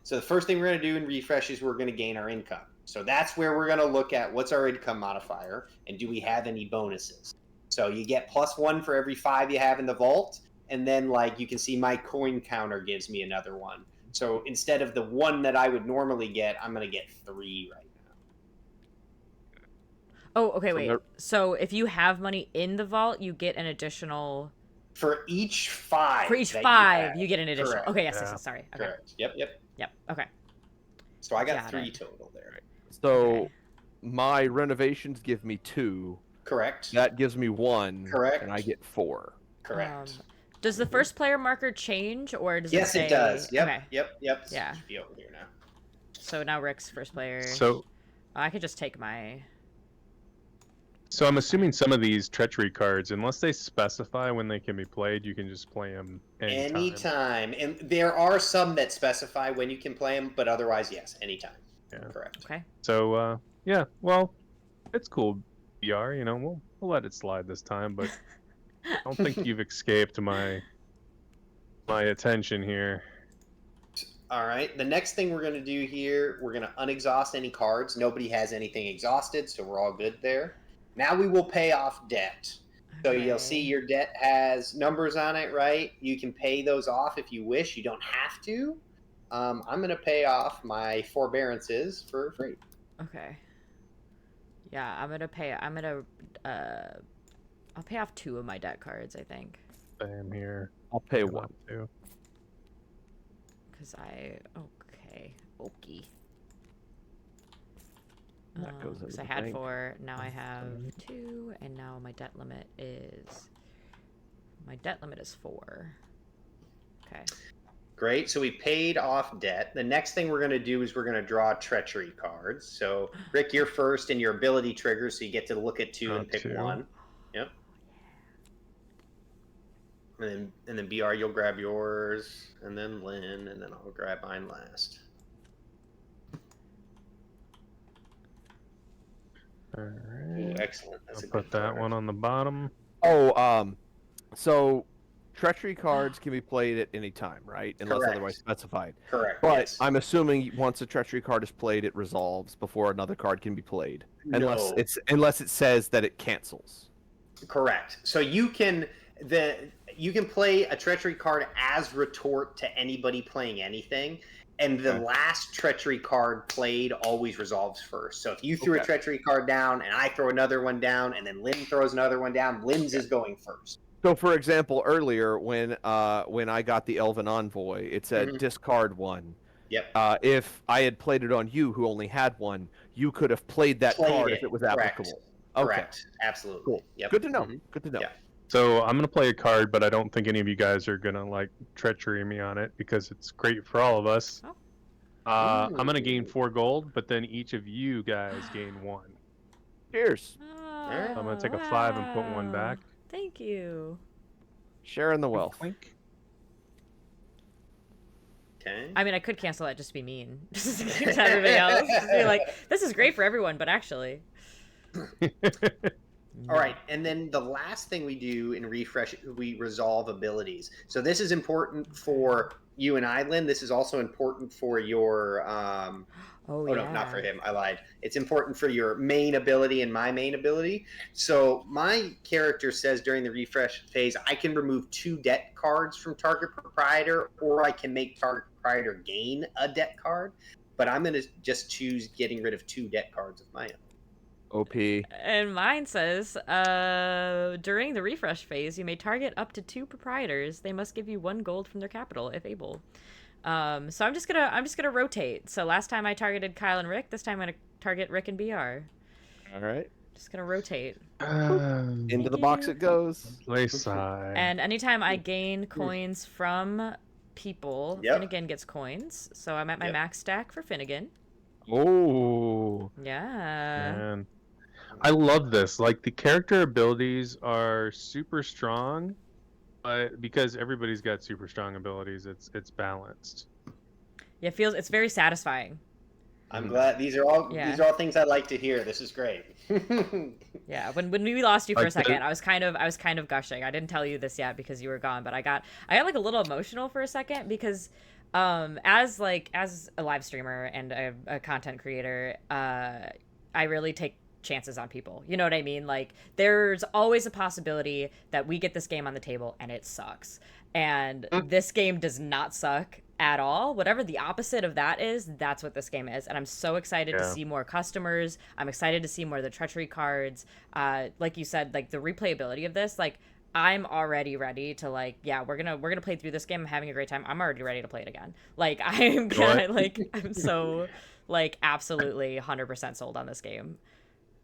So the first thing we're gonna do in refresh is we're gonna gain our income. So that's where we're gonna look at what's our income modifier and do we have any bonuses. So you get +1 for every 5 you have in the vault, and then you can see my coin counter gives me another 1. So instead of the 1 that I would normally get, I'm gonna get 3 right now. Oh, okay, wait. there- So if you have money in the vault, you get an additional. For each 5. For each that 5, have. you get an additional. Correct. Okay, yes, Yeah. Sorry. Okay. Correct. Yep. Yep. Okay. So I got Got 3 it. total there. So Okay. my renovations give me 2. Correct. That gives me 1. Correct. And I get 4. Correct. Does the first player marker change, or does it Yes, say... it does. Yep. Okay. Yep. Yeah. Should be over here now. So now Rick's first player. So I could just take my... I'm assuming some of these treachery cards, unless they specify when they can be played, you can just play them anytime. And there are some that specify when you can play them, but otherwise, yes, anytime. Yeah. Correct. Okay. So yeah, well, it's cool. BeeAhr, we'll let it slide this time, but I don't think you've escaped my attention here. All right. The next thing we're going to do here, we're going to unexhaust any cards. Nobody has anything exhausted, so we're all good there. Now we will pay off debt. So you'll see your debt has numbers on it, right? You can pay those off if you wish. You don't have to. I'm going to pay off my forbearances for free. Okay. Yeah, I'll pay off 2 of my debt cards, I think. Same here. I'll pay 1. Too. Because okay. That goes into Because I the had bank. 4, now I have 2, and now my debt limit is... My debt limit is 4. Okay. Great. So we paid off debt. The next thing we're going to do is we're going to draw treachery cards. So, Rick, you're first, and your ability triggers, so you get to look at 2 and pick 2. 1. Yep. And then BeeAhr, you'll grab yours, and then Lynn, and then I'll grab mine last. All Ooh, right. excellent. That's I'll a put good that card. one on the bottom. Oh, so treachery cards can be played at any time, right? Unless Correct. otherwise specified. Correct. But yes. I'm assuming once a treachery card is played, it resolves before another card can be played, unless No. unless it says that it cancels. Correct. So you can play a treachery card as retort to anybody playing anything, and the Okay. last treachery card played always resolves first. So if you threw a Okay. treachery card down and I throw another one down, and then Lynn throws another one down, Lynn's is going first. So, for example, earlier when I got the Elven Envoy, it said discard one. Yep. If I had played it on you, who only had one, you could have played that card if it was applicable. Correct. Absolutely. Cool. Yep. Good to know. Good to know. Yeah. So I'm gonna play a card, but I don't think any of you guys are gonna like treachery me on it because it's great for all of us. Oh. I'm gonna gain 4 gold, but then each of you guys gain 1. Cheers. Oh, So I'm gonna take a 5 and put 1 back. Thank you. Sharing the wealth. Clink. Okay. I mean, I could cancel that just to be mean. Just to give to everybody else. Just be like, this is great for everyone, but actually. All right, and then the last thing we do in refresh, we resolve abilities. So this is important for you and I, Lynn. This is also important for your. Oh no, not for him. I lied. It's important for your main ability and my main ability. So my character says during the refresh phase, I can remove 2 debt cards from target proprietor, or I can make target proprietor gain a debt card. But I'm going to just choose getting rid of 2 debt cards of my own. OP. And mine says, during the refresh phase, you may target up to 2 proprietors. They must give you 1 gold from their capital if able. So I'm just gonna rotate. So last time I targeted Kyle and Rick. This time I'm gonna target Rick and BeeAhr. All right. Just gonna rotate. Into the box it goes. And anytime I gain coins from people, Finnegan gets coins. So I'm at my max stack for Finnegan. Oh. Yeah. Man. I love this. Like, the character abilities are super strong, but because everybody's got super strong abilities, it's balanced. Yeah, it's very satisfying. I'm glad these are all things I like to hear. This is great. Yeah, when we lost you for a second, I was kind of gushing. I didn't tell you this yet because you were gone, but I got like a little emotional for a second because as a live streamer and a content creator, I really take chances on people. You know what I mean? Like, there's always a possibility that we get this game on the table and it sucks. And this game does not suck at all. Whatever the opposite of that is, that's what this game is. And I'm so excited to see more customers. I'm excited to see more of the treachery cards. Like you said, like the replayability of this, like I'm already ready to we're gonna play through this game. I'm having a great time. I'm already ready to play it again. Like I'm gonna I'm so absolutely 100% sold on this game.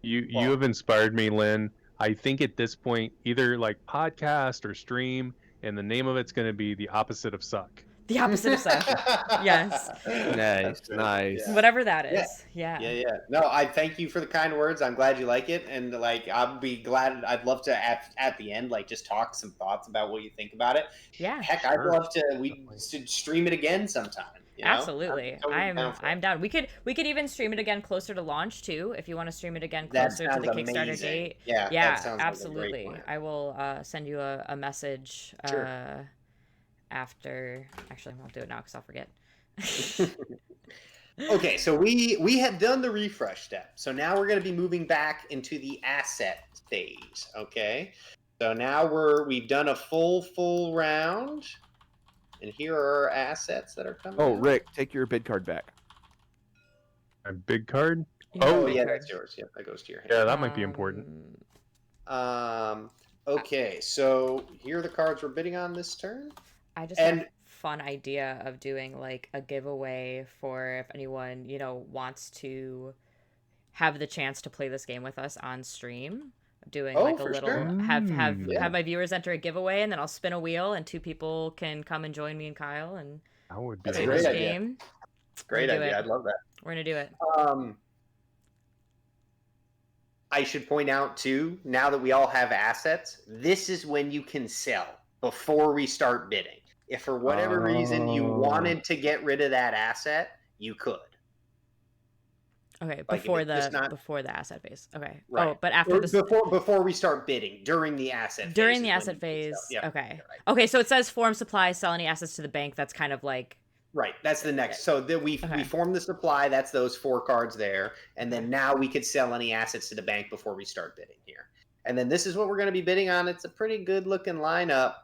You have inspired me, Lynn. I think at this point, either like podcast or stream, and the name of it's going to be The Opposite of Suck. The Opposite of Suck. Yes. Nice. Whatever that is. Yeah. No, I thank you for the kind words. I'm glad you like it, and I'll be glad. I'd love to at the end just talk some thoughts about what you think about it. Yeah. Heck, sure. I'd love to. We should stream it again sometime. You know? Absolutely. I'm down. We could even stream it again closer to launch too, if you want to stream it again closer to the Kickstarter date. Yeah, absolutely. Like I will send you a message after. Actually, I won't do it now because I'll forget. Okay, so we have done the refresh step. So now we're going to be moving back into the asset phase. Okay, so now we've done a full round. And here are our assets that are coming. Oh, Rick, take your bid card back. A bid card? Yeah, that's yours. Yeah, that goes to your hand. Yeah, that might be important. Okay, so here are the cards we're bidding on this turn. I just have a fun idea of doing a giveaway for if anyone, wants to have the chance to play this game with us on stream. Doing a little have my viewers enter a giveaway, and then I'll spin a wheel and 2 people can come and join me and Kyle and that would be a great idea. Great idea. I'd love that. We're gonna do it. I should point out too, now that we all have assets, this is when you can sell before we start bidding. If for whatever reason you wanted to get rid of that asset, you could. Okay, before the asset phase. Okay. Right. Oh, but after before we start bidding, during the asset phase. During the asset phase. Yeah. Okay. Right. Okay, so it says form supply, sell any assets to the bank. That's kind of like right. That's the next. So then we form the supply. That's those 4 cards there, and then now we could sell any assets to the bank before we start bidding here. And then this is what we're going to be bidding on. It's a pretty good looking lineup.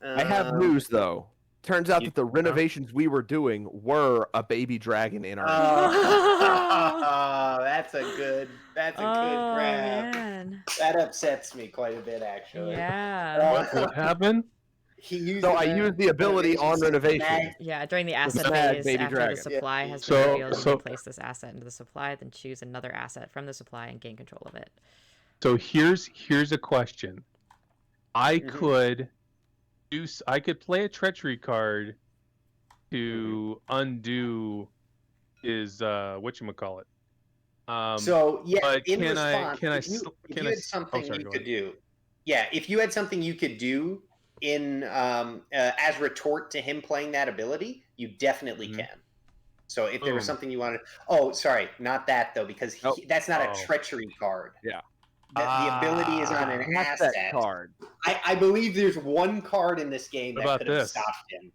I have news though. Turns out that the renovations we were doing were a baby dragon in our. Oh, that's a good grab. Man. That upsets me quite a bit, actually. Yeah. What happened? I used the ability on renovation. Yeah, during the asset snag phase, baby after dragon. the supply has So- been revealed, you so- may place this asset into the supply, then choose another asset from the supply and gain control of it. So here's a question. I Mhm. could I could play a treachery card to undo his whatchamacallit. So yeah, but in can response, I if you can had I something sorry, you go could ahead. do, yeah, if you had something you could do in as retort to him playing that ability, you definitely Mhm. can. So if there was Boom. something you wanted, oh, sorry, not that though, because Nope. that's not a Oh. treachery card. Yeah. The ability is on an Asset asset. card. I believe there's one card in this game What that about could have this? stopped him.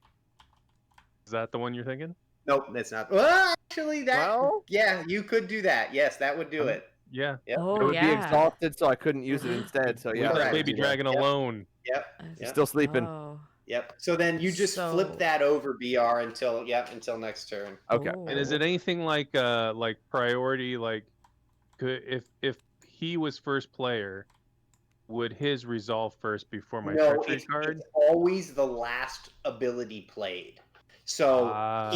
Is that the one you're thinking? Nope, that's not. Well, actually, Well- yeah, you could do that. Yes, that would do it. Yeah. Yep. Oh, It would be yeah. exhausted, so I couldn't use it Mhm. instead. So Leave yeah, that Correct. baby dragon Yep. alone. Yep. He's still sleeping. Oh. Yep. So then you just So- flip that over BR until next turn. Okay. And is it anything like priority? Like, if he was first player, would his resolve first before my No, treachery card? it's always the last ability played. So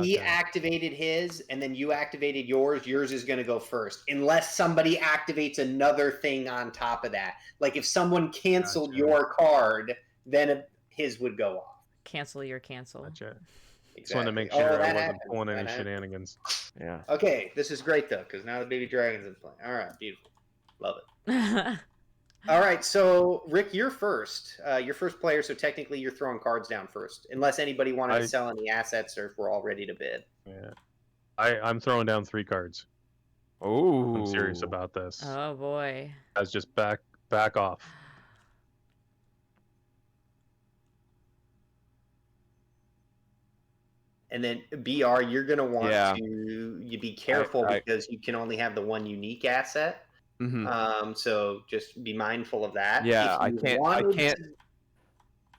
he Okay. activated his, and then you activated yours. Yours is going to go first, unless somebody activates another thing on top of that. Like if someone canceled Gotcha. your card, then his would go off. Cancel your cancel. Gotcha. Exactly. Just wanted to make Oh, sure I that wasn't happens. pulling any That happens. shenanigans. Yeah. Okay, this is great though, because now the baby dragon's in play. All right, beautiful, love it. All right, so Rick, you're first. You're first player, so technically you're throwing cards down first, unless anybody wanted to sell any assets or if we're all ready to bid. Yeah. I'm throwing down 3 cards. Oh. I'm serious about this. Oh boy. Guys, just back off. And then BR, you're gonna want Yeah. to be careful because you can only have the one unique asset. Mm-hmm. So just be mindful of that. Yeah, If you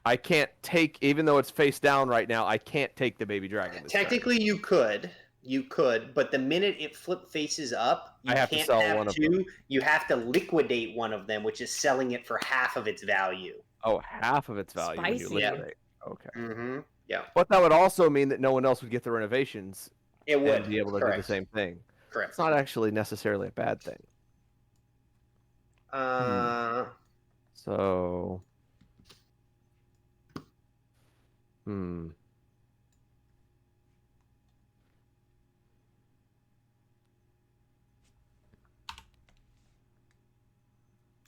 I can't take, even though it's face down right now, I can't take the baby dragon. this turn. Technically, you could, but the minute it faces up, you I have to can't sell have one of two. them. You have to liquidate one of them, which is selling it for half of its value. Oh, half of its value when you Spicy. liquidate. Okay. Mm-hmm. Yeah, But that would also mean that no one else would get the renovations it would and be able to do the same thing. Correct. It's not actually necessarily a bad thing. So,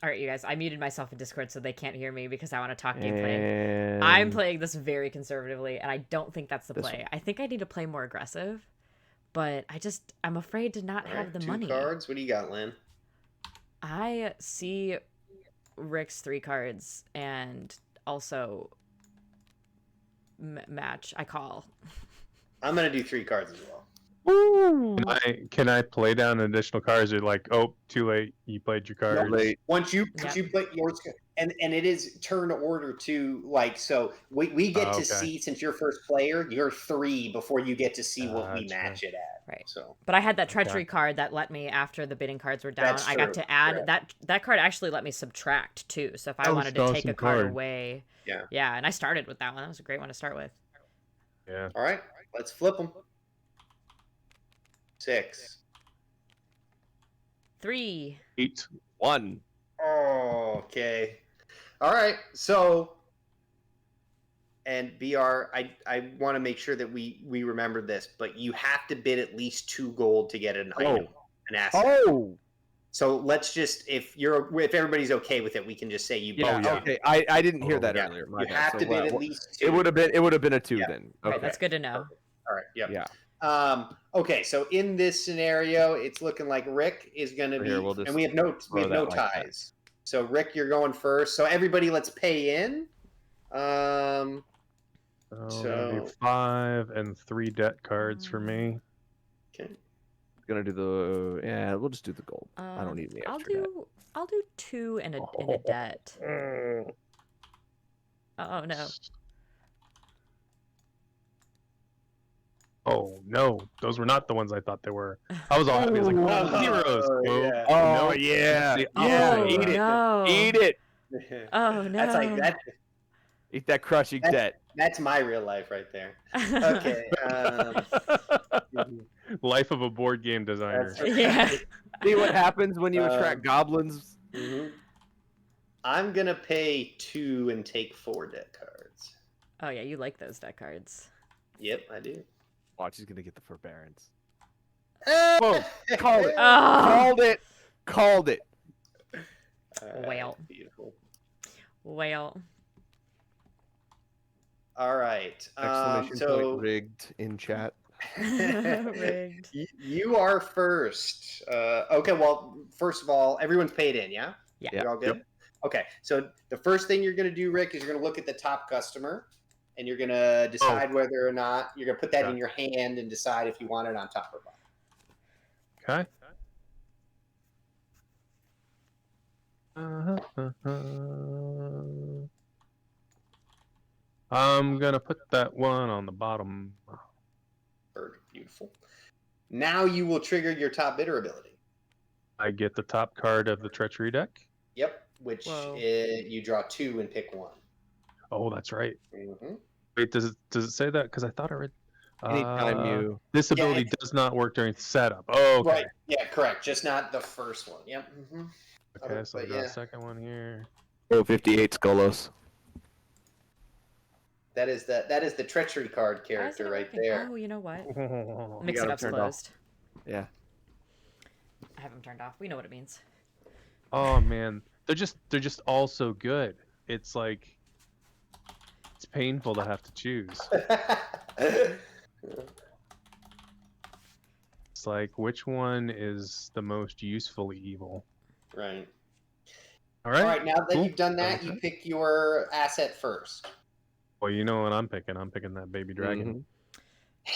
All right, you guys. I muted myself in Discord so they can't hear me because I want to talk gameplay. I'm playing this very conservatively, and I don't think that's the play. I think I need to play more aggressive, but I'm afraid to not have the money. 2 cards. What do you got, Lynn? I see Rick's 3 cards and also match. I call. I'm gonna do 3 cards as well. Can I play down additional cards? Or like, oh, too late. You played your card. late. Once you play yours, and it is turn order too. Like so, we get to see, since you're first player, you're 3 before you get to see what we match it at. Right. So, but I had that treachery card that let me, after the bidding cards were down, That's I got true. to add that card actually let me subtract too. So if I wanted to take a card away, yeah, and I started with that one. That was a great one to start with. Yeah. All right, let's flip them. 6. 3. 8. 1. Oh, okay. All right. So, and BR, I want to make sure that we remember this, but you have to bid at least 2 gold to get an item, an asset. Oh. So let's just, if everybody's okay with it, we can just say you bid. Okay. I didn't hear that earlier. You have to bid at least 2. It would have been a 2 then. Okay. Right, that's good to know. All right. Yep. Yeah. Okay, so in this scenario, it's looking like Rick is going to be, and we have no ties. So Rick, you're going first. So everybody, let's pay in. So 5 and 3 debt cards for me. Okay. Gonna do we'll just do the gold. I don't need any extra debt. I'll do 2 and a debt. Oh no. Oh no, those were not the ones I thought they were. I was all happy. I was like, oh, zeros. Yeah. Oh yeah, Oh, eat it, no. eat it. Oh no. That's like that. Eat that crushing debt. That's my real life right there. Okay. Life of a board game designer. That's right. Yeah. See what happens when you attract goblins? I'm gonna pay 2 and take 4 deck cards. Oh yeah, you like those deck cards. Yep, I do. Watch, he's gonna get the forbearance. Whoa! Called it. Oh. Called it. Called it. Whale. Beautiful. Whale. All right. Exclamation point rigged in chat. Rigged. You are first. Okay, well, first of all, everyone's paid in, yeah? Yeah. You're all good? Yep. Okay, so the first thing you're going to do, Rick, is you're going to look at the top customer, and you're going to decide whether or not you're going to put that in your hand and decide if you want it on top or bottom. Okay. I'm gonna put that one on the bottom. Beautiful. Now you will trigger your top bidder ability. I get the top card of the treachery deck. Yep, which you draw 2 and pick 1. Oh, that's right. Mm-hmm. Wait, does it say that? Because I thought I read. Anytime you. This ability does not work during setup. Oh, okay. Right. Yeah, correct. Just not the first one. Yep. Mm-hmm. Okay, so I got a second one here. Oh, 58 Skolos. That is the treachery card character right there. Oh, you know what? You Mix got it up's them turned closed. Yeah. I have them turned off. We know what it means. Oh man, they're just all so good. It's like it's painful to have to choose. It's like which one is the most useful evil? Right. All right. All right. Now that you've done that, you pick your asset first. Well, you know what I'm picking. I'm picking that baby dragon.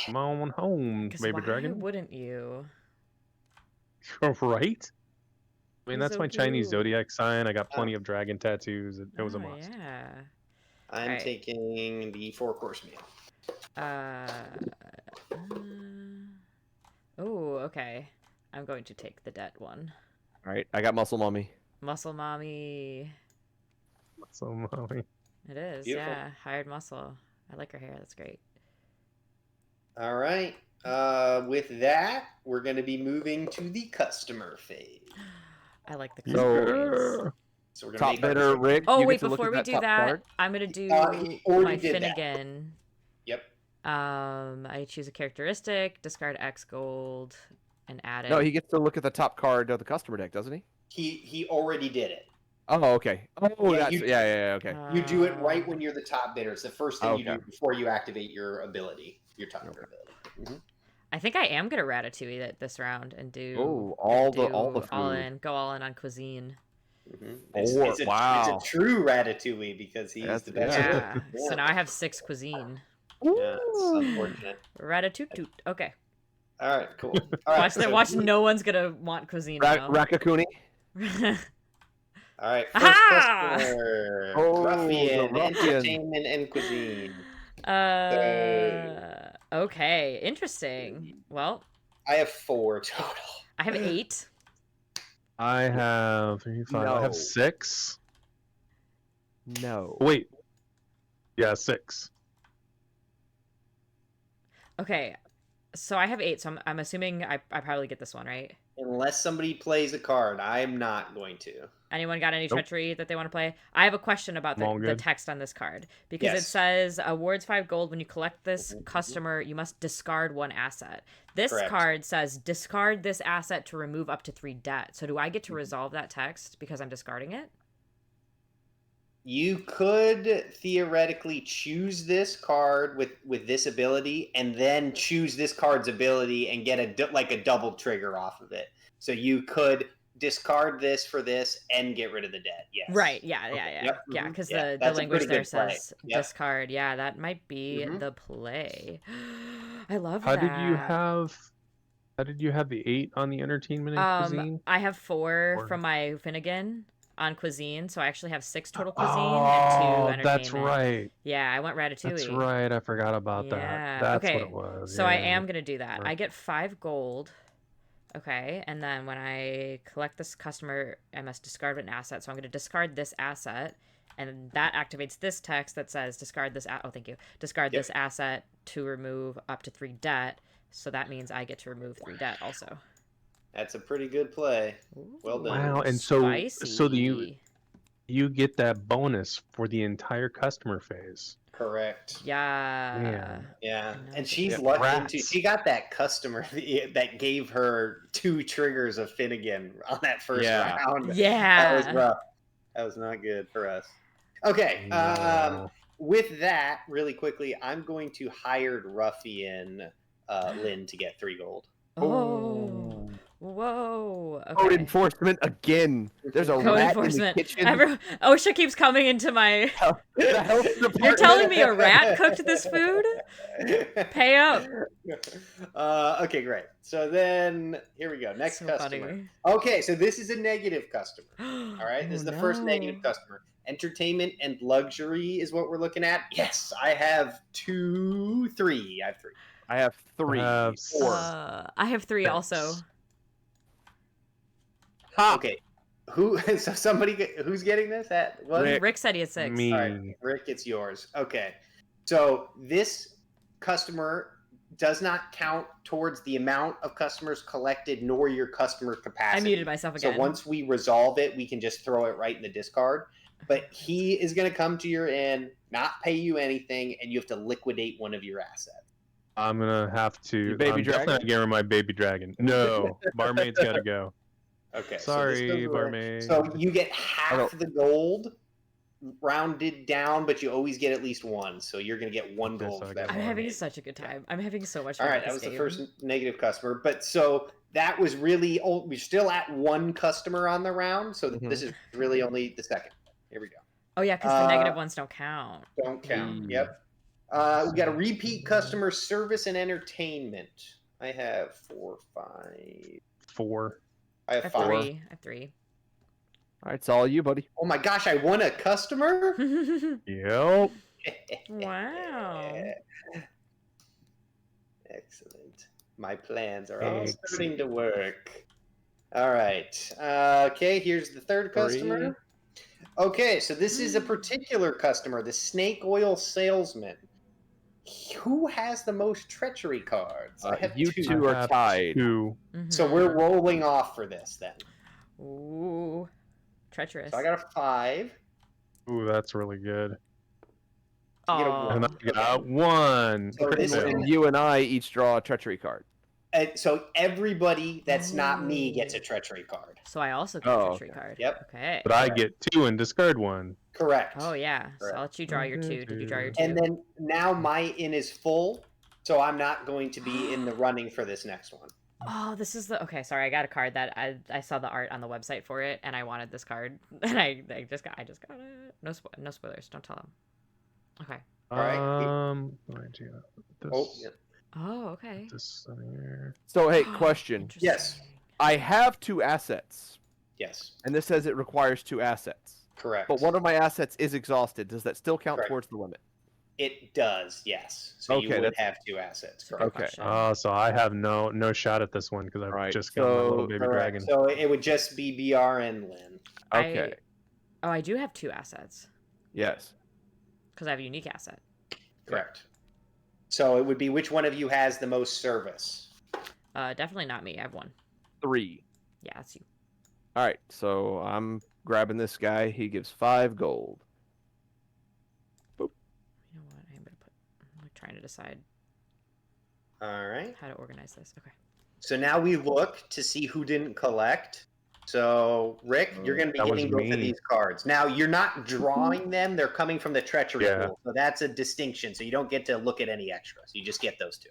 Come on home, baby dragon. Why wouldn't you? Right? I mean, that's so my Chinese cute. zodiac sign. I got plenty of dragon tattoos. It was a must. Yeah. I'm taking the 4-course meal. Oh, okay. I'm going to take the debt one. All right, I got Muscle Mommy. Muscle Mommy. Muscle Mommy. It is, Beautiful. yeah. Hired muscle. I like her hair. That's great. All right. With that, we're going to be moving to the customer phase. I like the customer phase. So we're Top bidder, Rick. Oh, you wait, get to look before at we that do top that, card. I'm going to do He already my did that. Finnegan. Yep. I choose a characteristic, discard X gold, and add it. No, he gets to look at the top card of the customer deck, doesn't he? He already did it. Oh, okay. Oh, Yeah, that's you- okay. You do it right when you're the top bidder. It's the first thing you Okay. do before you activate your ability, your top bidder ability. Mm-hmm. I think I am gonna ratatouille it this round and do. Oh, all the all food. in, go all in on cuisine. Mm-hmm. It's It's a true ratatouille because he's That's- the best. Yeah. cook. So now I have 6 cuisine. Yeah, it's unfortunate. Ratatouille. Okay. All right, cool. All right, Watch. No one's gonna want cuisine now. Rakakuni. All right, first Aha! customer. Oh, Ruffian, the Ruffian. entertainment and cuisine. Okay. Interesting. Well, I have 4 total. I have 8. I have 3, 5. I No. have 6. No. Wait. Yeah, 6. Okay. So I have 8. So I'm assuming I probably get this one, right? Unless somebody plays a card, I'm not going to. Anyone got any Nope. treachery that they want to play? I have a question about I'm all the good. text on this card because it Yes. says awards 5 gold. When you collect this customer, you must discard 1 asset. This Correct. card says discard this asset to remove up to 3 debt. So do I get to resolve that text because I'm discarding it? You could theoretically choose this card with this ability, and then choose this card's ability and get a double trigger off of it. So you could discard this for this and get rid of the debt. Yes. Right. Yeah. Yep. Yeah. Because Yeah, the that's a language pretty there good play. says Yep. discard. Yeah, that might be Mhm. the play. I love How that. did you have the 8 on the entertainment and cuisine? I have 4 Or- from my Finnegan. on cuisine, so I actually have 6 total cuisine and 2 entertainment. That's right. Yeah, I went Ratatouille. That's right. I forgot about that. That's okay. what it was. So I am gonna do that. I get 5 gold. Okay, and then when I collect this customer, I must discard an asset. So I'm gonna discard this asset, and that activates this text that says discard this. Oh, thank you. Discard this asset to remove up to 3 debt. So that means I get to remove 3 debt also. That's a pretty good play. Well done. Wow, and so you get that bonus for the entire customer phase. Correct. Yeah. Yeah. And she's lucky into. She got that customer that gave her 2 triggers of Finnegan on that first round. Yeah. That was rough. That was not good for us. Okay. No. With that, really quickly, I'm going to hire Ruffian Lynn to get 3 gold. Oh. Whoa. Okay. Code enforcement again. There's a rat in the kitchen. OSHA keeps coming into my... You're telling me a rat cooked this food? Pay up. Okay, great. So then, here we go. Next customer. Funny. Okay, so this is a negative customer. All right, this is the first negative customer. Entertainment and luxury is what we're looking at. Yes, I have 3. I have 3. I have 3. 4. I have 3 also. Okay, so who's getting this? At what? Rick said he had 6. Me. All right, Rick, it's yours. Okay, so this customer does not count towards the amount of customers collected nor your customer capacity. I muted myself again. So once we resolve it, we can just throw it right in the discard. But he is going to come to your inn, not pay you anything, and you have to liquidate one of your assets. I'm gonna have to. Baby dragon. Definitely getting my baby dragon. No, barmaid's gotta go. Okay. Sorry, barmaid. So you get half the gold rounded down, but you always get at least 1. So you're going to get 1 gold for that. I'm having such a good time. I'm having so much fun. All right, that was the first negative customer. But so that was really old. We're still at 1 customer on the round. So this is really only the second. Here we go. Oh, yeah, because the negative ones don't count. Don't count. Yep. We got a repeat customer service and entertainment. I have 4, 5. 4. I have 5. 3. I have 3. All right, it's all you, buddy. Oh my gosh, I won a customer? Yep. Wow. Excellent. My plans are all starting to work. All right. Okay, here's the third customer. Okay, so this is a particular customer, the snake oil salesman. Who has the most treachery cards? I have you 2. two are tied. 2. So we're rolling off for this then. Ooh, treacherous. So I got a 5. Ooh, that's really good. Oh. And I got 1. So and you and I each draw a treachery card. So everybody that's not me gets a treachery card. So I also get a treachery card. Yep. Okay. But I get 2 and discard 1. Correct. Oh, yeah. Correct. So I'll let you draw your 2. Did you draw your 2? And then now my inn is full, so I'm not going to be in the running for this next one. Oh, this is the... Okay, sorry. I got a card that I saw the art on the website for it, and I wanted this card. And I just got it. No spoilers. Don't tell them. Okay. All right. Oh, okay. So, hey, question. Yes. I have 2 assets. Yes. And this says it requires 2 assets. Correct. But one of my assets is exhausted. Does that still count towards the limit? It does, yes. So you would have 2 assets. Okay. Oh, so I have no shot at this one because I've just got my little baby dragon. So it would just be BeeAhr and Lynn. Okay. I do have 2 assets. Yes. Because I have a unique asset. Correct. So it would be which one of you has the most service? Definitely not me. I have 1. 3. Yeah, that's you. All right. So I'm grabbing this guy. He gives 5 gold. Boop. You know what? I'm trying to decide. All right. How to organize this. Okay. So now we look to see who didn't collect. So, Rick, you're going to be getting both of these cards. Now, you're not drawing them. They're coming from the treachery pool. So that's a distinction. So you don't get to look at any extras. You just get those 2.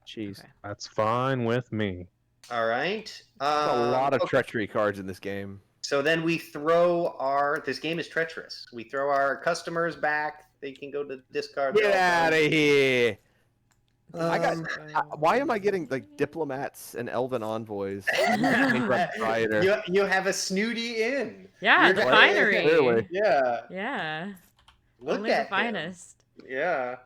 Jeez. Okay. That's fine with me. All right. A lot of treachery cards in this game. So then we throw this game is treacherous. We throw our customers back. They can go to discard. Get out of here. I got. Why am I getting like diplomats and elven envoys? You have a snooty inn. Yeah, You're the right. finery. Clearly. Yeah. Yeah. Look Only at the finest. him. Yeah.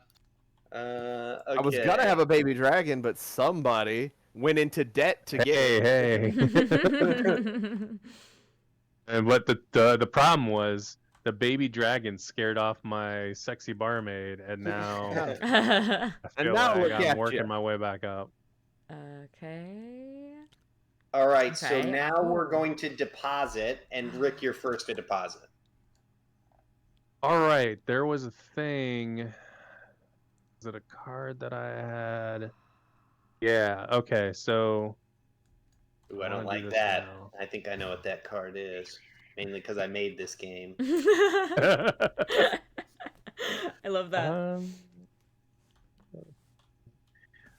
Okay. I was gonna have a baby dragon, but somebody went into debt to get. Hey. And what the problem was, the baby dragon scared off my sexy barmaid, and now I feel like I'm working my way back up. Okay. All right, so now we're going to deposit, and Rick, you're first to deposit. All right, there was a thing. Is it a card that I had? Yeah. Okay. So. Ooh, I don't like that. Now. I think I know what that card is. Mainly because I made this game. I love that.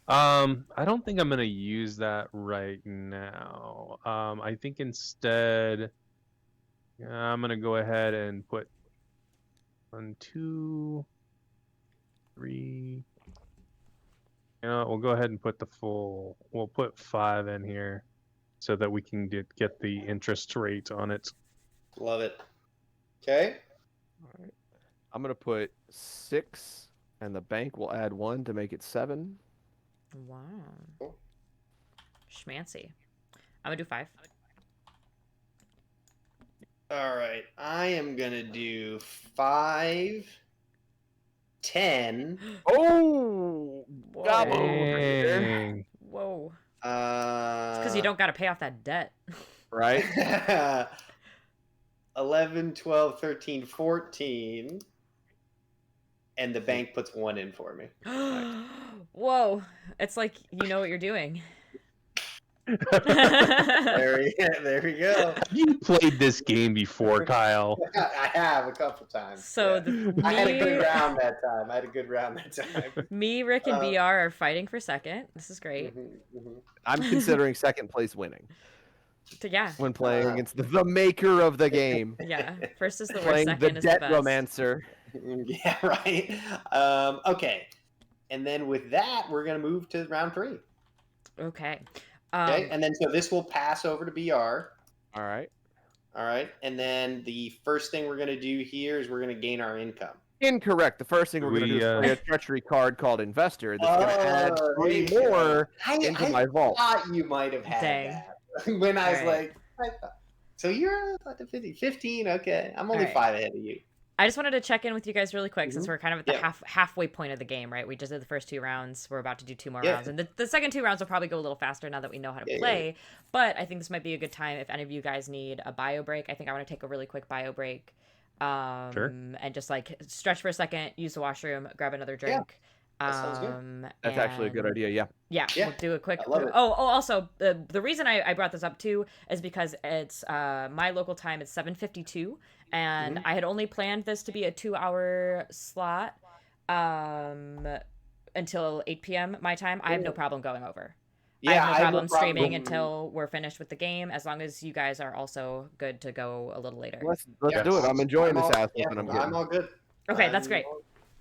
I don't think I'm gonna use that right now. I think instead, I'm gonna go ahead and put 1, 2, 3. You know, we'll go ahead and put the full. We'll put 5 in here, so that we can get the interest rate on it. Love it. Okay. All right. I'm gonna put 6, and the bank will add 1 to make it 7. Wow. Cool. Schmancy. I'm gonna do 5. All right. I am gonna do 5, 10. Oh! Whoa. Whoa. It's because you don't got to pay off that debt. Right? 11, 12, 13, 14. And the bank puts 1 in for me. Whoa. It's like you know what you're doing. There we go. You played this game before, Kyle. I have a couple times. So I had a good round that time. Me, Rick, and BeeAhr are fighting for second. This is great. I'm considering second place winning. Yeah. When playing against the maker of the game. Yeah. First is the worst, playing second the is debt the best. romancer. Yeah, right. Okay. And then with that, we're going to move to round 3. Okay. Okay. And then so this will pass over to BeeAhr. All right. All right. And then the first thing we're going to do here is we're going to gain our income. Incorrect. The first thing we're going to do is play a treachery card called Investor. That's going to add 3 more into my vault. I thought you might have had that when I was like, so you're at the 15. Okay. I'm only 5 ahead of you. I just wanted to check in with you guys really quick since we're kind of at the halfway point of the game, right? We just did the first 2 rounds. We're about to do 2 more rounds. And the second 2 rounds will probably go a little faster now that we know how to play. Yeah. But I think this might be a good time if any of you guys need a bio break. I think I want to take a really quick bio break. Sure. And just like stretch for a second, use the washroom, grab another drink. That sounds good. That's actually a good idea. Yeah. We'll do a quick. Also, the reason I brought this up too is because it's my local time. It's 7:52, and I had only planned this to be a 2-hour slot until 8 p.m. my time. I have no problem going over. I have no problem streaming until we're finished with the game, as long as you guys are also good to go a little later. Let's do it. I'm enjoying this ass whooping I'm getting. I'm all good. Okay, that's great.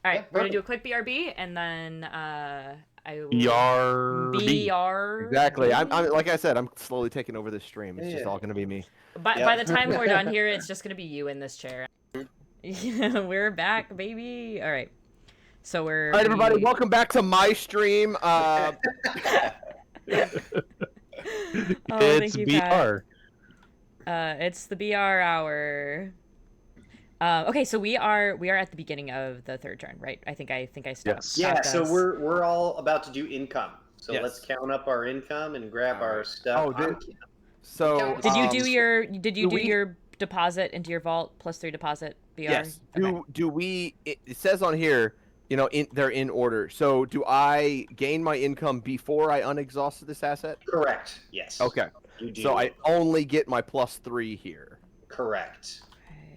All right, we're gonna do a quick BRB, and then I will BeeAhr. Exactly. I'm like I said, I'm slowly taking over this stream. It's just all gonna be me. By the time we're done here, it's just gonna be you in this chair. We're back, baby. All right. So we're. All right, everybody. Welcome back to my stream. It's you, BeeAhr. It's the BeeAhr hour. Okay, so we are at the beginning of the 3rd turn, right? I think I stopped. Yes. Yeah. So we're all about to do income. So let's count up our income and grab our stuff. So did you do your deposit into your vault plus 3 deposit, BeeAhr? Yes. Do we? It says on here, you know, they're in order. So do I gain my income before I unexhausted this asset? Correct. Yes. Okay. You do. So I only get my +3 here. Correct.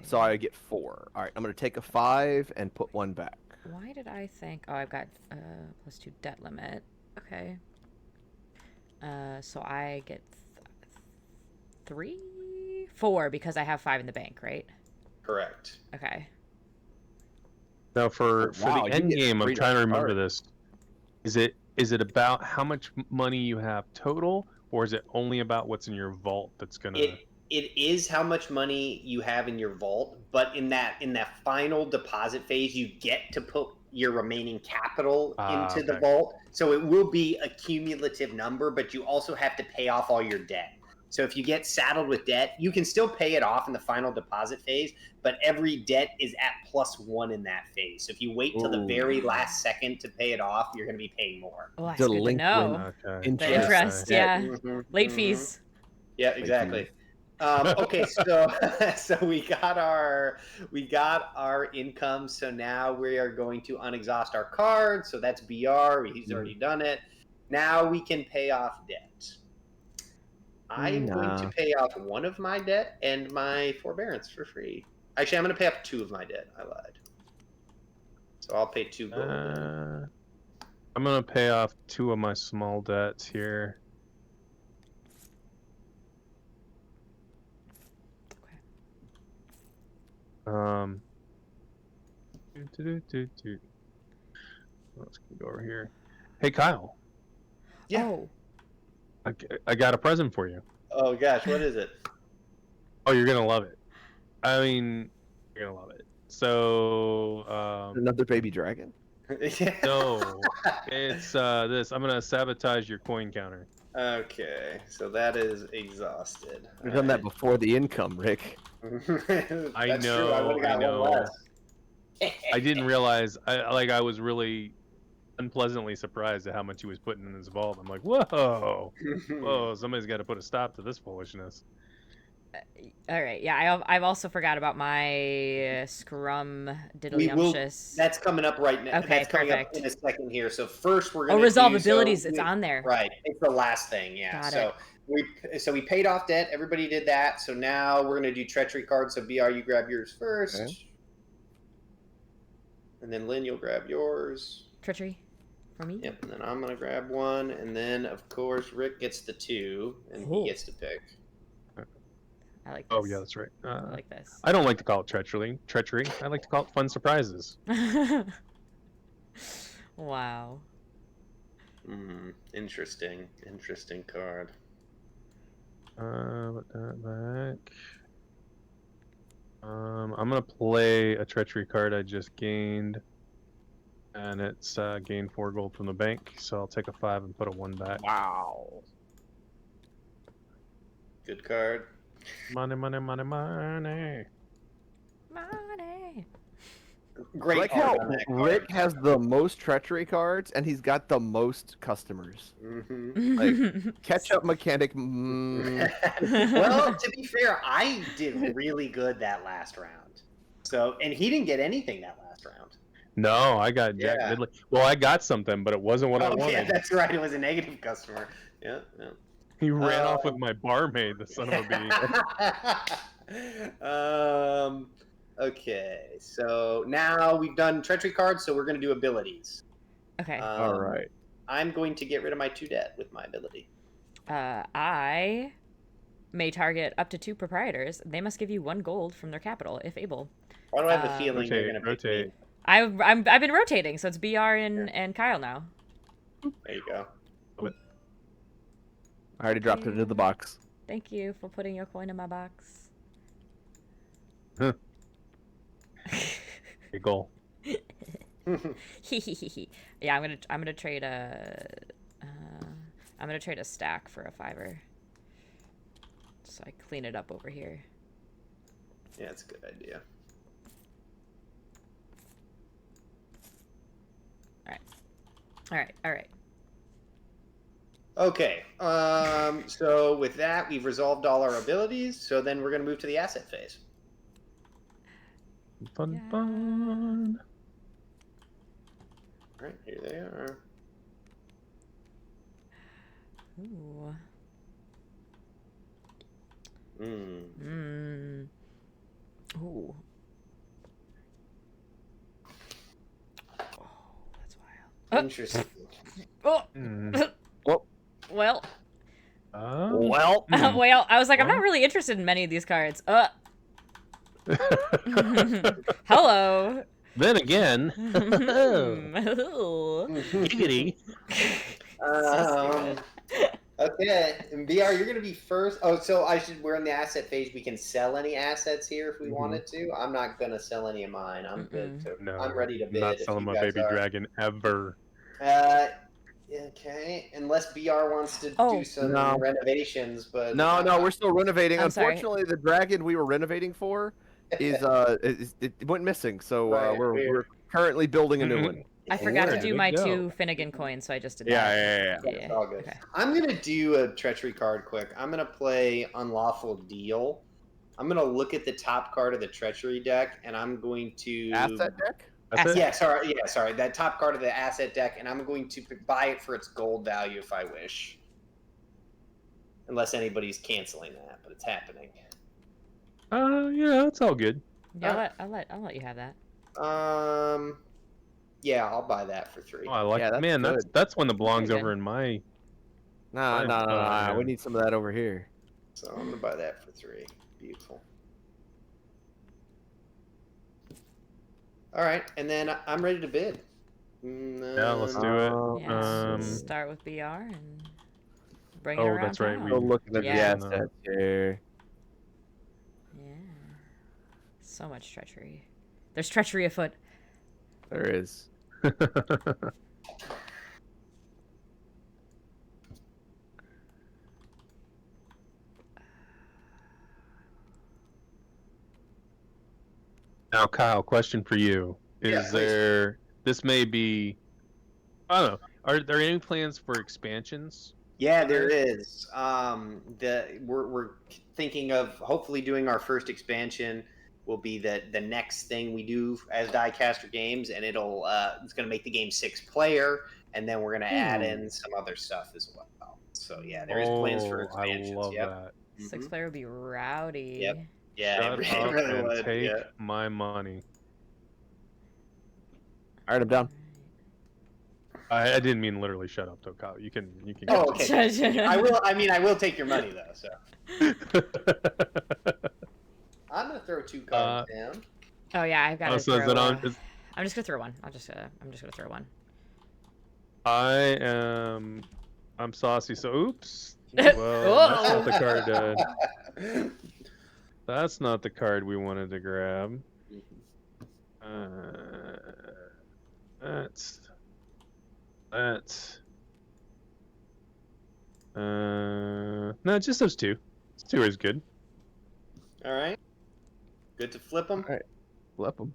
So I get 4. All right, I'm going to take a 5 and put 1 back. Why did I think... Oh, I've got +2 debt limit. Okay. So I get 4 because I have 5 in the bank, right? Correct. Okay. Now for the end game, I'm trying to remember this. Is it is it about how much money you have total, or is it only about what's in your vault that's gonna? It is how much money you have in your vault, but in that final deposit phase, you get to put your remaining capital into the vault. So it will be a cumulative number, but you also have to pay off all your debt. So if you get saddled with debt, you can still pay it off in the final deposit phase, but every debt is at +1 in that phase. So if you wait till the very last second to pay it off, you're going to be paying more. Oh, that's good to know. The interest, late fees. Yeah, exactly. Okay, so we got our income. So now we are going to unexhaust our cards. So that's BeeAhr. He's already done it. Now we can pay off debt. I am going to pay off one of my debt and my forbearance for free. Actually, I'm going to pay off 2 of my debt. I lied. So I'll pay 2 gold. I'm going to pay off 2 of my small debts here. Let's go over here. Hey, Kyle. Yeah. Oh. I got a present for you. Oh gosh, what is it? Oh, you're gonna love it. I mean, you're gonna love it. So, another baby dragon? No, it's this. I'm gonna sabotage your coin counter. Okay, so that is exhausted. We've done that before the income, Rick. I know. I know. I didn't realize. I was really unpleasantly surprised at how much he was putting in his vault. I'm like, whoa, somebody's got to put a stop to this foolishness. All right, yeah, I've also forgot about my scrum diddlyumptious. That's coming up right now. Okay, that's coming perfect. up in a second here. So first we're going to resolve abilities. It's on there. Right, it's the last thing. Yeah. Got it. We paid off debt. Everybody did that. So now we're going to do treachery cards. So BeeAhr, you grab yours first, and then Lynn, you'll grab yours. Treachery. For me? Yep, and then I'm going to grab 1, and then, of course, Rick gets the 2, and he gets to pick. I like this. Oh, yeah, that's right. I like this. I don't like to call it treachery. I like to call it fun surprises. Wow. Interesting card. Put that back. I'm going to play a treachery card I just gained. And it's gained 4 gold from the bank, so I'll take a 5 and put a 1 back. Wow. Good card. Money. Great like card. How Rick has the most treachery cards, and he's got the most customers. Like ketchup mechanic. Well, to be fair, I did really good that last round. So, and he didn't get anything that last round. No, I got Jack Midley. Well, I got something, but it wasn't what I wanted. Yeah, that's right. It was a negative customer. Yeah. He ran off with my barmaid, the son of a bee. Okay, so now we've done treachery cards, so we're going to do abilities. Okay. All right. I'm going to get rid of my 2 debt with my ability. I may target up to 2 proprietors. They must give you 1 gold from their capital, if able. Why do I have a feeling you're going to rotate? I've been rotating, so it's BeeAhr and Kyle now. There you go. I already dropped it into the box. Thank you for putting your coin in my box. Huh. Good goal. Yeah, I'm gonna trade a stack for a 5er. So I clean it up over here. Yeah, it's a good idea. All right. Okay, so with that, we've resolved all our abilities, so then we're going to move to the asset phase. Fun. All right, here they are. Ooh. Ooh. Oh, that's wild. Interesting. Oh. Well. Well, I was like, I'm not really interested in many of these cards. Hello. Then again, Oh. giggity. Okay, and BeeAhr, you're gonna be first. Oh, so we're in the asset phase. We can sell any assets here if we wanted to. I'm not gonna sell any of mine. I'm good. No, I'm ready to bid. Not selling my baby dragon ever. Okay, unless BeeAhr wants to do some renovations, but no, we're still renovating. Unfortunately, sorry. the dragon we were renovating for it went missing, so we're currently building a new one. I forgot to do my 2 Finnegan coins, so I just did that. Yeah. It's all good. Okay. I'm gonna do a treachery card quick. I'm gonna play Unlawful Deal. I'm gonna look at the top card of the treachery deck, and I'm going to asset deck. Yeah, sorry. That top card of the asset deck, and I'm going to buy it for its gold value if I wish. Unless anybody's canceling that, but it's happening. Yeah, it's all good. Yeah, I'll let you have that. Yeah, I'll buy that for 3. Oh, I like that. Man, that's one that belongs over in my. No. We need some of that over here. So I'm gonna buy that for 3. Beautiful. All right, and then I'm ready to bid. Yeah, let's do it. So start with BeeAhr and bring it around. Oh, that's right. We're looking at the assets here. Yeah. So much treachery. There's treachery afoot. There is. Now, Kyle, question for you. This may be, I don't know, are there any plans for expansions? Yeah, there is. We're thinking of hopefully doing our first expansion will be the next thing we do as Diecaster Games, and it's going to make the game 6-player, and then we're going to add in some other stuff as well. So yeah, there is plans for expansions. I love that. 6-player would be rowdy. Yep. Yeah, it really would. Take my money. All right, I'm down. I didn't mean literally shut up, though, Kyle. You can. Oh, okay. I will. I mean, I will take your money though. So I'm gonna throw 2 cards down. Oh yeah, I've got to throw. I'm just gonna throw one. I'm just gonna throw one. I'm saucy. So oops. Well, that's not the card. That's not the card we wanted to grab. That's no, just those 2. 2 is good. All right. Good to flip them. All right, flip them.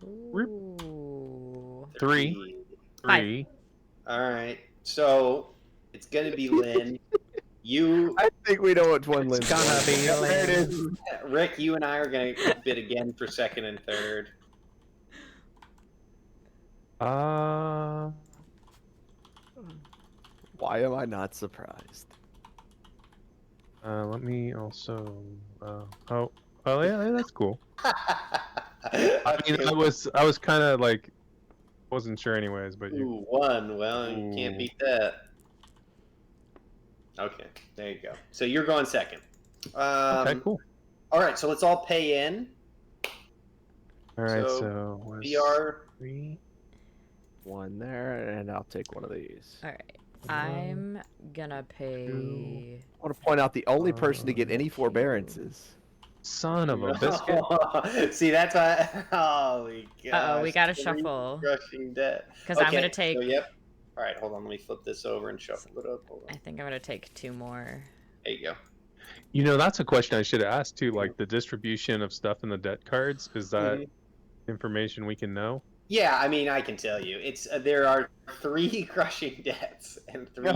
Ooh. 3. 5. All right. So it's gonna be Lynn. I think we know which one Lynn's gonna be. There it is. Rick, you and I are gonna bid again for 2nd and 3rd. Why am I not surprised? Let me also. Oh yeah, that's cool. I mean, I was kind of like, wasn't sure anyways, but you. Ooh, 1. Well, you can't beat that. Okay, there you go. So you're going 2nd. Okay, cool. All right, so let's all pay in. All right, so BeeAhr 3. 1 there, and I'll take one of these. All right. I'm gonna pay. I want to point out the only person to get any forbearances. Son of a biscuit. See, that's why. Holy gosh. Uh-oh, we gotta shuffle. Crushing debt. Because I'm gonna take. So, yep. All right, hold on. Let me flip this over and shuffle it up. Hold on. I think I'm gonna take 2 more. There you go. You know, that's a question I should have asked too. Like the distribution of stuff in the debt cards. Is that information we can know? Yeah, I mean, I can tell you. It's there are 3 crushing debts and 3 there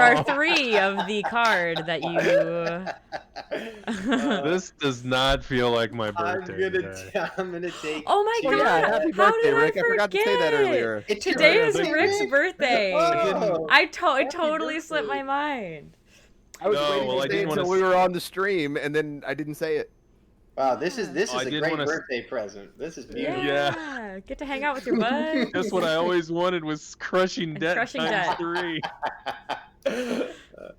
are 3 of the card that you. This does not feel like my birthday. I'm gonna take. Oh my god! Yeah, happy birthday, Rick! I forgot to say that earlier. Today is Rick's birthday. I totally slipped my mind. I was waiting to say it until we were on the stream, and then I didn't say it. Wow, this is a great birthday present. This is beautiful. Yeah, get to hang out with your bud. That's what I always wanted was crushing debt times 3.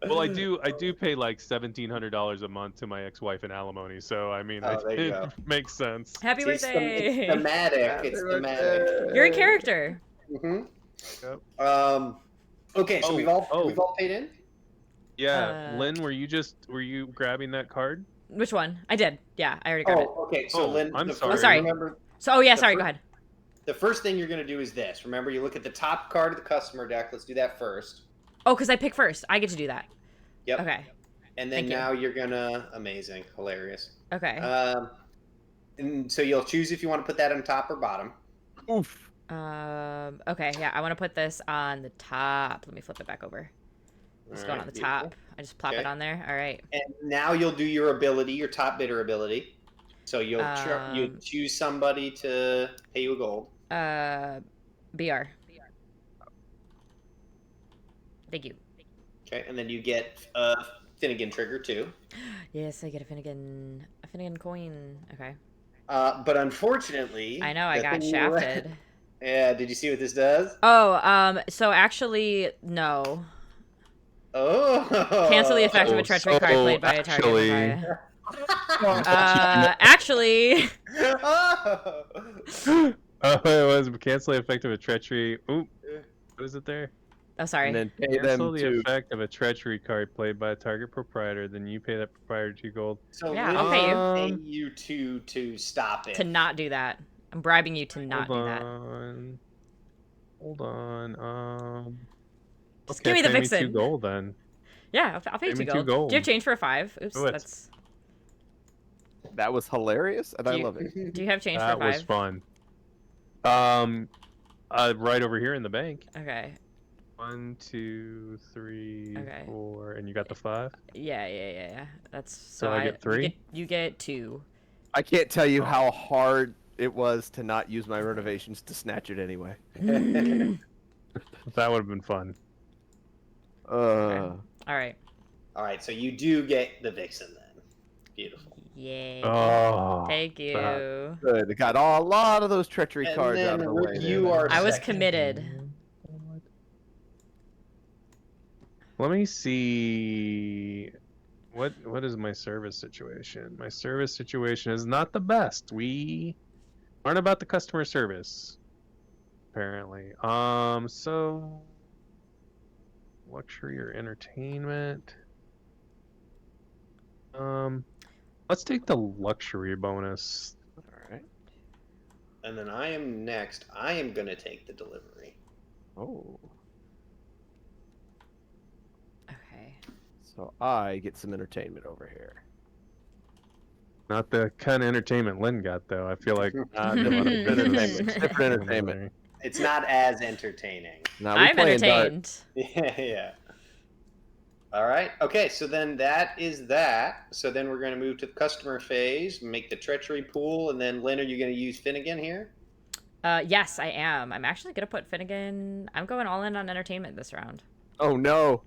Well, I do pay like $1,700 a month to my ex-wife in alimony, so I mean, it makes sense. Happy birthday! It's thematic. It's thematic. You're a character. Yep. Okay, so we've all paid in. Yeah, Lynn, were you grabbing that card? Which one? I did. Yeah, I already grabbed it. Okay. So Lynn, I'm sorry. Sorry. Remember, sorry. Go ahead. The first thing you're going to do is this. Remember, you look at the top card of the customer deck. Let's do that first. Oh, because I pick first. I get to do that. Yep. Okay. And then you're going to... Amazing. Hilarious. Okay. And so you'll choose if you want to put that on top or bottom. Oof. Okay, yeah, I want to put this on the top. Let me flip it back over. It's going on the top. I just plop it on there. All right. And now you'll do your ability, your top bidder ability. So you'll you choose somebody to pay you a gold. BeeAhr. Thank you. Okay, and then you get Finnegan trigger too. Yes, I get a Finnegan coin. Okay. But unfortunately, I know I got shafted. Yeah, did you see what this does? Oh, so actually, no. Oh. Cancel the effect of a treachery card played by a target. Actually. It was cancel the effect of a treachery. Ooh, what is it there? Oh, sorry. And then pay cancel them the effect of a treachery card played by a target proprietor. Then you pay that proprietor 2 gold. So yeah, I'll pay you. Pay you to stop it. To not do that. I'm bribing you to not do that. Hold on. Just give me the pay vixen. Me 2 gold then. Yeah, I'll pay you 2 gold. Do you have change for a 5? Oops, That was hilarious, and I love it. Do you have change for a 5? That was fun. Right over here in the bank. Okay. 1, 2, 3, 4, and you got the 5. Yeah. That's so I get 3. You get 2. I can't tell you how hard it was to not use my renovations to snatch it anyway. That would have been fun. Okay. All right. So you do get the vixen then. Beautiful. Yay. Oh. Thank you. Good. Got a lot of those treachery cards out of the way. I was committed. Let me see. What is my service situation? My service situation is not the best. We aren't about the customer service, apparently. So luxury or entertainment. Let's take the luxury bonus. All right. And then I am next. I am gonna take the delivery. Oh. Okay. So I get some entertainment over here. Not the kind of entertainment Lynn got, though. I feel like different entertainment. It's not as entertaining. No, I'm entertained. Yeah. All right. Okay. So then that is that. So then we're going to move to the customer phase, make the treachery pool, and then Lynn, are you going to use Finnegan here? Yes, I am. I'm actually going to put Finnegan. I'm going all in on entertainment this round. Oh no,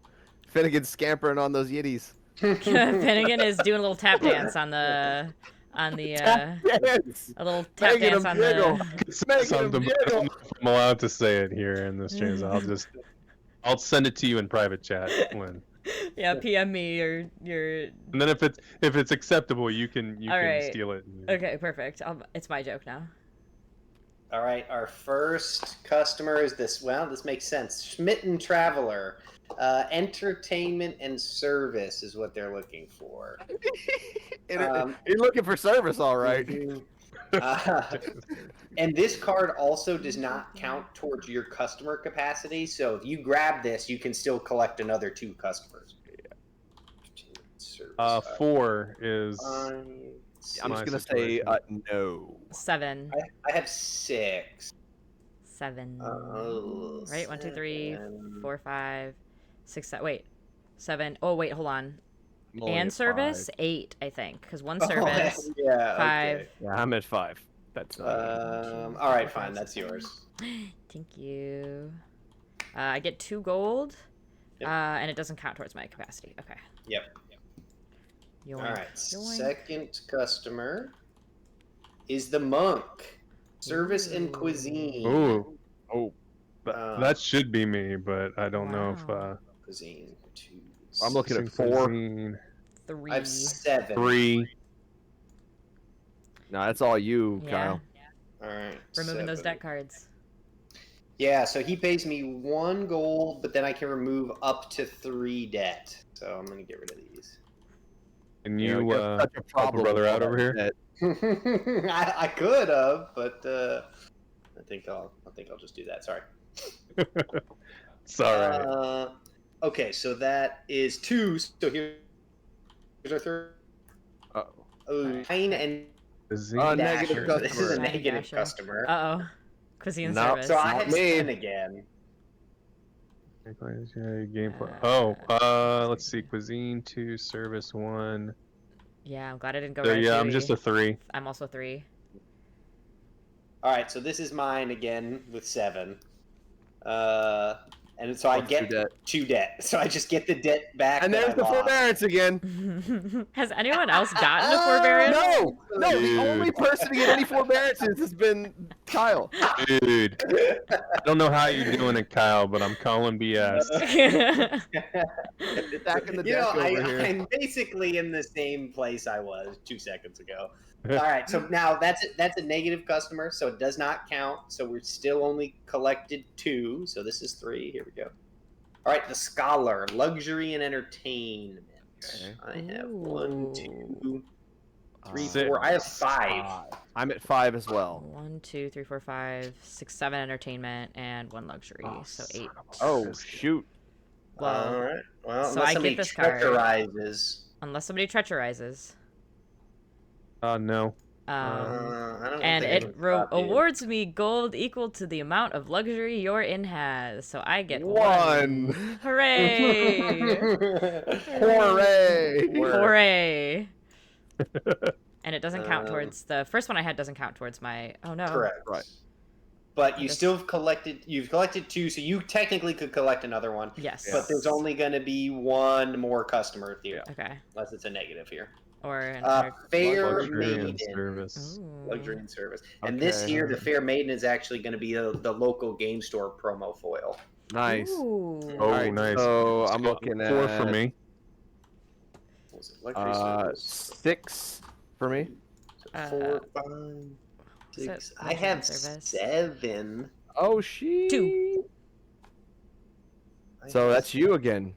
Finnegan's scampering on those yiddies. Finnegan is doing a little tap dance on the a little tap dance on something. I don't know if I'm allowed to say it here in this channel. I'll send it to you in private chat, Lynn. Yeah, PM me or your. And then if it's acceptable, you can steal it. Okay, perfect. It's my joke now. All right, our first customer is this. Well, this makes sense. Smitten Traveler, entertainment and service is what they're looking for. You're looking for service, all right. And this card also does not count towards your customer capacity. So if you grab this, you can still collect another 2 customers. 4 is. I'm just gonna say no. 7. I have 6. 7. Oh, right, 1, 2, 3, 4, 5, 6. Wait, 7. Oh wait, hold on. And service 8, I think, because 1 service. Yeah. 5. Okay. Yeah, I'm at 5. That's. All right, fine. That's yours. Thank you. I get 2 gold, and it doesn't count towards my capacity. Okay. Yep. Yoink. All right. Yoink. Second customer is the monk. Service and cuisine. Ooh. Oh. That should be me, but I don't know if. Cuisine 2, I'm looking at 4. 3. I have 7. 3. No, that's all you, Yeah. Kyle. All right. Removing those 7. deck cards. Yeah, so he pays me 1 gold, but then I can remove up to 3 debt. So I'm gonna get rid of these. And You you know, such a help a problem brother out with over here? that- I could have, but I think I'll just do that. Sorry. It's all right. Okay, so that is 2. So here's our third. Uh-oh. 9 and negative Dasher. This is a customer. negative Dasher. customer. Uh-oh. Cuisine Nope. service. So I Not have me. 10 again. Let's see. Cuisine 2, service 1. Yeah, I'm glad I didn't go So right. yeah, I'm just a 3. I'm also 3. All right, so this is mine again with 7. And so I What's get your debt? 2 debt. So I just get the debt back. And that there's I the lost. forbearance again. Has anyone else gotten a forbearance? No, the Dude. only person to get any forbearances has been Kyle. Dude, I don't know how you're doing it, Kyle, but I'm calling BS. Stacking the You know, deck over here. I'm basically in the same place I was 2 seconds ago. All right, so now that's a negative customer, so it does not count. So we're still only collected 2. So this is 3. Here we go. All right, the Scholar, luxury and entertainment. Okay. I have 1, 2, 3, 6. 4. I have 5. I'm at 5 as well. 1, 2, 3, 4, 5, 6, 7 entertainment, and 1 luxury. So 8. Oh, shoot. Well, all right. Well, so unless I somebody get this card. treasurizes. Unless somebody treasurizes. No. I don't And think I it can stop you. awards me gold equal to the amount of luxury your inn has. So I get 1. 1. Hooray! Hooray! Hooray! And it doesn't count towards the first one I had. Doesn't count towards my. Oh no! Correct. Right. But you still collected. You've collected 2, so you technically could collect another one. Yes. But there's only going to be 1 more customer theory, Okay. unless it's a negative here. Or an Fair Luxury Maiden. and service. Ooh. Luxury and service. And this Okay. year, the Fair Maiden is actually going to be the local game store promo foil. Nice. Ooh. Oh, Alright, nice. So I'm looking at 4 for me. What was it? Luxury service. 6 for me. 4, 5, is that 6. I luxury have and service? 7. Oh, she. 2. So that's you again.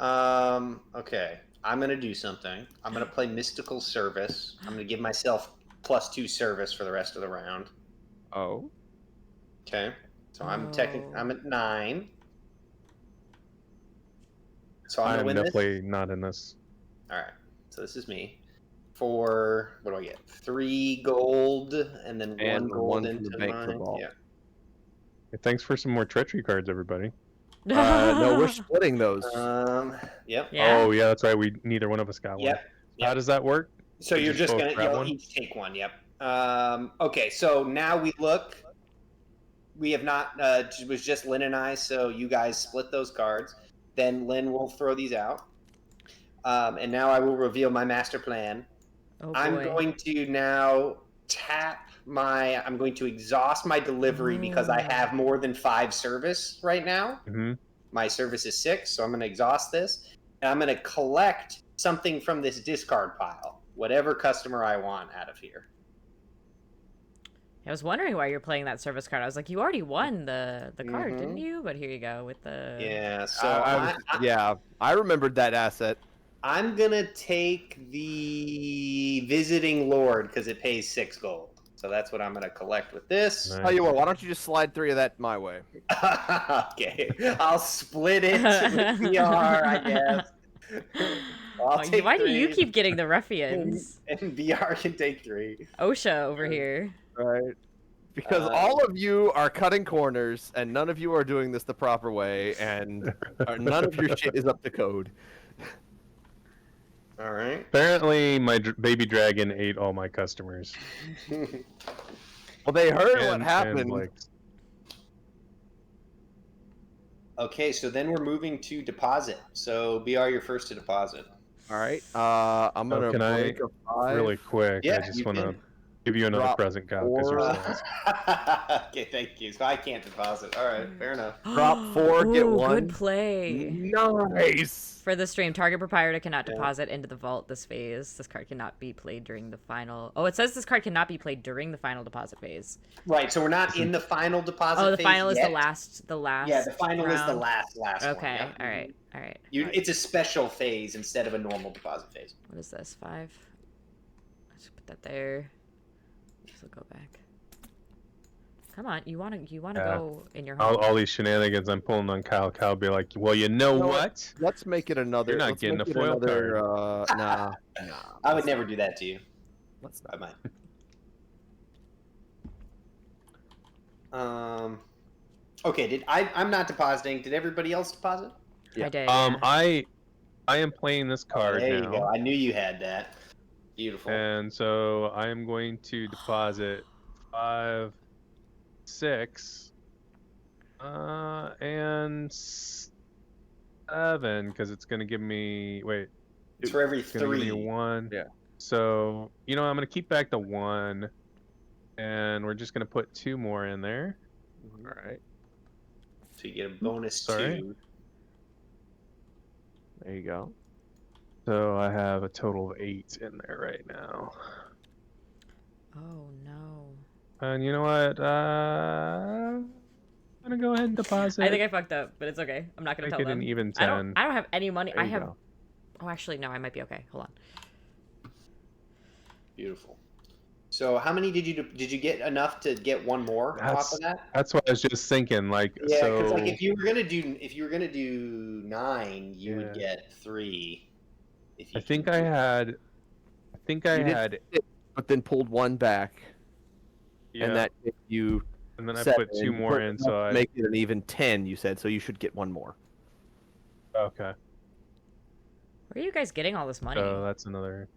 Okay. I'm going to do something. I'm going to play Mystical Service. I'm going to give myself +2 service for the rest of the round. Oh. Okay. So I'm at 9. So I'm going to win this. definitely not in this. All right. So this is me. For, what do I get? 3 gold and then 1 gold one from into the bank for mine. vault. Yeah. Hey, thanks for some more treachery cards, everybody. No, we're splitting those. Yep. Yeah. Oh, yeah, that's right. Neither one of us got one. Yep. How does that work? So you're just both going to grab one? each take one. Yep. Okay. So now we look. We have not. It was just Lynn and I. So you guys split those cards. Then Lynn will throw these out. And now I will reveal my master plan. Oh, I'm boy. going to now tap my. I'm going to exhaust my delivery because I have more than 5 service right now. Mm-hmm. My service is 6, so I'm going to exhaust this. And I'm going to collect something from this discard pile, whatever customer I want out of here. I was wondering why you're playing that service card. I was like, you already won the card, didn't you? But here you go with the. Yeah. So I remembered that asset. I'm going to take the Visiting Lord because it pays 6 gold. So that's what I'm going to collect with this. Nice. Tell you what, why don't you just slide 3 of that my way? Okay. I'll split it with BeeAhr, I guess. I'll take Why do 3, you keep getting the ruffians? And BeeAhr can take 3. OSHA over here. Right. Because all of you are cutting corners, and none of you are doing this the proper way, and none of your shit is up to code. All right. Apparently, my baby dragon ate all my customers. Well, they heard what happened. Okay, so then we're moving to deposit. So BeeAhr, you're first to deposit. All right. I'm gonna can break a 5. Really quick, Yeah, I just you want to can. give you another Drop present, Kyle, because you're 4. fast. Okay, thank you. So I can't deposit. All right, fair enough. Drop 4, get Ooh, 1. Good play. Nice. For the stream, target proprietor cannot deposit into the vault this phase. This card cannot be played during the final. Oh, it says this card cannot be played during the final deposit phase. Right, so we're not in the final deposit. Oh, the phase final yet. is the last. Yeah, the final round. is the last one. Okay, Yeah. all right, all right. It's a special phase instead of a normal deposit phase. What is this? 5. Let's put that there. This will go back. Come on, you wanna go in your home. All these shenanigans I'm pulling on Kyle. Kyle be like, well, you know what? Let's make it another. You're not getting a foil card. Nah. I would never do that to you. Let's I not. might. Okay. I'm not depositing. Did everybody else deposit? Yeah. I did. I am playing this card There now. you go. I knew you had that. Beautiful. And so I am going to deposit 5, 6, and 7 because it's going to give me. Wait. It's for every It's going to give 3. me 1. Yeah. So I'm going to keep back the 1, and we're just going to put 2 more in there. All right. So you get a bonus Sorry. 2. There you go. So I have a total of 8 in there right now. Oh no. And you know what? I'm gonna go ahead and deposit. I think I fucked up, but it's okay. I'm not gonna Make tell it them. an even I 10. don't have any money. There I you have. go. Oh, actually, no. I might be okay. Hold on. Beautiful. So how many did you get enough to get 1 more off of that? That's what I was just thinking. Like, Yeah, so because like if you were gonna do 9, you would get 3. If you I think I had. You did it, but then pulled 1 back, Yeah, and that gave you. and then I 7, put 2 more in, so I. make it an even 10. You said so. You should get 1 more. Okay. Where are you guys getting all this money? So that's another.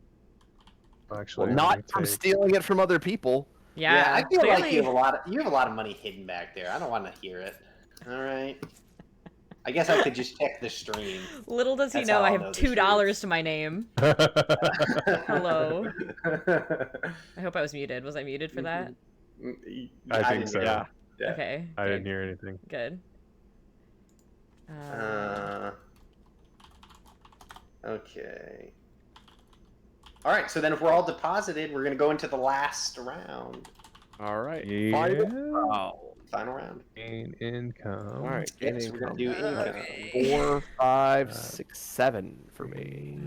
Actually, Well, I'm not gonna from take- stealing it from other people. Yeah, I feel clearly. like you have a lot of money hidden back there. I don't want to hear it. All right. I guess I could just check the stream. Little does he That's know, how I I'll have know the $2 to my name. Hello. I I hope I was muted. Was I muted for that? I think so. Yeah. Yeah. Okay. I good, didn't hear anything. Good. Okay. All right. So then, if we're all deposited, we're gonna go into the last round. All right. Yeah. Final round. Gain income. All right. Yeah, so we're gonna do income. Okay. 4, 5, 6, 7 for me.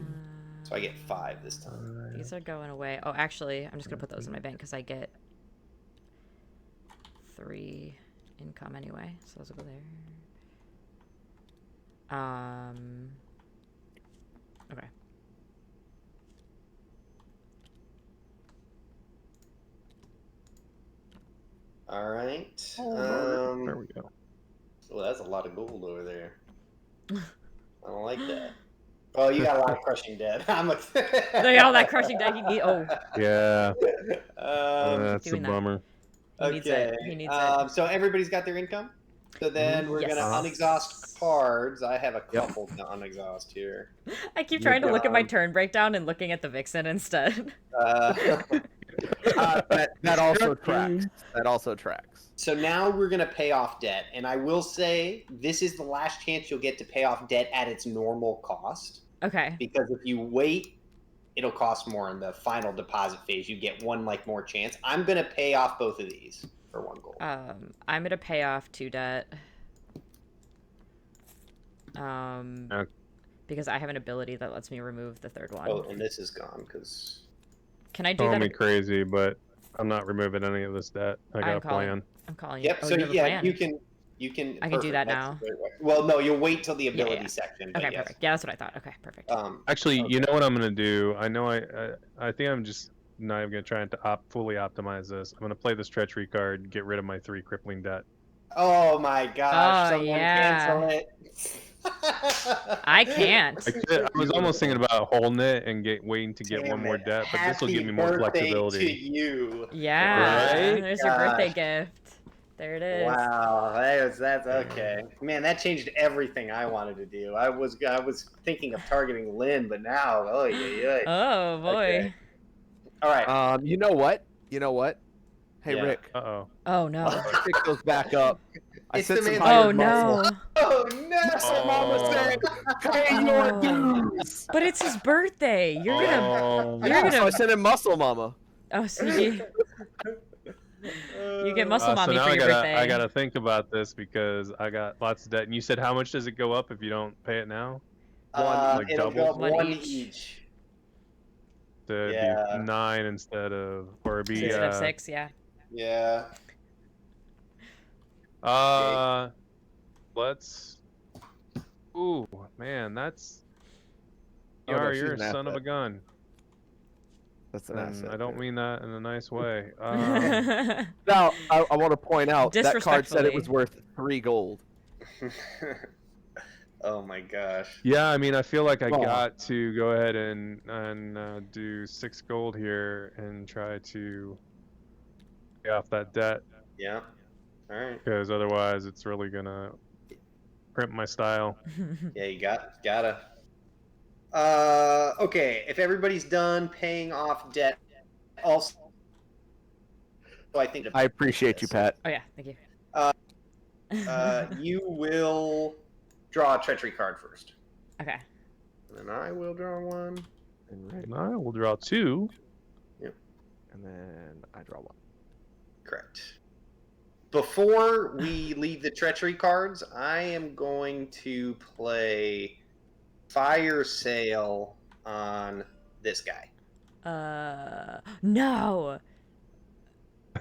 So I get 5 this time. These are going away. Oh, actually, I'm just gonna put those in my bank because I get 3 income anyway. So those will go there. Okay. All right. There we go. Well, that's a lot of gold over there. I don't like that. Oh, you got a lot of crushing debt. I'm like, They got all that crushing deck. Oh, Yeah. That's a doing that. bummer. he needs it. He needs it. So everybody's got their income. So then we're Yes. gonna unexhaust cards. I have a couple to unexhaust here. I keep trying to look at my turn breakdown and looking at the Vixen instead. That also tracks. That also tracks. So now we're gonna pay off debt, and I will say this is the last chance you'll get to pay off debt at its normal cost. Okay. Because if you wait, it'll cost more in the final deposit phase. You get 1 more chance. I'm gonna pay off both of these for 1 gold. I'm gonna pay off 2 debt. Because I have an ability that lets me remove the 3rd one. Oh, and this is gone because. Can I do Call that? me crazy, but I'm not removing any of this debt. I got a plan. I'm calling you. Yep. Oh, so you have a yeah, plan. you can. I can do that That's now. a great way. Well, no, you'll wait till the ability yeah. section. But Okay, yes. perfect. Yeah, that's what I thought. Okay, perfect. Actually, okay. you know what I'm gonna do? I know I think I'm just not even gonna try to fully optimize this. I'm gonna play this treachery card, get rid of my 3 crippling debt. Oh my gosh! Oh, Someone yeah. cancel it. I can't. I was almost thinking about holding it and waiting to get Damn 1 more it. debt, but this will give Happy me more birthday flexibility. To you. Yeah. Right? There's your birthday gift. There it is. Wow, that's okay. Man, that changed everything I wanted to do. I was thinking of targeting Lynn, but now, Oh boy. Okay. All right. You know what? Hey, Yeah. Rick. Uh-oh. Oh no. Pick those back up. I It's said the some man- Oh hired muscle. no. Oh no! That's what Mama said. Pay your Oh. dues. But it's his birthday. You're gonna. Oh. You're Yeah, so I gonna. sent him muscle, Mama. Oh, so you get muscle So mommy now for I your birthday. gotta think about this because I got lots of debt. And you said how much does it go up if you don't pay it now? Like it'll double? go up One one each. each. So it'd Yeah. be 9 instead of, or it'd be Instead of 6, yeah. Yeah. Let's. Ooh, man, that's. Oh, no, You're a she's an son of a asset. gun. That's an And asset. I don't there. mean that in a nice way. Now, I want to point out that card said it was Disrespectfully. worth 3 gold. Oh my gosh. Yeah, I mean, I feel like I Aw. got to go ahead and do 6 gold here and try to pay off that debt Yeah. All right. because otherwise it's really gonna crimp my style. Yeah, you gotta. Okay. If everybody's done paying off debt, also, I think I appreciate you, Pat. Oh yeah, thank you. you will draw a treachery card first, Okay. and then I will draw one. And, Rick, And I will draw 2. and then I draw 1. Correct. Before we leave the treachery cards, I am going to play Fire Sale on this guy. No.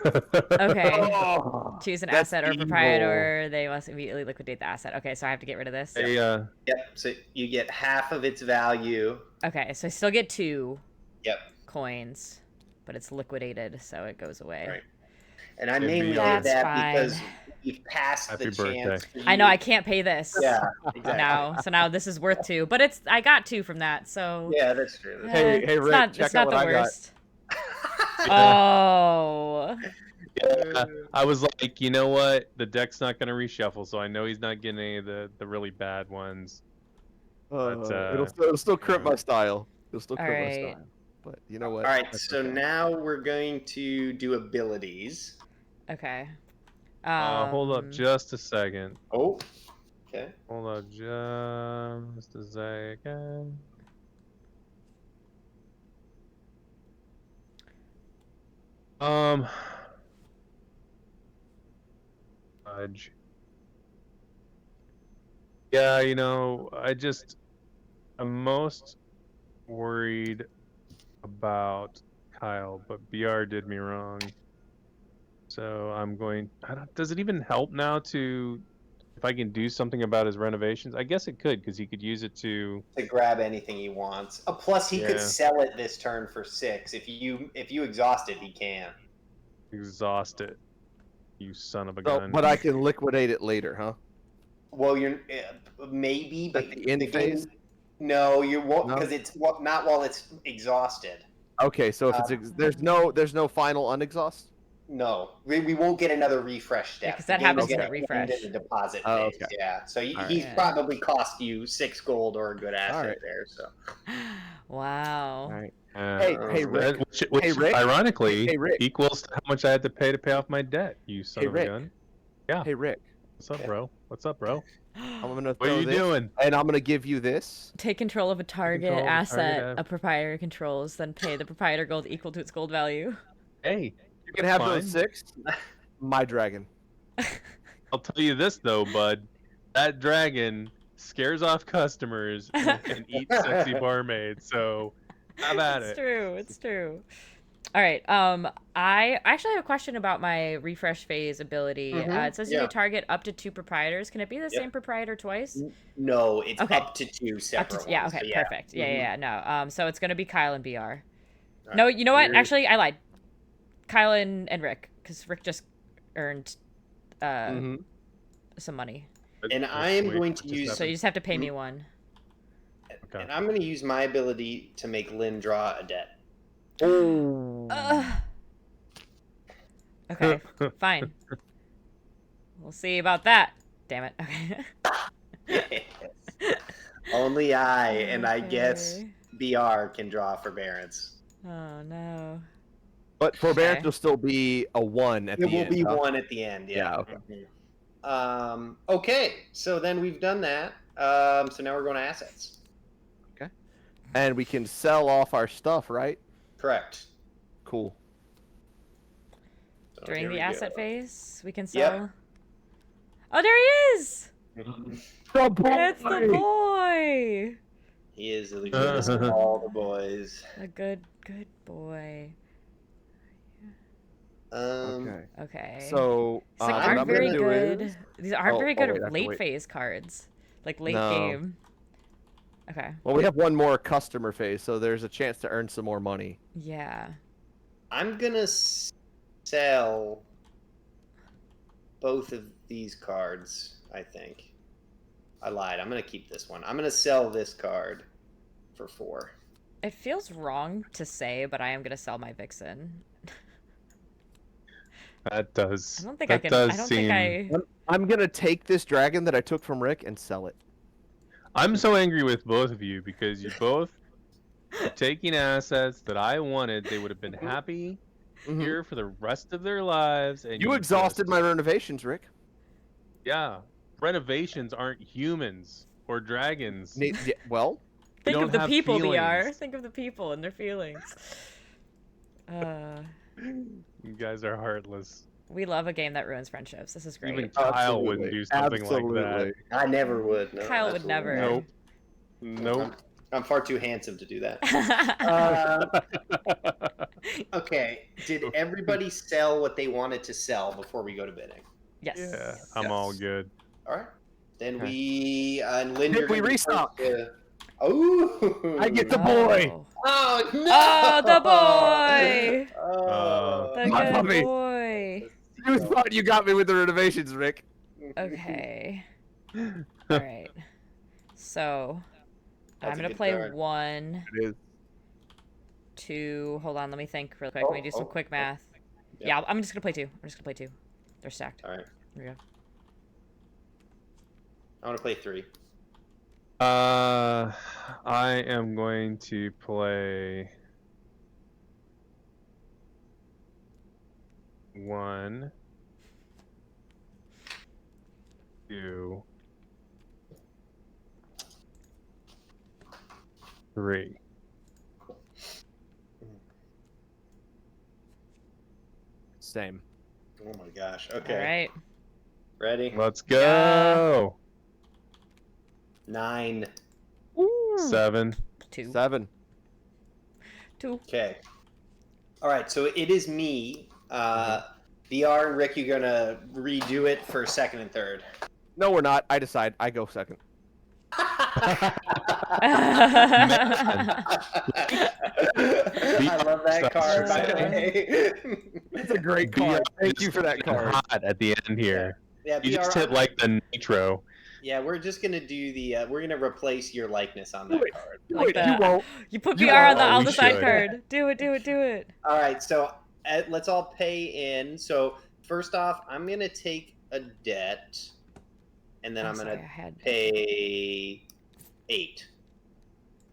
Okay. Oh, Choose an that's asset or evil. proprietor. They must immediately liquidate the asset. Okay, so I have to get rid of this. Hey, Yep. So you get half of its value. Okay, so I still get 2 Yep. coins, but it's liquidated, so it goes away. Right. And I Give mainly me did That's that fine. because we've passed Happy the chance. birthday. for I know you- I can't pay this. Yeah. Exactly. Now, so now this is worth 2, but I got 2 from that, so Yeah, that's true. That's Hey, it's Rick, not, check it's out not the what I got. worst. Oh. Yeah, I was like, you know what? The deck's not gonna reshuffle, so I know he's not getting any of the really bad ones. But, It'll still crimp my style. It'll still crimp my Alright. style. But you know what? All right, That's so okay. now we're going to do abilities. Okay. Hold up just a second. Oh, okay. Hold up just a second. Fudge. Yeah, you know, I'm most worried about Kyle, but BeeAhr did me wrong. So does it even help now if I can do something about his renovations? I guess it could, because he could use it to grab anything he wants. Plus, he could Yeah. sell it this turn for 6. If you exhaust it, he can. exhaust it. You son of a So, gun. but I can liquidate it later, huh? Well, you're maybe, but At the end game- phase? No, you won't, No? because it's not while it's exhausted. Okay, so if there's no final unexhaust. No, we won't get another refresh step. Yeah, 'cause that The game happens is in gonna the end refresh. in the deposit Oh, phase. okay. Yeah, so All right. he's Yeah. probably cost you 6 gold or a good asset right. there. So Wow. All right. Yeah. Hey, Rick. Which Rick. ironically Hey, Rick. equals to how much I had to pay off my debt. You son Hey, of Rick. a gun. Yeah. Hey, Rick. What's up, bro? What's up, bro? I'm gonna What throw are you this, doing? and I'm gonna give you this. Take control of a target control of a asset target a proprietor controls, then pay the proprietor gold equal to its gold value. Hey, You can have Fine. those 6. My dragon. I'll tell you this though, bud. That dragon scares off customers and eats sexy barmaids. So have at It's it. true. It's true. All right. I actually have a question about my refresh phase ability. It says you yeah. may target up to 2 proprietors. Can it be the Yep. same proprietor twice? no, it's Okay. up to 2 Up separate to, yeah. ones. Okay. So yeah. Perfect. Yeah. No. So it's gonna be Kyle and BeeAhr. All No, right. you know what? Here- Actually, I lied. Kyle and Rick, because Rick just earned some money. And I am Wait, going what to just use- So happened? you just have to pay me 1. Okay. And I'm going to use my ability to make Lynn draw a debt. Okay. Fine. We'll see about that. Damn it. Okay. Only I, and I guess Okay. BR can draw forbearance. Oh no. But forbearance will still be a 1 at the end. It will be 1 at the end, yeah. Okay. Okay, so then we've done that. So now we're going to assets. Okay. And we can sell off our stuff, right? Correct. Cool. So During the asset phase, we can sell. Yep. Oh, there he is! The boy! It's the boy! He is the goodest of all the boys. A good boy. Okay. So These aren't very good. These aren't very good late phase cards. Like late game. Okay. Well, we have one more customer phase, so there's a chance to earn some more money. Yeah. I'm gonna sell both of these cards, I think. I lied. I'm gonna keep this one. I'm gonna sell this card for 4. It feels wrong to say, but I am gonna sell my Vixen. That does. I don't think I can. I'm gonna take this dragon that I took from Rick and sell it. I'm so angry with both of you because you both are taking assets that I wanted. They would have been happy here for the rest of their lives. And you exhausted my renovations, Rick. Yeah, renovations aren't humans or dragons. Well, think of the people, BeeAhr. Think of the people and their feelings. You guys are heartless. We love a game that ruins friendships. This is great. Even Kyle wouldn't do something like that. I never would. No, Kyle would never. Nope. I'm far too handsome to do that. Okay. Did everybody sell what they wanted to sell before we go to bidding? Yes. Yeah, I'm all good. All right. Then and Lynn, you're we restock. Oh, I get the boy. Oh no! Oh, the boy. The my good puppy. boy. You thought you got me with the renovations, Rick. Okay. All right. So I'm gonna play card. 1, It is. 2. Hold on, let me think real quick. Let me do some quick math. Yeah, I'm just gonna play 2. I'm just gonna play 2. They're stacked. All right. Here we go. I want to play 3. I am going to play 1, 2, 3. Same. Oh my gosh. Okay. All right. Ready? Let's go. 9. 7. 2. 7. 2. Okay. All right. So it is me. BeeAhr and Rick, you're gonna redo it for 2nd and 3rd. No, we're not. I decide. I go 2nd. I love that card, by the way. It's a great card. Thank you for that card. Hot at the end here. Yeah, You just hit like the nitro. Yeah, we're just gonna do the. We're gonna replace your likeness on that card. Like that. You won't. You put BeeAhr on the side should. card. Do it. Do it. Do it. All right, so let's all pay in. So first off, I'm gonna take a debt, and then I'm gonna pay 8.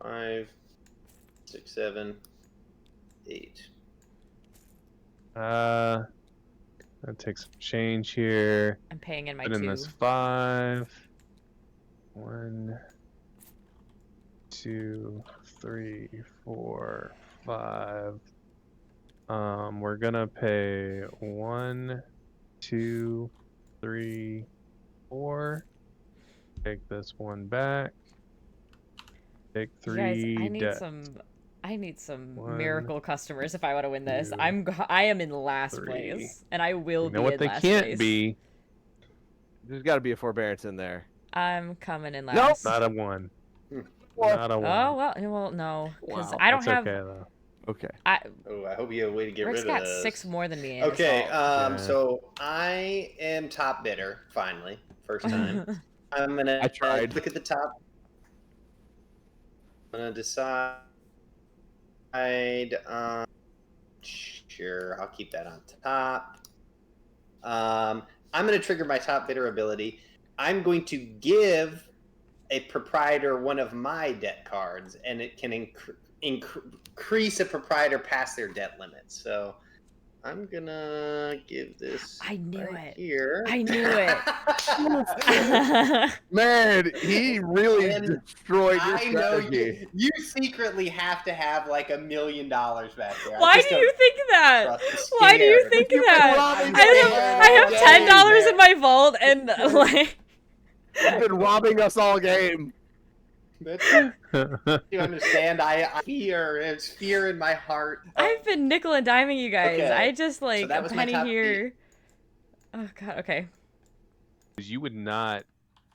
5, 6, 7, 8. That takes some change here. I'm paying in my Put in 2. this 5. 1, 2, 3, 4, 5. We're gonna pay 1, 2, 3, 4. Take this one back. Take 3. Guys, I need some miracle customers if I want to win this. I am in last place, and I will be in last place. You know what they can't be? There's got to be a forbearance in there. I'm coming in Nope. last. Not a 1. Not a 1. Oh well, no, because I don't have. Okay, though. Okay. I hope you have a way to get Rick's rid of got this. 6 more than me. Okay, so I am top bidder finally, first time. I'm gonna look at the top. I'm gonna decide. Sure, I'll keep that on top. I'm gonna trigger my top bidder ability. I'm going to give a proprietor one of my debt cards, and it can increase a proprietor past their debt limit. So I'm gonna give this. I knew right it. Here. I knew it. Man, he really destroyed your I know strategy. you secretly have to have like $1 million back there. Why do you think that? Why do you think You've that? been robbing I have $10 in my vault and like. You've been robbing us all game. You understand? I fear. It's fear in my heart. I've been nickel and diming you guys. Okay. I just like So that was a my penny top here. Oh god. Okay. You would not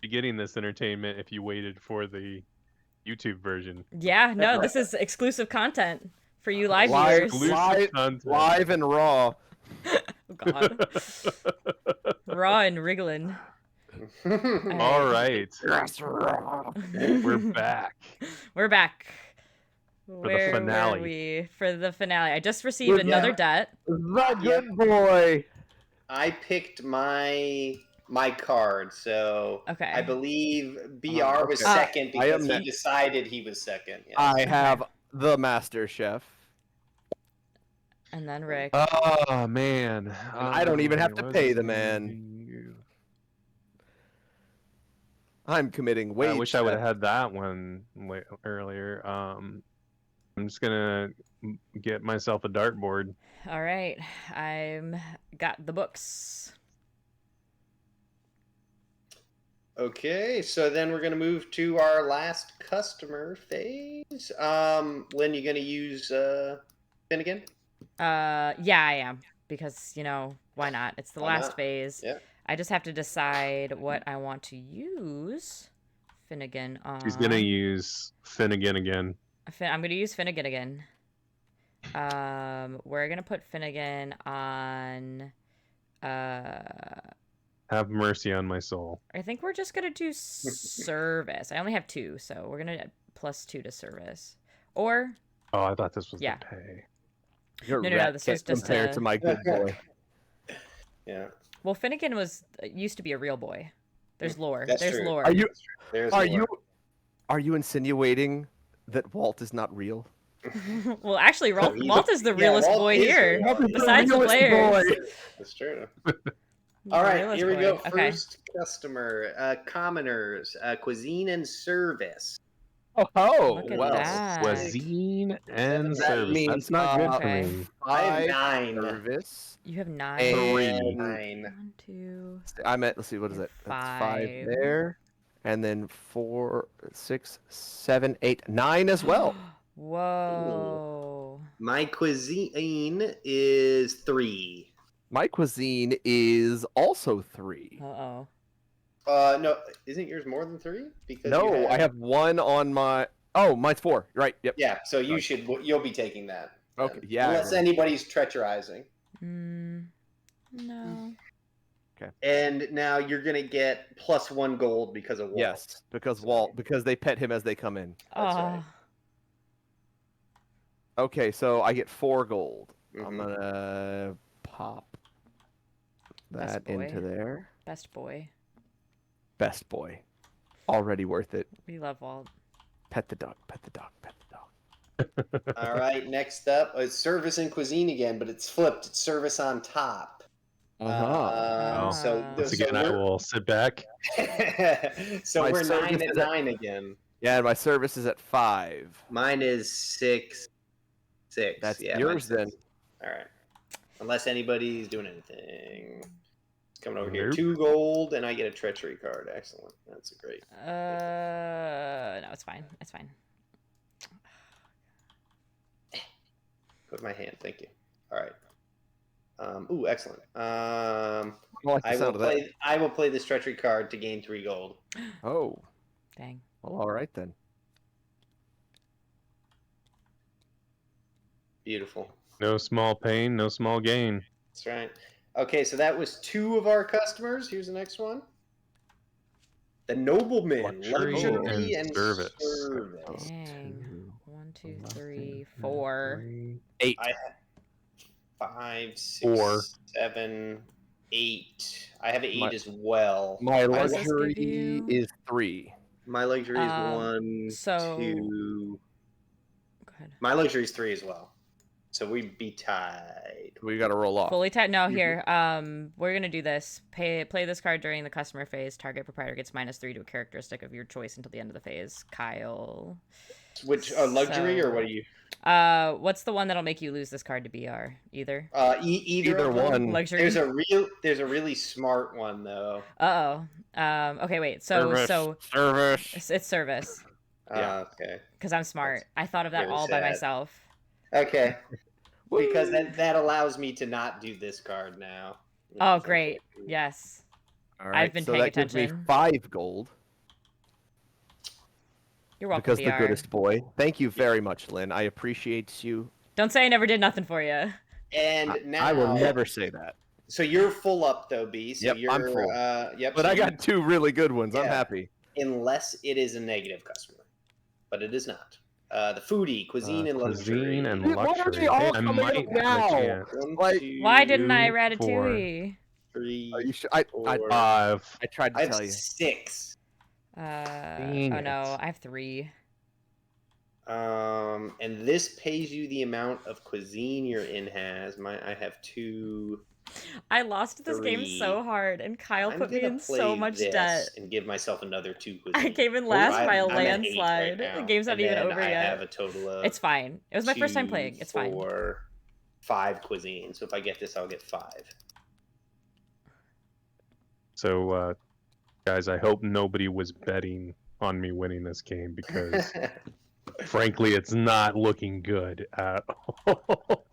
be getting this entertainment if you waited for the YouTube version. Yeah. No. This is exclusive content for you live viewers. Live and raw. Oh god. Raw and wriggling. All right. We're back. We're back. For the finale. Were we? For the finale. I just received another debt. The good boy. I picked my card, so Okay. I believe BeeAhr was second because he decided he was second. Yes. I have the Master Chef. And then Rick. Oh man. I don't even have to pay the man. I'm committing wage. I wish I would have had that one earlier. I'm just gonna get myself a dartboard. All right, I'm got the books. Okay, so then we're gonna move to our last customer phase. Lynn, you gonna use Finnegan? Yeah, I am, because why not? It's the last phase. Yeah. I just have to decide what I want to use Finnegan on. He's gonna use Finnegan again. I'm gonna use Finnegan again. We're gonna put Finnegan on. Have mercy on my soul. I think we're just gonna do service. I only have 2, so we're gonna +2 to service. Or. Oh, I thought this was the pay. No. This is just compared to my good boy. Yeah. Well, Finnegan used to be a real boy. There's lore. That's There's true. lore. Are you insinuating that Walt is not real? Well, actually, Walt is the realest boy here, besides the players. That's true. All right, here we go. First customer, commoners, cuisine and service. Oh, look at well. that. Cuisine and service. That's not good for me. I have 9. Service. You have 9. And 9. 1, 2. I meant. Let's see. What is it? That's 5 there, and then 4, 6, 7, 8, 9 as well. Whoa. My cuisine is 3. My cuisine is also 3. Uh-oh. No, isn't yours more than 3? Because no, I have 1 on my. Oh, mine's 4. Right. Yep. Yeah. So you'll be taking that. Okay. Yeah. Unless anybody's treacherizing. No. Okay. And now you're gonna get +1 gold because of Walt. Yes, because they pet him as they come in. That's right. Okay, so I get 4 gold. Mm-hmm. I'm gonna pop that into there. Best boy. Best boy. Already worth it. We love Walt. Pet the dog, pet the dog, pet the dog. All right, next up, it's service and cuisine again, but it's flipped. It's service on top. So once again, I will sit back. So we're 9 at 9 again. Yeah, and my service is at 5. Mine is 6. That's yours then. All right. Unless anybody's doing anything. Coming over here. 2 gold, and I get a treachery card. Excellent. That's great. No, it's fine. It's fine. Put my hand. Thank you. All right. Ooh, excellent. I will play this treachery card to gain 3 gold. Oh. Dang. Well, all right then. Beautiful. No small pain, no small gain. That's right. Okay, so that was 2 of our customers. Here's the next one. The nobleman, luxury and service. Dang. 1, 2, 3, 4. 8. I have 5, 6, 7, 8. I have 8 as well. My luxury is 3. My luxury is 1, 2. Go ahead. My luxury is 3 as well. So we'd be tied. We got to roll off. Fully tied. No, here. We're gonna do this. Play this card during the customer phase. Target proprietor gets -3 to a characteristic of your choice until the end of the phase. Kyle. Which luxury or what are you? What's the one that'll make you lose this card to BeeAhr? Either. Either one. Luxury. There's a really smart one though. Okay, wait. So service. It's service. Yeah. Okay. Because I'm smart. I thought of that all by myself. Okay. Because that allows me to not do this card now. Oh, great. Yes. All right, I've been paying attention. Gives me 5 gold. You're welcome, because BeeAhr. the goodest boy. Thank you very much, Lynn. I appreciate you. Don't say I never did nothing for you. And now I will never say that. So you're full up though, B. So yep, you're, I'm full. Yep. But so I got 2 really good ones. I'm happy. Unless it is a negative customer, but it is not. The foodie, cuisine, and luxury. Cuisine and luxury. I might now. Why didn't I Ratatouille? 3. Are you sure? 5. I tried to I have tell you. 6. Oh no, I have 3. And this pays you the amount of cuisine your inn has. I have 2. I lost this game so hard, and Kyle put me in so much debt. And give myself another 2 cuisine. I came in last by a landslide. The game's not even over yet. I have a total of. It's fine. It was my first time playing. It's fine. 5 cuisine. So if I get this, I'll get 5. So, guys, I hope nobody was betting on me winning this game because, frankly, it's not looking good at all.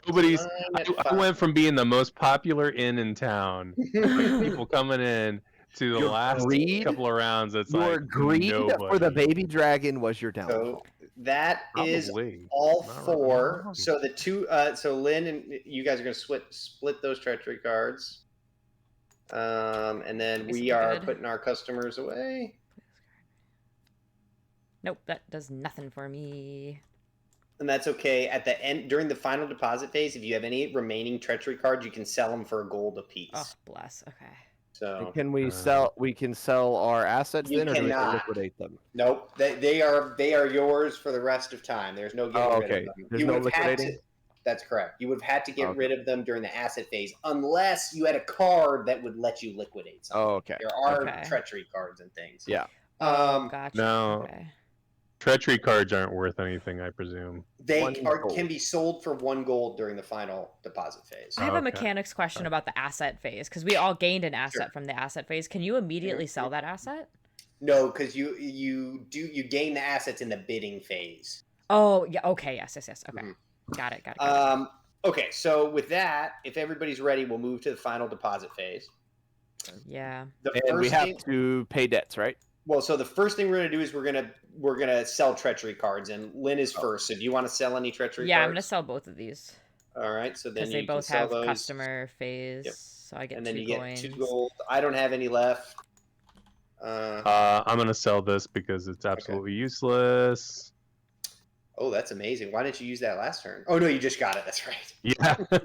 Nobody's. I went from being the most popular inn in town, like people coming in, to the last couple of rounds. It's your greed for the baby dragon was your downfall. So that is all 4. So the 2. So Lynn and you guys are going to split those treachery cards. And then we are putting our customers away. Nope, that does nothing for me. And that's okay. At the end, during the final deposit phase, if you have any remaining treachery cards, you can sell them for a gold apiece. Oh, bless. Okay. So and can we sell? We can sell our assets then, or do we liquidate them? Nope, they are yours for the rest of time. There's no getting rid of them. There's no liquidating. That's correct. You would have had to get rid of them during the asset phase, unless you had a card that would let you liquidate something. Oh, okay. There are treachery cards and things. Yeah. Gotcha. No. Okay. Treachery cards aren't worth anything, I presume. They can be sold for 1 gold during the final deposit phase. I have a mechanics question about the asset phase, because we all gained an asset from the asset phase. Can you immediately sell that asset? No, because you gain the assets in the bidding phase. Oh, yeah. Okay. Yes. Okay. Mm-hmm. Got it. Okay, so with that, if everybody's ready, we'll move to the final deposit phase. Yeah. And we have to pay debts, right? Well, so the first thing we're gonna do is we're gonna sell treachery cards, and Lynn is first. So do you want to sell any treachery cards? Yeah, I'm gonna sell both of these. All right, so then they both have customer phase, so I get 2 and then you coins. get 2 gold. I don't have any left. I'm gonna sell this because it's absolutely useless. Oh, that's amazing. Why didn't you use that last turn? Oh, no, you just got it. That's right. Yeah. That's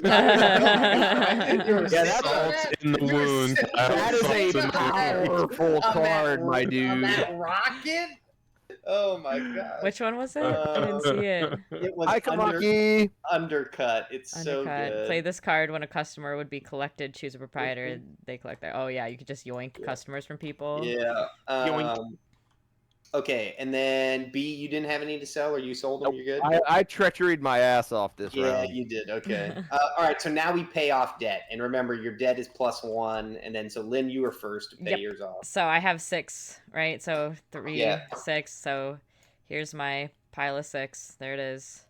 in the wound. That is a powerful card, my dude. That rocket? Oh, my God. Which one was it? I didn't see it. It was undercut. It's so good. Play this card when a customer would be collected. Choose a proprietor. They collect their... Oh, yeah, you could just yoink customers from people. Yeah. Okay, and then B, you didn't have any to sell, or you sold them? You're good? I treachery'd my ass off this round. Yeah, you did. Okay. All right, so now we pay off debt. And remember, your debt is +1. And then, so Lynn, you were first to pay yours off. So I have 6, right? So 3, 6. So here's my pile of 6. There it is.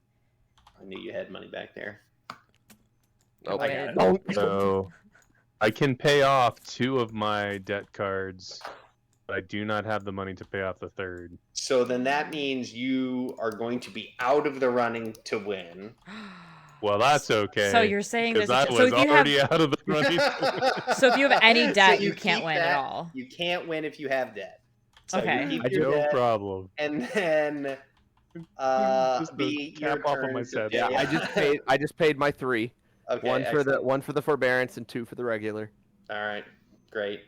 I knew you had money back there. Oh, so I can pay off 2 of my debt cards. But I do not have the money to pay off the 3rd. So then that means you are going to be out of the running to win. Well, that's okay. So you're saying there's I was already out of the running. So if you have any debt, you can't win at all. You can't win if you have debt. So okay. No problem. And then B, cap off on my set. Yeah, I just paid my 3. Okay. One for the forbearance and 2 for the regular. All right. Great.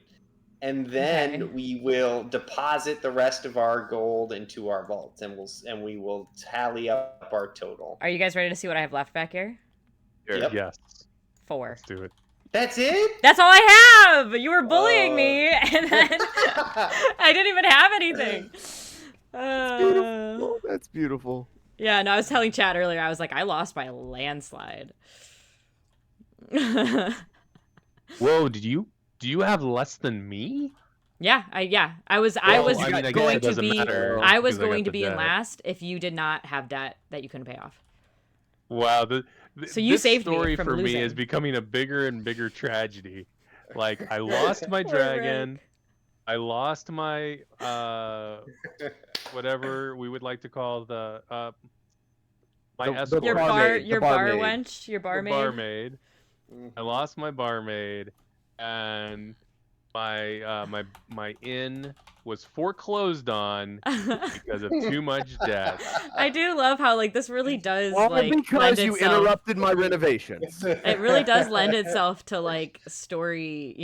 and then we will deposit the rest of our gold into our vaults, and we will tally up our total. Are you guys ready to see what I have left back here? Yep. Yes. 4. Let's do it. That's it? That's all I have! You were bullying me, and then I didn't even have anything. That's beautiful. That's beautiful. Yeah, no, I was telling Chad earlier, I was like, I lost by a landslide. Whoa, do you have less than me? Yeah, I was going to be in last if you did not have debt that you couldn't pay off. Wow, so you this saved story me from for losing. me is becoming a bigger and bigger tragedy. Like, I lost my dragon, Rick. I lost my whatever we would like to call the escort. Your wench, your barmaid. Barmaid. I lost my barmaid, and my inn was foreclosed on because of too much debt. I do love how this really does because you interrupted my renovations. It really does lend itself to story,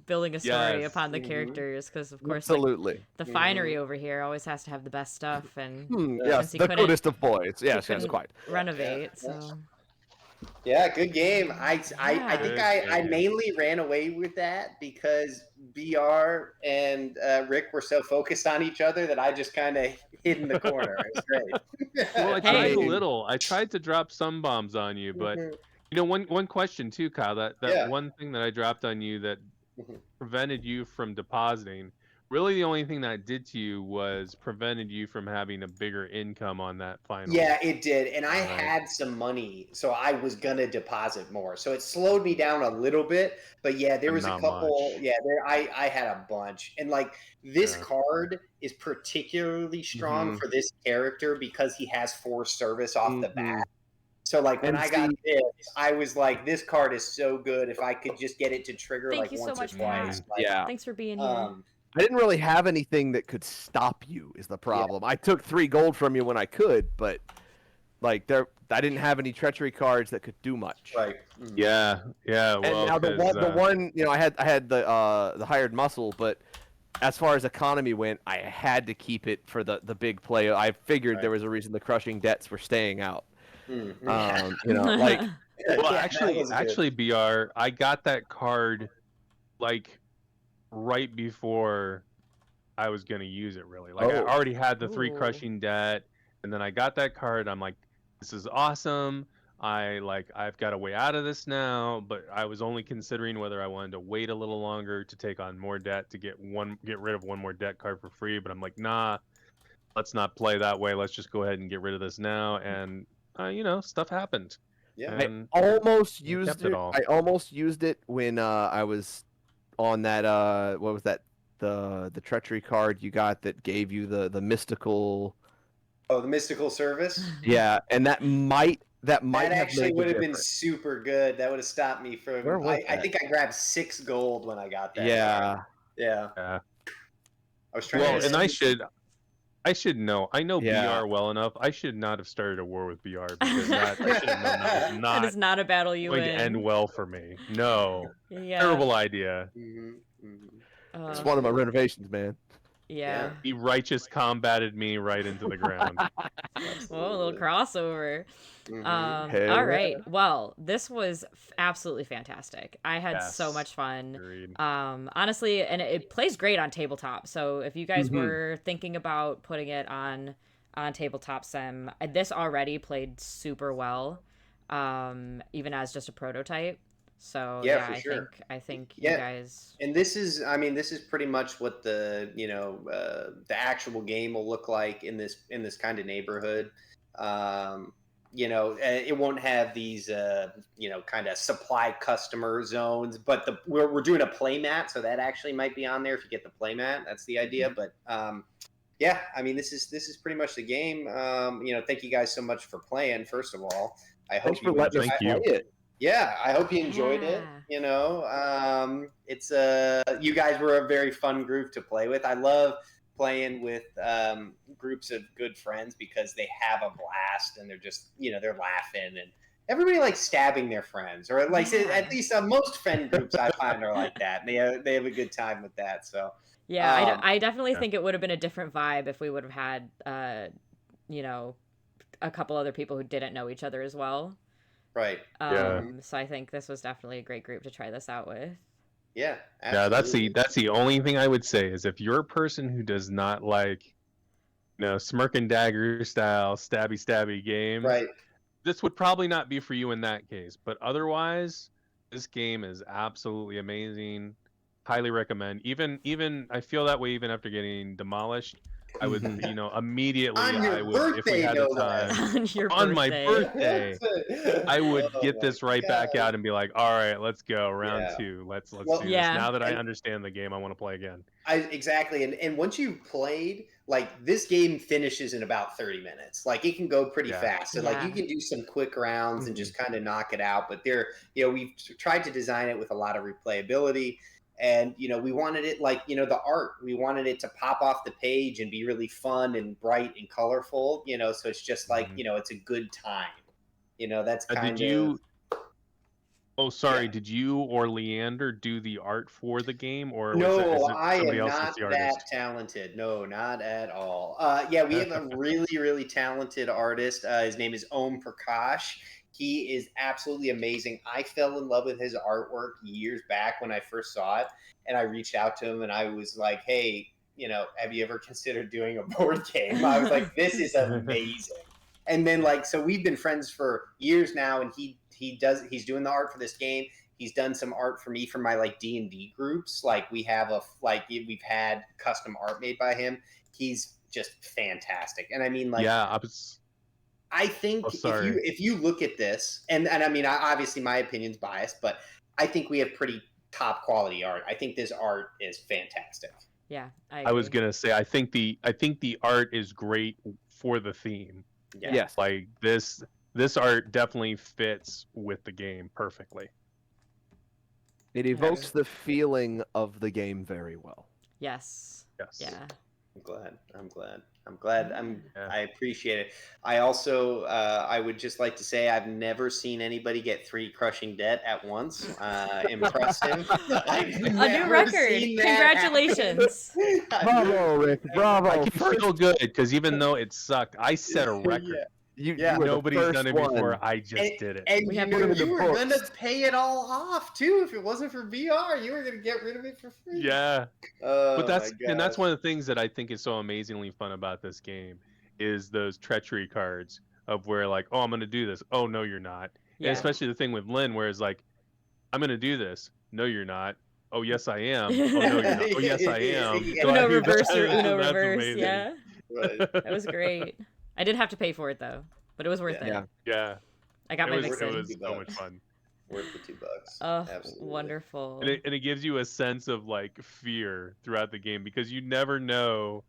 building a story upon the characters, because of course absolutely the finery over here always has to have the best stuff, and yes, the goodest of boys. Yes, quite. Renovate, so. Yeah, good game. I think I mainly ran away with that because BeeAhr and Rick were so focused on each other that I just kind of hid in the corner. It was great. Well, I tried a little. I tried to drop some bombs on you, but one question too, Kyle. That one thing that I dropped on you that prevented you from depositing. Really, the only thing that did to you was prevented you from having a bigger income on that final. Yeah, it did. And I had some money, so I was going to deposit more. So it slowed me down a little bit. But yeah, there was a couple. Much. Yeah, I had a bunch. And this card is particularly strong for this character because he has 4 service off the bat. So when I got this, I was like, this card is so good. If I could just get it to trigger once or twice. Thanks for being here. I didn't really have anything that could stop you is the problem. I took 3 gold from you when I could, but I didn't have any treachery cards that could do much. Right. Yeah. Well, and now the one I had the hired muscle, but as far as economy went, I had to keep it for the big play. I figured there was a reason the crushing debts were staying out. Well, actually, BeeAhr, I got that card right before I was going to use it, really. I already had the 3 crushing debt, and then I got that card. I'm like, this is awesome. I've got a way out of this now, but I was only considering whether I wanted to wait a little longer to take on more debt to get rid of one more debt card for free, but I'm like, nah, let's not play that way. Let's just go ahead and get rid of this now. And stuff happened. Yeah. And I almost used it. I almost used it when I was on that what was that, the treachery card you got that gave you the mystical the mystical service. Yeah, and that actually would have been super good. That would have stopped me from I think I grabbed 6 gold when I got that. Yeah. I was trying to and I should know. I know BeeAhr well enough. I should not have started a war with BeeAhr because I should have known that was not. That is not a battle you win. Going to end well for me. No. Yeah. Terrible idea. It's one of my renovations, man. Yeah. He righteous combated me right into the ground. Whoa, a little crossover. All right. Well, this was absolutely fantastic. I had so much fun. Agreed. Honestly, and it plays great on tabletop. So if you guys were thinking about putting it on tabletop sim, this already played super well, even as just a prototype. So I think you guys. And this is pretty much what the the actual game will look like in this kind of neighborhood. It won't have these kind of supply customer zones, but we're doing a play mat, so that actually might be on there if you get the play mat. That's the idea. But this is pretty much the game. Thank you guys so much for playing. First of all, I hope you enjoyed it. Yeah, I hope you enjoyed it. It's you guys were a very fun group to play with. I love playing with groups of good friends because they have a blast and they're just they're laughing everybody likes stabbing their friends, or like at least most friend groups I find are like that. And they have a good time with that. So yeah, I definitely think it would have been a different vibe if we would have had you know, a couple other people who didn't know each other as well. Right. So I think this was definitely a great group to try this out with. Yeah, absolutely. Yeah, that's the only thing I would say is if you're a person who does not like, smirk and dagger style stabby games, right, this would probably not be for you in that case. But otherwise, this game is absolutely amazing. Highly recommend. Even I feel that way even after getting demolished. I would, immediately on your I would, birthday, if we had the time, on my birthday, I would get this right back out and be like, all right, let's go round 2. Let's do this. Now that I understand the game, I want to play again. Exactly. And once you've played, like, this game finishes in about 30 minutes. Like, it can go pretty fast. So like you can do some quick rounds and just kind of knock it out. But we've tried to design it with a lot of replayability. And, we wanted it like, the art, we wanted it to pop off the page and be really fun and bright and colorful, so it's just like, it's a good time. That's kind of... Oh, sorry. Did you or Leander do the art for the game, or no? Was it I somebody am else not the artist? that talented. No, not at all. We have a really, really talented artist. His name is Om Prakash. He is absolutely amazing. I fell in love with his artwork years back when I first saw it, and I reached out to him and I was like, "Hey, have you ever considered doing a board game?" I was like, "This is amazing." And then so we've been friends for years now, and he's doing the art for this game. He's done some art for me for my D&D groups. Like we've had custom art made by him. He's just fantastic. And I mean, I think if you look at this, and I mean, obviously my opinion's biased, but I think we have pretty top quality art. I think this art is fantastic. Yeah, I was gonna say I think the art is great for the theme. Yeah. Yes. Like this art definitely fits with the game perfectly. It evokes the feeling of the game very well. Yes. Yeah. I'm glad. I appreciate it. I also, I would just like to say I've never seen anybody get 3 crushing debt at once. Impressive. A new record. Congratulations. Bravo, Rick. Bravo. I can feel good because even though it sucked, I set a record. Nobody's done it before. I just did it. And you were going to pay it all off too. If it wasn't for BeeAhr, you were going to get rid of it for free. Yeah. But that's one of the things that I think is so amazingly fun about this game is those treachery cards of where I'm going to do this. Oh, no, you're not. Yeah. And especially the thing with Lynn where it's like, I'm going to do this. No, you're not. Oh, yes, I am. Oh, no, you're not. Oh, yes, I am. Uno reverse or Uno reverse. Amazing. Yeah. Right. That was great. I did have to pay for it though, but it was worth it. Yeah. I got my mix in. It was so much fun. Worth the $2. Oh, absolutely. Wonderful. And it gives you a sense of fear throughout the game because you never know.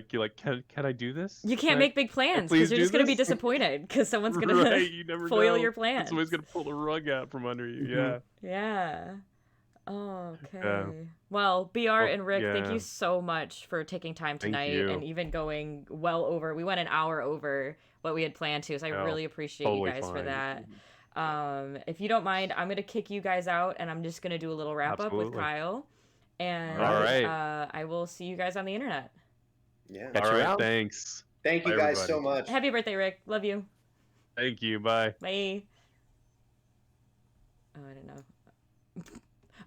You're like, can I do this? You can't make big plans because you're just going to be disappointed because someone's going to foil your plans. Someone's going to pull the rug out from under you. Yeah. Yeah. Oh, okay. Yeah. Well, BeeAhr and Rick, thank you so much for taking time tonight and even going well over. We went an hour over what we had planned to, so I really appreciate you guys for that. If you don't mind, I'm going to kick you guys out, and I'm just going to do a little wrap-up with Kyle. And I will see you guys on the internet. Yeah. All right, thanks. Thank you guys so much. Happy birthday, Rick. Love you. Thank you. Bye. Bye. Oh, I don't know.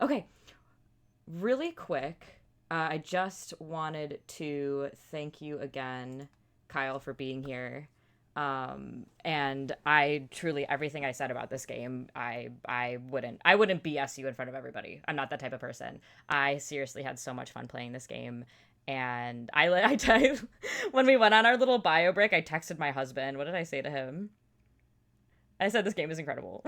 Okay, really quick, I just wanted to thank you again, Kyle, for being here. And I truly, everything I said about this game, I wouldn't BS you in front of everybody. I'm not that type of person. I seriously had so much fun playing this game. And I when we went on our little bio break, I texted my husband. What did I say to him? I said, this game is incredible.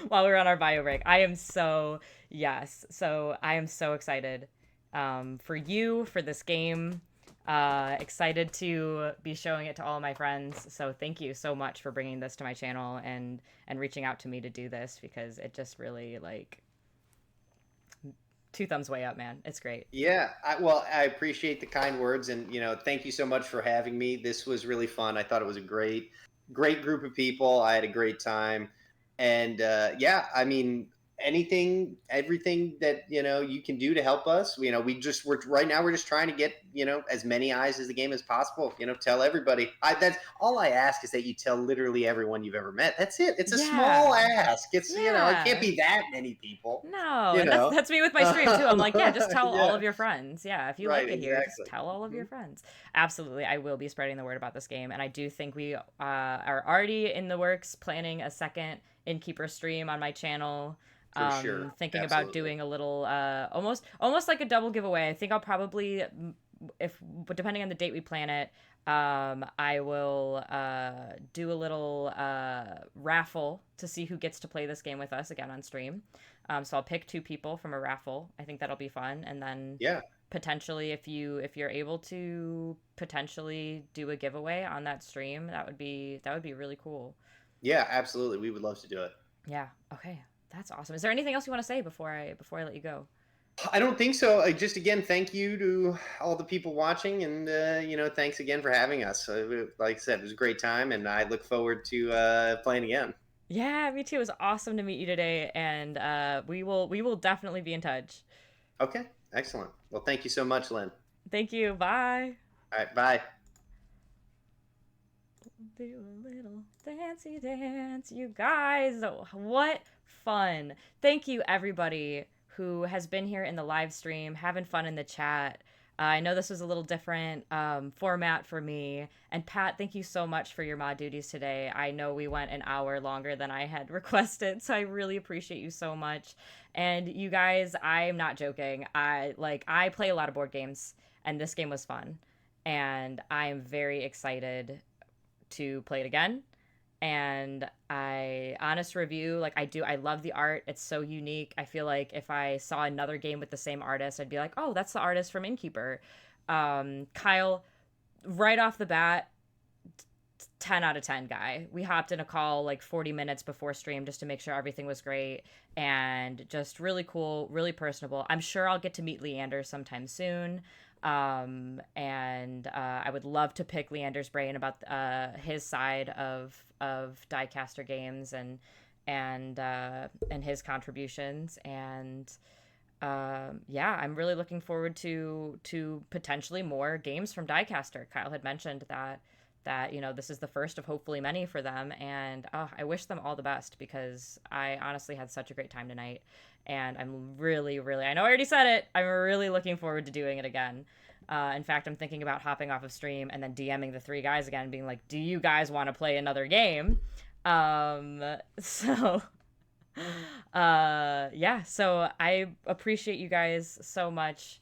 While we were on our bio break. I am so excited for you, for this game. Excited to be showing it to all of my friends. So thank you so much for bringing this to my channel and reaching out to me to do this, because it just really, 2 thumbs way up, man. It's great. Yeah, I appreciate the kind words, and thank you so much for having me. This was really fun. I thought it was a great great group of people. I had a great time, and yeah, I mean, everything that you can do to help us. We're right now we're just trying to get as many eyes as the game as possible. Tell everybody. That's all I ask, is that you tell literally everyone you've ever met. That's it. It's a small ask. It's it can't be that many people. No, and that's me with my stream too. I'm like, just tell all of your friends. Yeah, if you like it here, just tell all of your friends. Absolutely, I will be spreading the word about this game, and I do think we are already in the works planning a second Innkeeper stream on my channel. For sure. Thinking about doing a little almost like a double giveaway. I think I'll probably, depending on the date we plan it, I will do a little raffle to see who gets to play this game with us again on stream. So I'll pick 2 people from a raffle. I think that'll be fun, and then potentially if you're able to potentially do a giveaway on that stream, that would be really cool. Yeah, absolutely. We would love to do it. Yeah. Okay. That's awesome. Is there anything else you want to say before I let you go? I don't think so. Just again, thank you to all the people watching, and thanks again for having us. Like I said, it was a great time, and I look forward to playing again. Yeah, me too. It was awesome to meet you today, and we will definitely be in touch. Okay, excellent. Well, thank you so much, Lynn. Thank you. Bye. All right, bye. Do a little dancey dance, you guys. What fun. Thank you, everybody who has been here in the live stream, having fun in the chat. I know this was a little different format for me. And Pat, thank you so much for your mod duties today. I know we went an hour longer than I had requested, so I really appreciate you so much. And you guys, I'm not joking. I play a lot of board games, and this game was fun. And I'm very excited to play it again. And honest review, I love the art. It's so unique. I feel like if I saw another game with the same artist, I'd be like, oh, that's the artist from Innkeeper. Kyle, right off the bat, 10 out of 10 guy. We hopped in a call 40 minutes before stream just to make sure everything was great, and just really cool, really personable. I'm sure I'll get to meet Leander sometime soon. And I would love to pick Leander's brain about his side of Diecaster Games and his contributions. And I'm really looking forward to potentially more games from Diecaster. Kyle had mentioned that this is the first of hopefully many for them, and I wish them all the best, because I honestly had such a great time tonight. And I'm really, really, I know I already said it, I'm really looking forward to doing it again. In fact, I'm thinking about hopping off of stream and then DMing the 3 guys again, being like, do you guys want to play another game? So I appreciate you guys so much.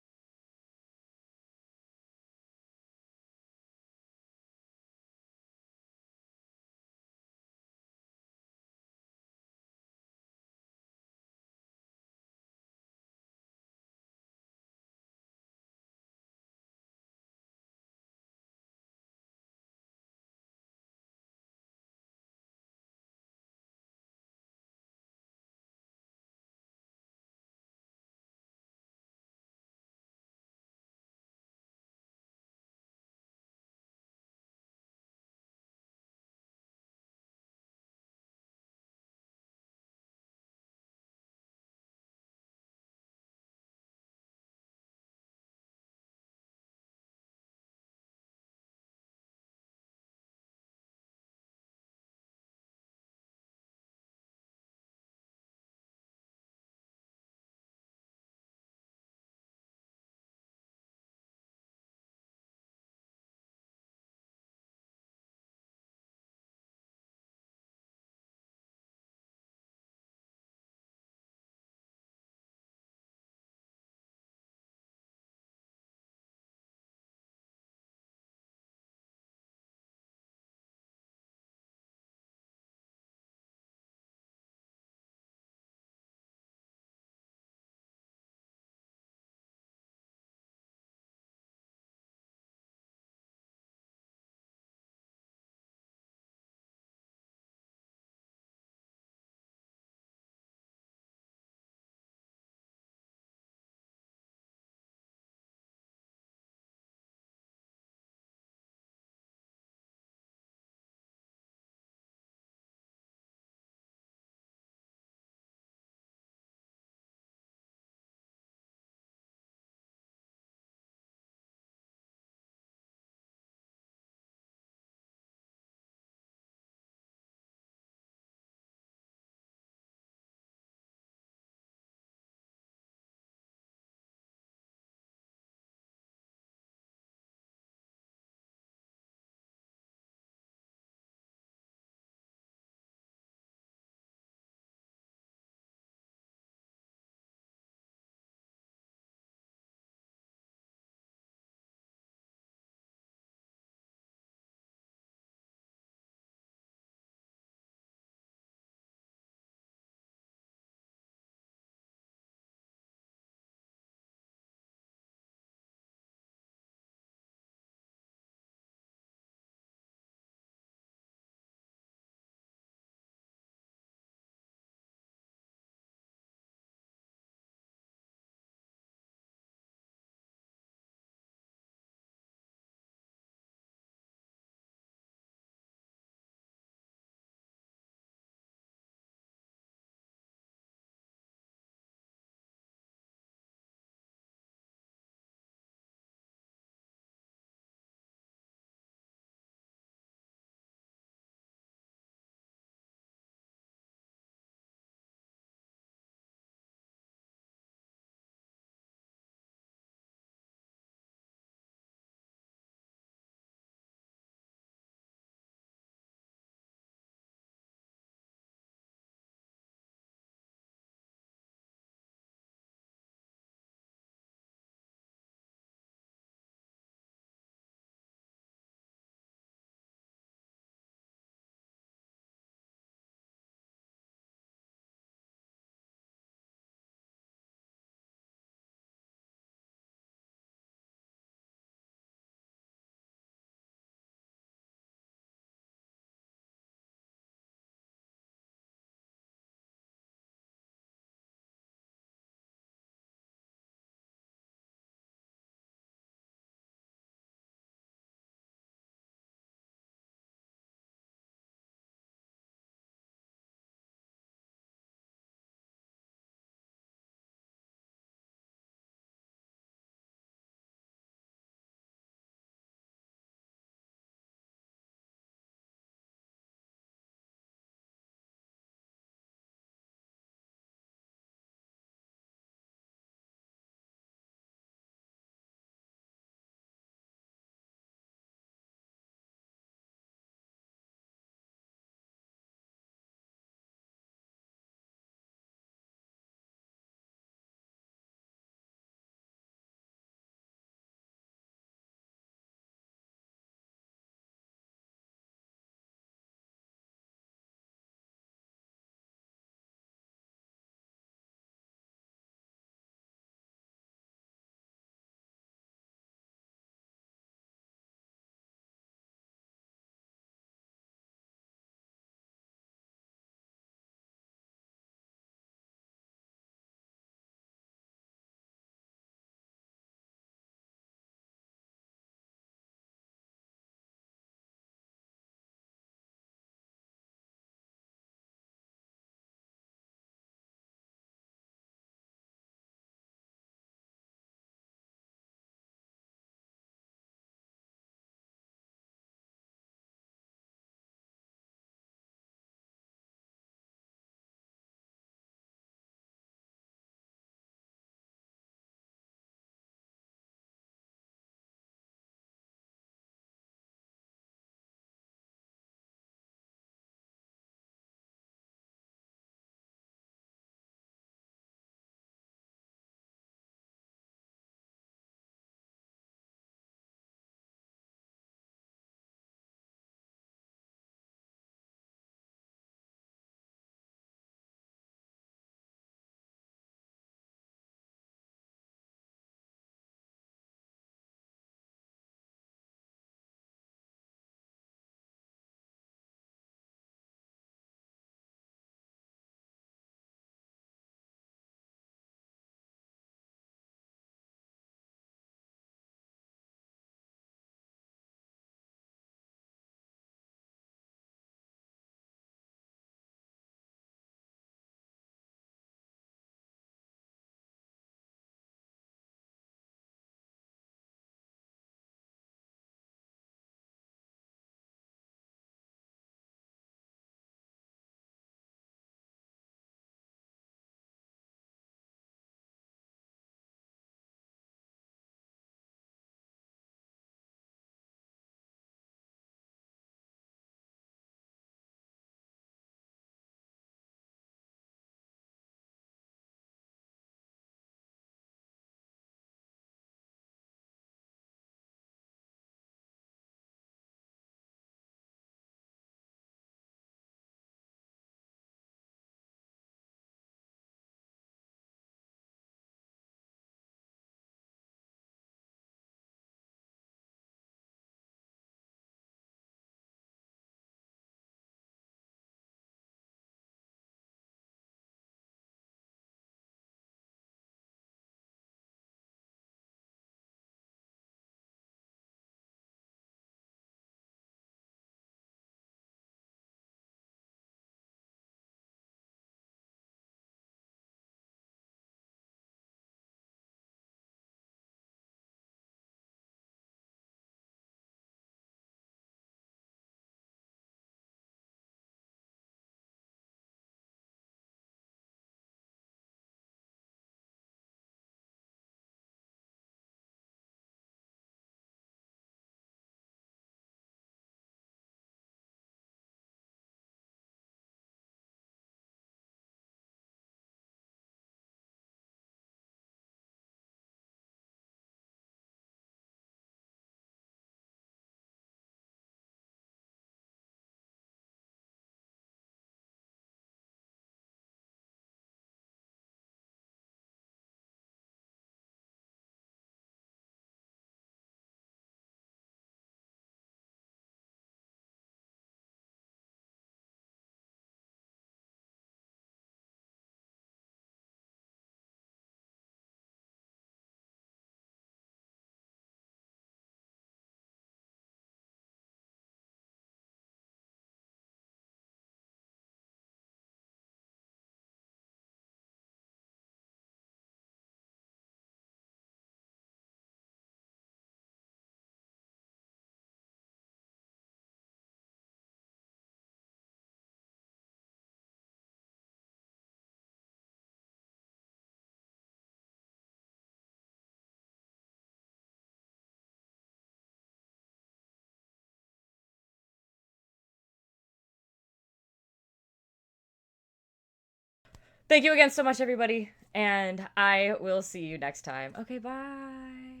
Thank you again so much, everybody. And I will see you next time. Okay, bye.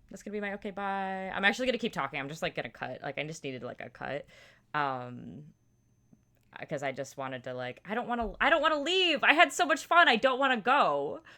That's gonna be my okay, bye. I'm actually gonna keep talking. I'm just like gonna cut. Like I just needed like a cut. Because I just wanted to like I don't want to leave. I had so much fun. I don't want to go.